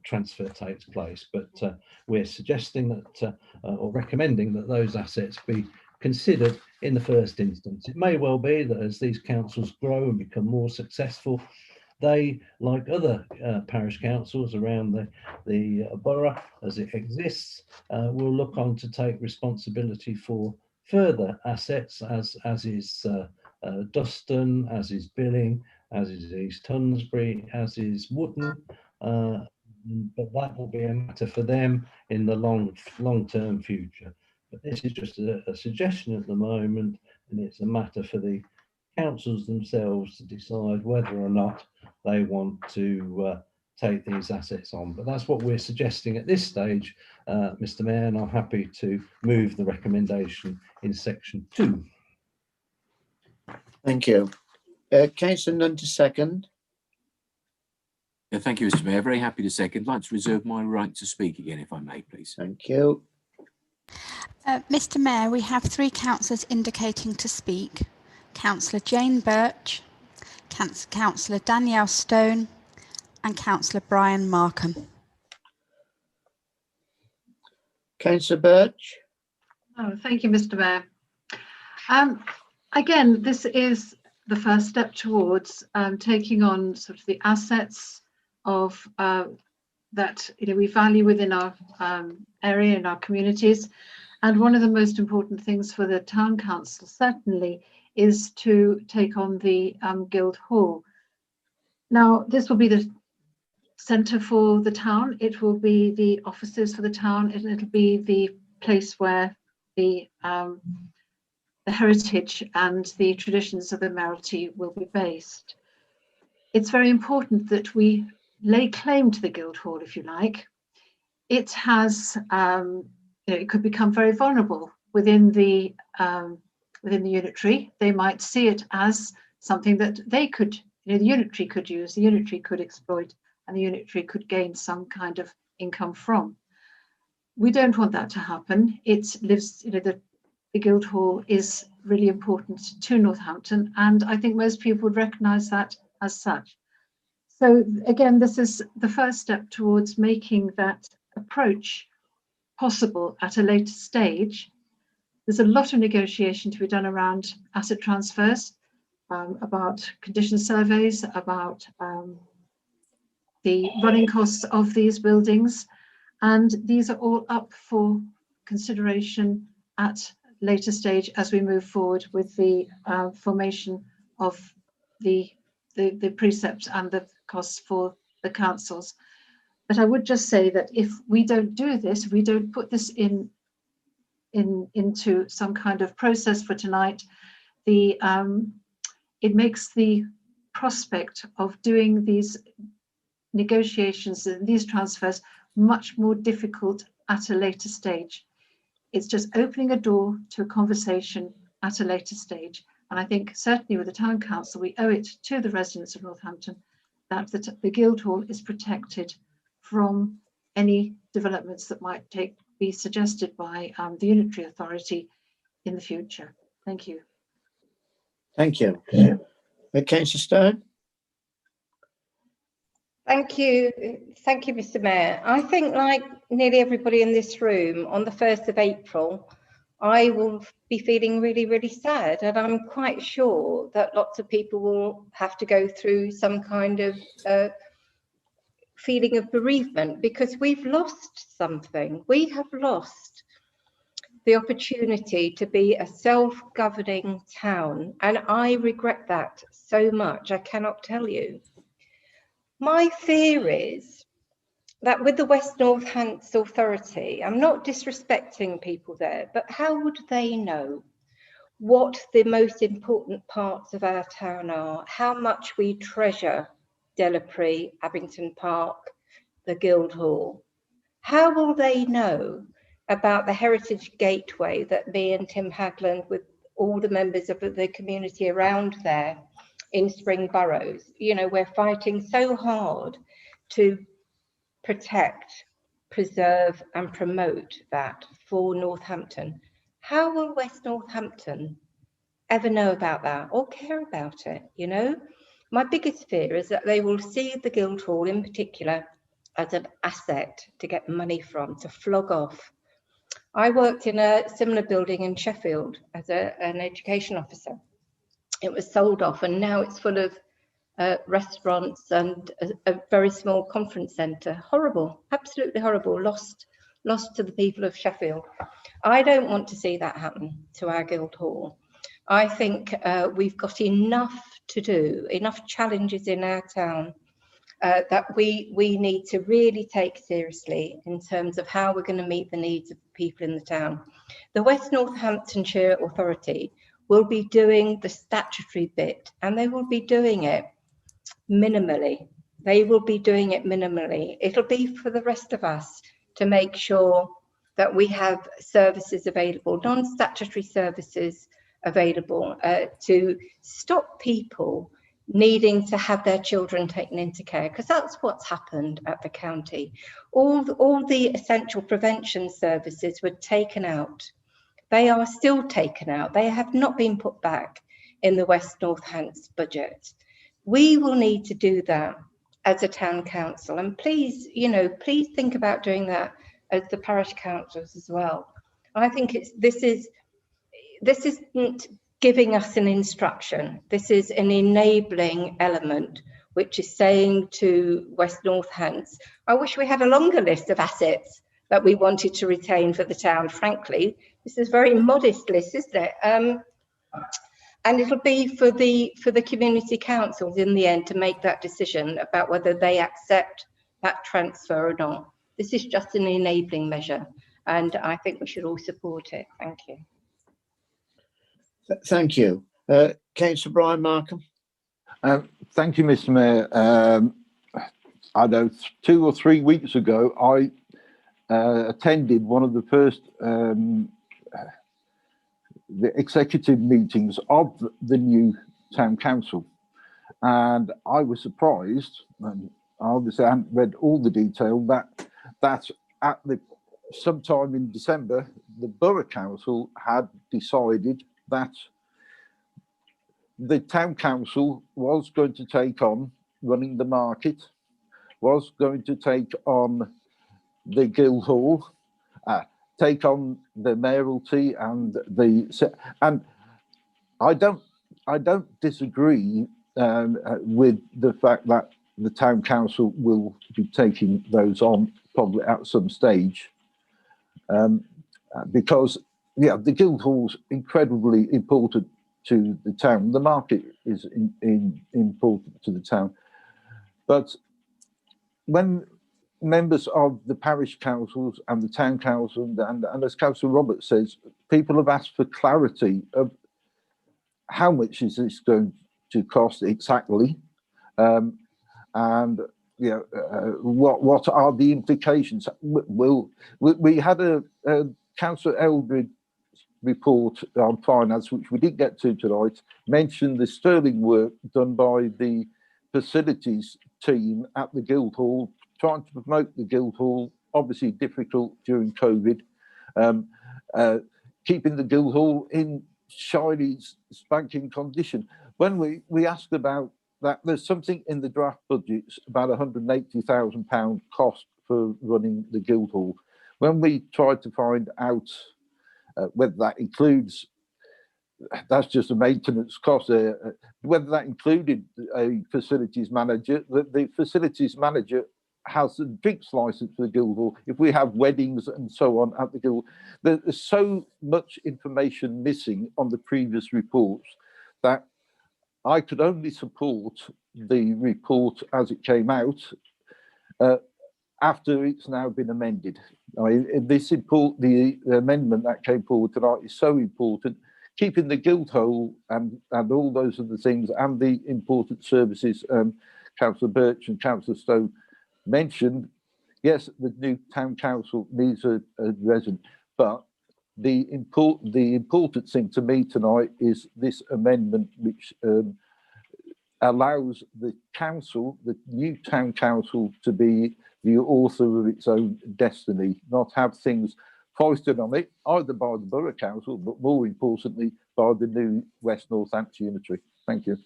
transfer takes place. But we're suggesting that or recommending that those assets be considered in the first instance. It may well be that as these councils grow and become more successful, they, like other parish councils around the borough as it exists, will look on to take responsibility for further assets, as is Duston, as is Billing, as is East Hunsbury, as is Wootton, but that will be a matter for them in the long-term future. But this is just a suggestion at the moment, and it's a matter for the councils themselves to decide whether or not they want to take these assets on. But that's what we're suggesting at this stage, Mr. Mayor, and I'm happy to move the recommendation in section 2. Thank you. Councillor Nunn to second. Thank you, Mr. Mayor. Very happy to second. I'd like to reserve my right to speak again, if I may, please. Thank you. Mr. Mayor, we have 3 councillors indicating to speak. Councillor Jane Birch, Councillor Danielle Stone and Councillor Brian Markham. Councillor Birch. Oh, thank you, Mr. Mayor. Again, this is the first step towards taking on sort of the assets of that we value within our area, in our communities. And one of the most important things for the town council certainly is to take on the Guildhall. Now, this will be the centre for the town. It will be the offices for the town. It'll be the place where the heritage and the traditions of the Mayoralty will be based. It's very important that we lay claim to the Guildhall, if you like. It has, it could become very vulnerable within the unitary. They might see it as something that they could, the unitary could use, the unitary could exploit, and the unitary could gain some kind of income from. We don't want that to happen. It lives, the Guildhall is really important to Northampton, and I think most people would recognise that as such. So again, this is the first step towards making that approach possible at a later stage. There's a lot of negotiation to be done around asset transfers, about condition surveys, about the running costs of these buildings, and these are all up for consideration at later stage as we move forward with the formation of the precepts and the costs for the councils. But I would just say that if we don't do this, we don't put this into some kind of process for tonight, it makes the prospect of doing these negotiations and these transfers much more difficult at a later stage. It's just opening a door to a conversation at a later stage. And I think certainly with the town council, we owe it to the residents of Northampton that the Guildhall is protected from any developments that might be suggested by the unitary authority in the future. Thank you. Thank you. Councillor Stone. Thank you, Mr. Mayor. I think, like nearly everybody in this room, on the 1st of April, I will be feeling really, really sad, and I'm quite sure that lots of people will have to go through some kind of feeling of bereavement, because we've lost something. We have lost the opportunity to be a self-governing town, and I regret that so much, I cannot tell you. My fear is that with the West Northants Authority, I'm not disrespecting people there, but how would they know what the most important parts of our town are, how much we treasure Delapre, Abington Park, the Guildhall? How will they know about the Heritage Gateway that me and Tim Hadland, with all the members of the community around there in Spring Burrows, we're fighting so hard to protect, preserve and promote that for Northampton? How will West Northampton ever know about that or care about it? My biggest fear is that they will see the Guildhall in particular as an asset to get money from, to flog off. I worked in a similar building in Sheffield as an education officer. It was sold off, and now it's full of restaurants and a very small conference centre. Horrible, absolutely horrible, lost to the people of Sheffield. I don't want to see that happen to our Guildhall. I think we've got enough to do, enough challenges in our town that we need to really take seriously in terms of how we're going to meet the needs of the people in the town. The West Northamptonshire Authority will be doing the statutory bit, and they will be doing it minimally. They will be doing it minimally. It'll be for the rest of us to make sure that we have services available, non-statutory services available, to stop people needing to have their children taken into care, because that's what's happened at the county. All the essential prevention services were taken out. They are still taken out. They have not been put back in the West North Hants budget. We will need to do that as a town council, and please, please think about doing that as the parish councils as well. I think this isn't giving us an instruction. This is an enabling element, which is saying to West North Hants, I wish we had a longer list of assets that we wanted to retain for the town. Frankly, this is a very modest list, isn't it? And it'll be for the community councils in the end to make that decision about whether they accept that transfer or not. This is just an enabling measure, and I think we should all support it. Thank you. Thank you. Councillor Brian Markham. Thank you, Mr. Mayor. I know 2 or 3 weeks ago, I attended one of the first the executive meetings of the new town council, and I was surprised, and obviously I hadn't read all the detail, that at sometime in December the borough council had decided that the town council was going to take on running the market, was going to take on the Guildhall, take on the mayoralty, and I don't disagree with the fact that the town council will be taking those on probably at some stage, because the Guildhall's incredibly important to the town. The market is important to the town, but when members of the parish councils and the town council, and as Councillor Roberts says, people have asked for clarity of how much is this going to cost exactly, and what are the implications. We had a Councillor Eldred report on finance, which we didn't get to tonight, mentioned the sterling work done by the facilities team at the Guildhall, trying to promote the Guildhall, obviously difficult during COVID, keeping the Guildhall in shiny, spanking condition. When we asked about that, there's something in the draft budgets about £180,000 cost for running the Guildhall. When we tried to find out whether that includes, that's just a maintenance cost, whether that included a facilities manager, the facilities manager has a drinks license for the Guildhall. If we have weddings and so on at the Guildhall, there's so much information missing on the previous reports that I could only support the report as it came out after it's now been amended. I mean, the amendment that came forward tonight is so important, keeping the Guildhall and all those other things and the important services Councillor Birch and Councillor Stowe mentioned. Yes, the new town council needs a resident, but the important thing to me tonight is this amendment, which allows the council, the new town council, to be the author of its own destiny, not have things foisted on it, either by the borough council, but more importantly, by the new West North Hants Unitary. Thank you.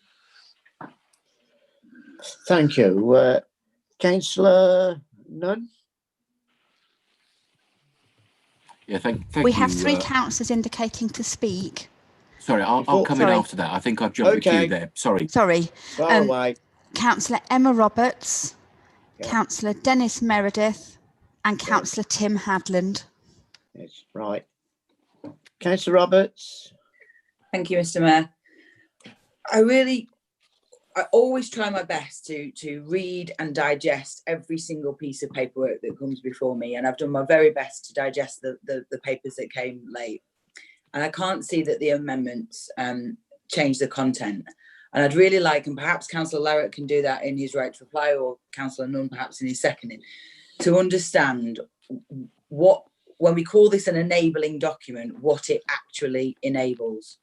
Thank you. Councillor Nunn? Yeah, thank We you. have 3 councillors indicating to speak. Sorry, I'll come in after that. I think I've jumped the queue there. Sorry. Far away. Councillor Emma Roberts, Councillor Dennis Meredith, and Councillor Tim Hadland. Yes, right. Councillor Roberts. Thank you, Mr. Mayor. I always try my best to read and digest every single piece of paperwork that comes before me, and I've done my very best to digest the papers that came late. And I can't see that the amendments change the content. And I'd really like, and perhaps Councillor Larratt can do that in his right to reply, or Councillor Nunn perhaps in his seconding, to understand what, when we call this an enabling document, what it actually enables.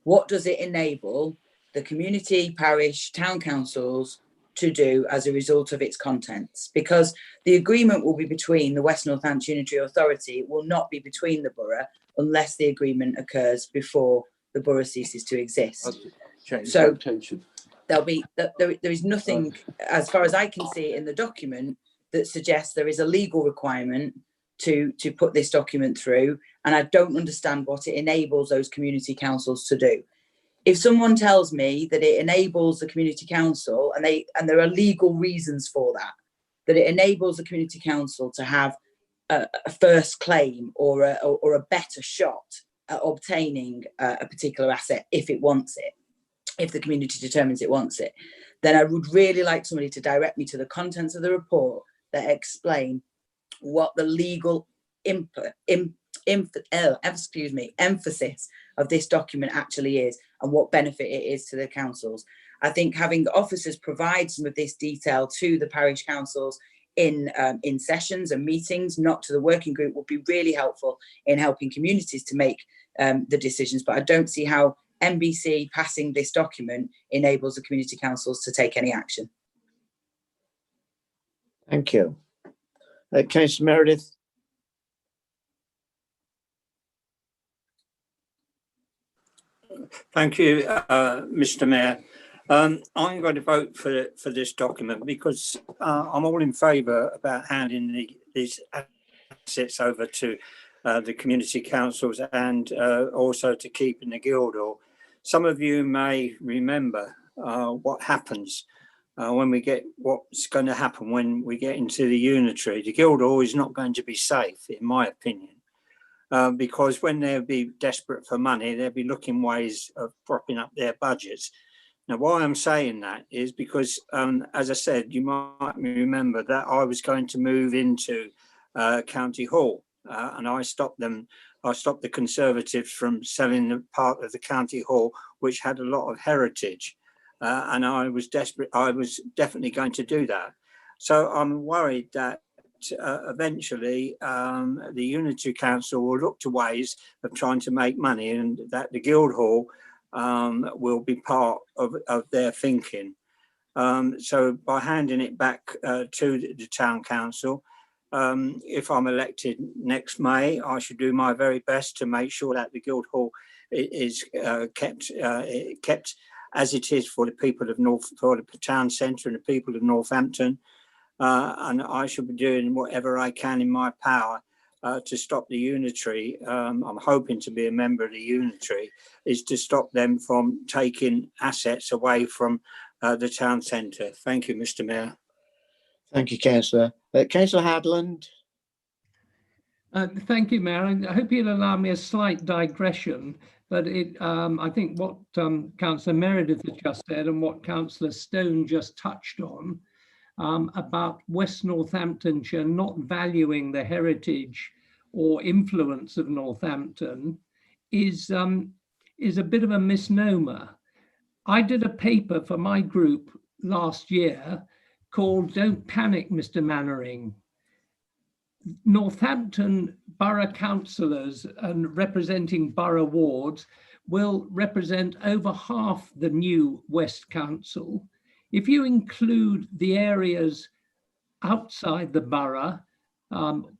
What does it enable the community, parish, town councils to do as a result of its contents, because the agreement will be between the West Northampton Unitary Authority. It will not be between the borough unless the agreement occurs before the borough ceases to exist. So there is nothing, as far as I can see in the document, that suggests there is a legal requirement to put this document through, and I don't understand what it enables those community councils to do. If someone tells me that it enables the community council, and there are legal reasons for that it enables the community council to have a first claim or a better shot at obtaining a particular asset if it wants it, if the community determines it wants it, then I would really like somebody to direct me to the contents of the report that explain what the legal emphasis of this document actually is and what benefit it is to the councils. I think having officers provide some of this detail to the parish councils in sessions and meetings, not to the working group, would be really helpful in helping communities to make the decisions. But I don't see how NBC passing this document enables the community councils to take any action. Thank you. Councillor Meredith. Thank you, Mr. Mayor. I'm going to vote for this document because I'm all in favour about handing these assets over to the community councils and also to keeping the Guildhall. Some of you may remember what happens when we get what's going to happen when we get into the unitary. The Guildhall is not going to be safe, in my opinion. Because when they'll be desperate for money, they'll be looking ways of propping up their budgets. Now, why I'm saying that is because, as I said, you might remember that I was going to move into County Hall, and I stopped them. I stopped the Conservatives from selling the part of the County Hall, which had a lot of heritage, and I was desperate. I was definitely going to do that. So I'm worried that eventually the Unitary Council will look to ways of trying to make money, and that the Guildhall will be part of their thinking. So by handing it back to the Town Council, if I'm elected next May, I should do my very best to make sure that the Guildhall is kept as it is for the people of for the town centre and the people of Northampton. And I should be doing whatever I can in my power to stop the Unitary. I'm hoping to be a member of the Unitary, is to stop them from taking assets away from the town centre. Thank you, Mr. Mayor. Thank you, Councillor. Councillor Hadland. Thank you, Mayor. I hope you'll allow me a slight digression, but I think what Councillor Meredith has just said and what Councillor Stone just touched on about West Northamptonshire not valuing the heritage or influence of Northampton is a bit of a misnomer. I did a paper for my group last year called "Don't Panic, Mr. Mannering." Northampton borough councillors and representing borough wards will represent over half the new West Council. If you include the areas outside the borough,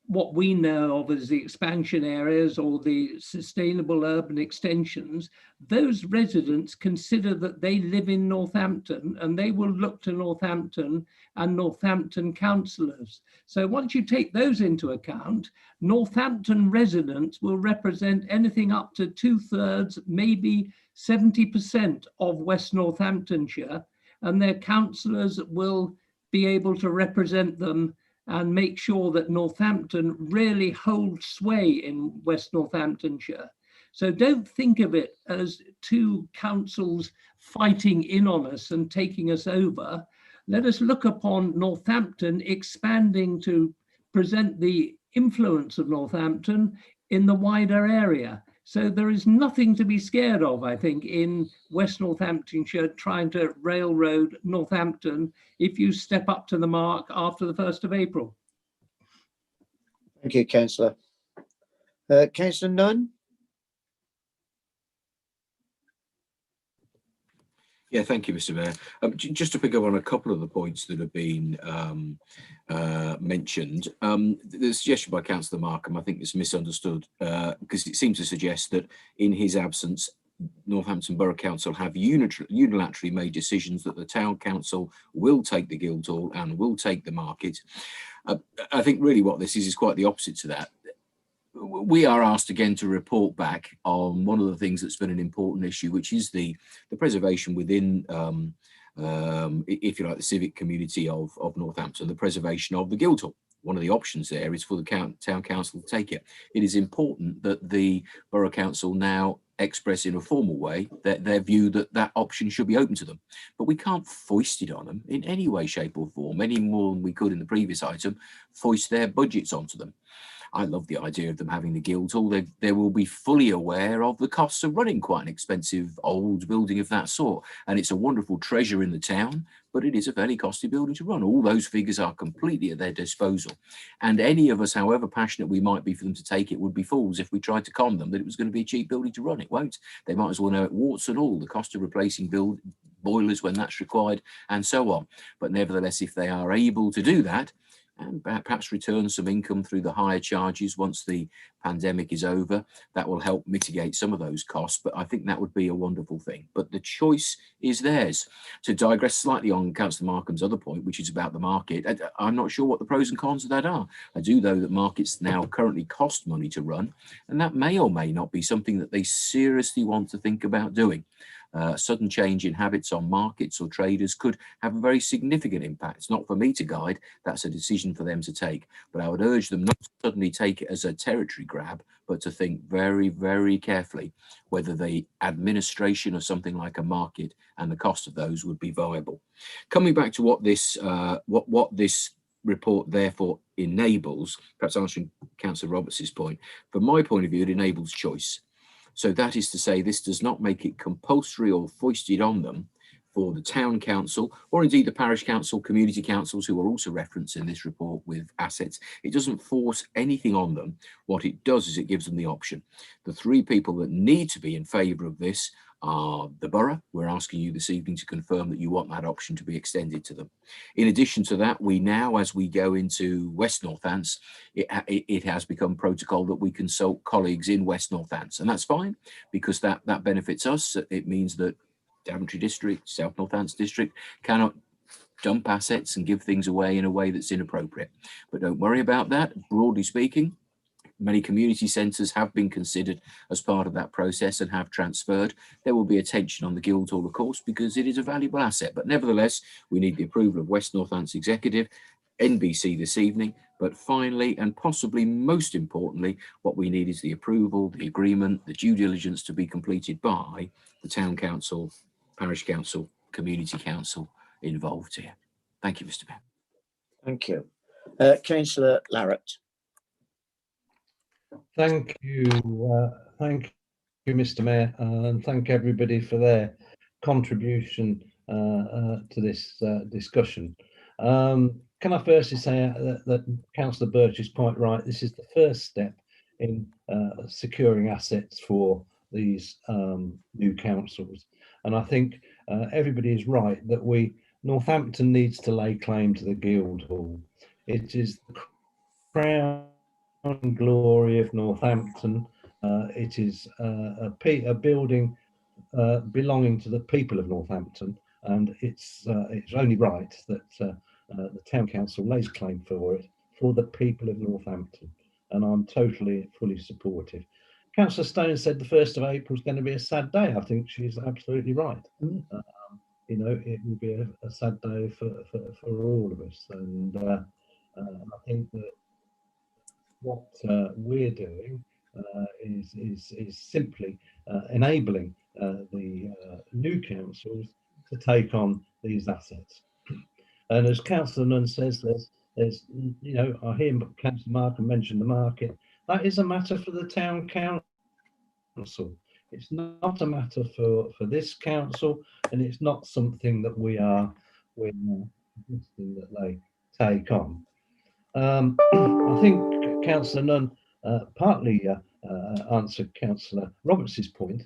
what we know of as the expansion areas or the sustainable urban extensions, those residents consider that they live in Northampton and they will look to Northampton and Northampton councillors. So once you take those into account, Northampton residents will represent anything up to 2/3, maybe 70% of West Northamptonshire, and their councillors will be able to represent them and make sure that Northampton really holds sway in West Northamptonshire. So don't think of it as two councils fighting in on us and taking us over. Let us look upon Northampton expanding to present the influence of Northampton in the wider area. So there is nothing to be scared of, I think, in West Northamptonshire trying to railroad Northampton if you step up to the mark after the 1st of April. Thank you, Councillor. Councillor Nunn? Yeah, thank you, Mr. Mayor. Just to pick up on a couple of the points that have been mentioned, the suggestion by Councillor Markham, I think, is misunderstood because it seems to suggest that in his absence, Northampton Borough Council have unilaterally made decisions that the Town Council will take the Guildhall and will take the market. I think really what this is quite the opposite to that. We are asked again to report back on one of the things that's been an important issue, which is the preservation within, if you like, the civic community of Northampton, the preservation of the Guildhall. One of the options there is for the Town Council to take it. It is important that the Borough Council now express in a formal way that their view that that option should be open to them. But we can't foist it on them in any way, shape or form, any more than we could in the previous item, foist their budgets onto them. I love the idea of them having the Guildhall. They will be fully aware of the costs of running quite an expensive old building of that sort. And it's a wonderful treasure in the town, but it is a fairly costly building to run. All those figures are completely at their disposal. And any of us, however passionate we might be for them to take it, would be fools if we tried to con them that it was going to be a cheap building to run. It won't. They might as well know it warts and all, the cost of replacing boilers when that's required and so on. But nevertheless, if they are able to do that, and perhaps return some income through the higher charges once the pandemic is over, that will help mitigate some of those costs. But I think that would be a wonderful thing. But the choice is theirs. To digress slightly on Councillor Markham's other point, which is about the market, I'm not sure what the pros and cons of that are. I do know that markets now currently cost money to run, and that may or may not be something that they seriously want to think about doing. Sudden change in habits on markets or traders could have a very significant impact. It's not for me to guide, that's a decision for them to take. But I would urge them not to suddenly take it as a territory grab, but to think very, very carefully whether the administration of something like a market and the cost of those would be viable. Coming back to what this report therefore enables, perhaps answering Councillor Roberts' point, from my point of view, it enables choice. So that is to say, this does not make it compulsory or foisted on them for the town council, or indeed the parish council, community councils, who are also referenced in this report with assets. It doesn't force anything on them. What it does is it gives them the option. The three people that need to be in favour of this are the borough. We're asking you this evening to confirm that you want that option to be extended to them. In addition to that, we now, as we go into West Northants, it has become protocol that we consult colleagues in West Northants, and that's fine because that benefits us. It means that Daventry District, South Northants District cannot dump assets and give things away in a way that's inappropriate. But don't worry about that. Broadly speaking, many community centres have been considered as part of that process and have transferred. There will be attention on the Guildhall, of course, because it is a valuable asset. But nevertheless, we need the approval of West Northants Executive, NBC this evening. But finally, and possibly most importantly, what we need is the approval, the agreement, the due diligence to be completed by the Town Council, Parish Council, Community Council involved here. Thank you, Mr. Mayor. Thank you. Councillor Larratt. Thank you, Mr. Mayor, and thank everybody for their contribution to this discussion. Can I firstly say that Councillor Birch is quite right. This is the first step in securing assets for these new councils, and I think everybody is right that Northampton needs to lay claim to the Guildhall. It is the crown and glory of Northampton. It is a building belonging to the people of Northampton, and it's only right that the Town Council lays claim for it for the people of Northampton, and I'm fully supportive. Councillor Stone said the 1st of April is going to be a sad day. I think she's absolutely right. You know, it will be a sad day for all of us, and I think that what we're doing is simply enabling the new councils to take on these assets. And as Councillor Nunn says, there's you know, I hear Councillor Markham mention the market. That is a matter for the Town Council. It's not a matter for this council, and it's not something that we're suggesting that they take on. I think Councillor Nunn partly answered Councillor Roberts' point.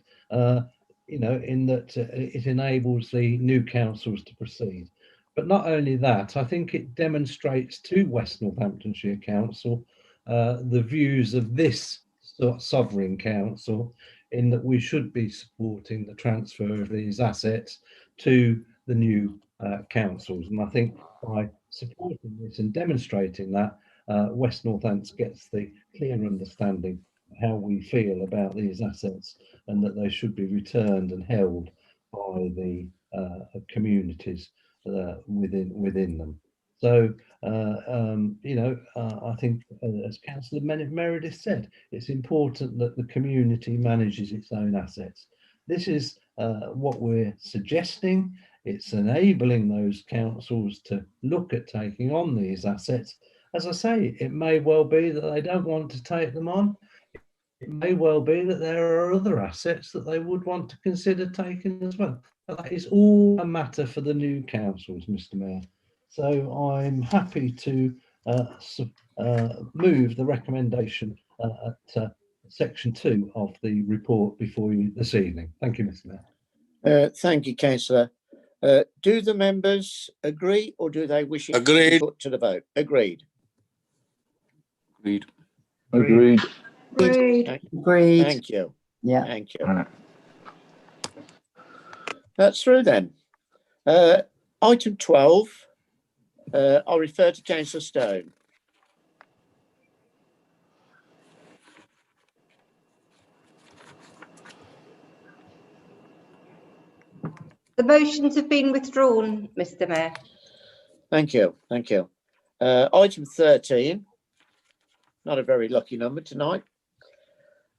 you know, in that it enables the new councils to proceed. But not only that, I think it demonstrates to West Northamptonshire Council the views of this sovereign council, in that we should be supporting the transfer of these assets to the new councils. And I think by supporting this and demonstrating that, West Northants gets the clear understanding of how we feel about these assets, and that they should be returned and held by the communities within them. So, you know, I think, as Councillor Meredith said, it's important that the community manages its own assets. This is what we're suggesting. It's enabling those councils to look at taking on these assets. As I say, it may well be that they don't want to take them on. It may well be that there are other assets that they would want to consider taking as well. But that is all a matter for the new councils, Mr. Mayor. So I'm happy to move the recommendation at section 2 of the report before you this evening. Thank you, Mr. Mayor. Thank you, Councillor. Do the members agree, or do they wish it to be put to the vote? Agreed. Agreed. Agreed. Agreed. Agreed. Thank you. Yeah. Thank you. That's through then. Item 12, I'll refer to Councillor Stone. The motions have been withdrawn, Mr. Mayor. Thank you. Thank you. Item 13, not a very lucky number tonight.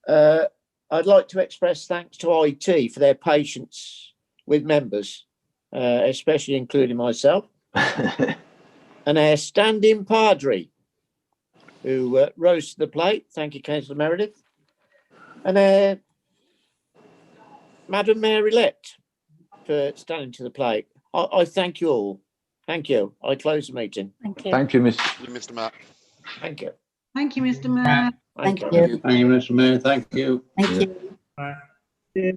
I'd like to express thanks to IT for their patience with members, especially including myself, and our standing Padre, who rose to the plate. Thank you, Councillor Meredith. And Madam Mayor-elect for standing to the plate. I thank you all. Thank you. I close the meeting. Thank you. Thank you, Mr. Mayor. Thank you. Thank you, Mr. Mayor. Thank you. Thank you. Thank you, Mr. Mayor. Thank you. Thank you. Mayor.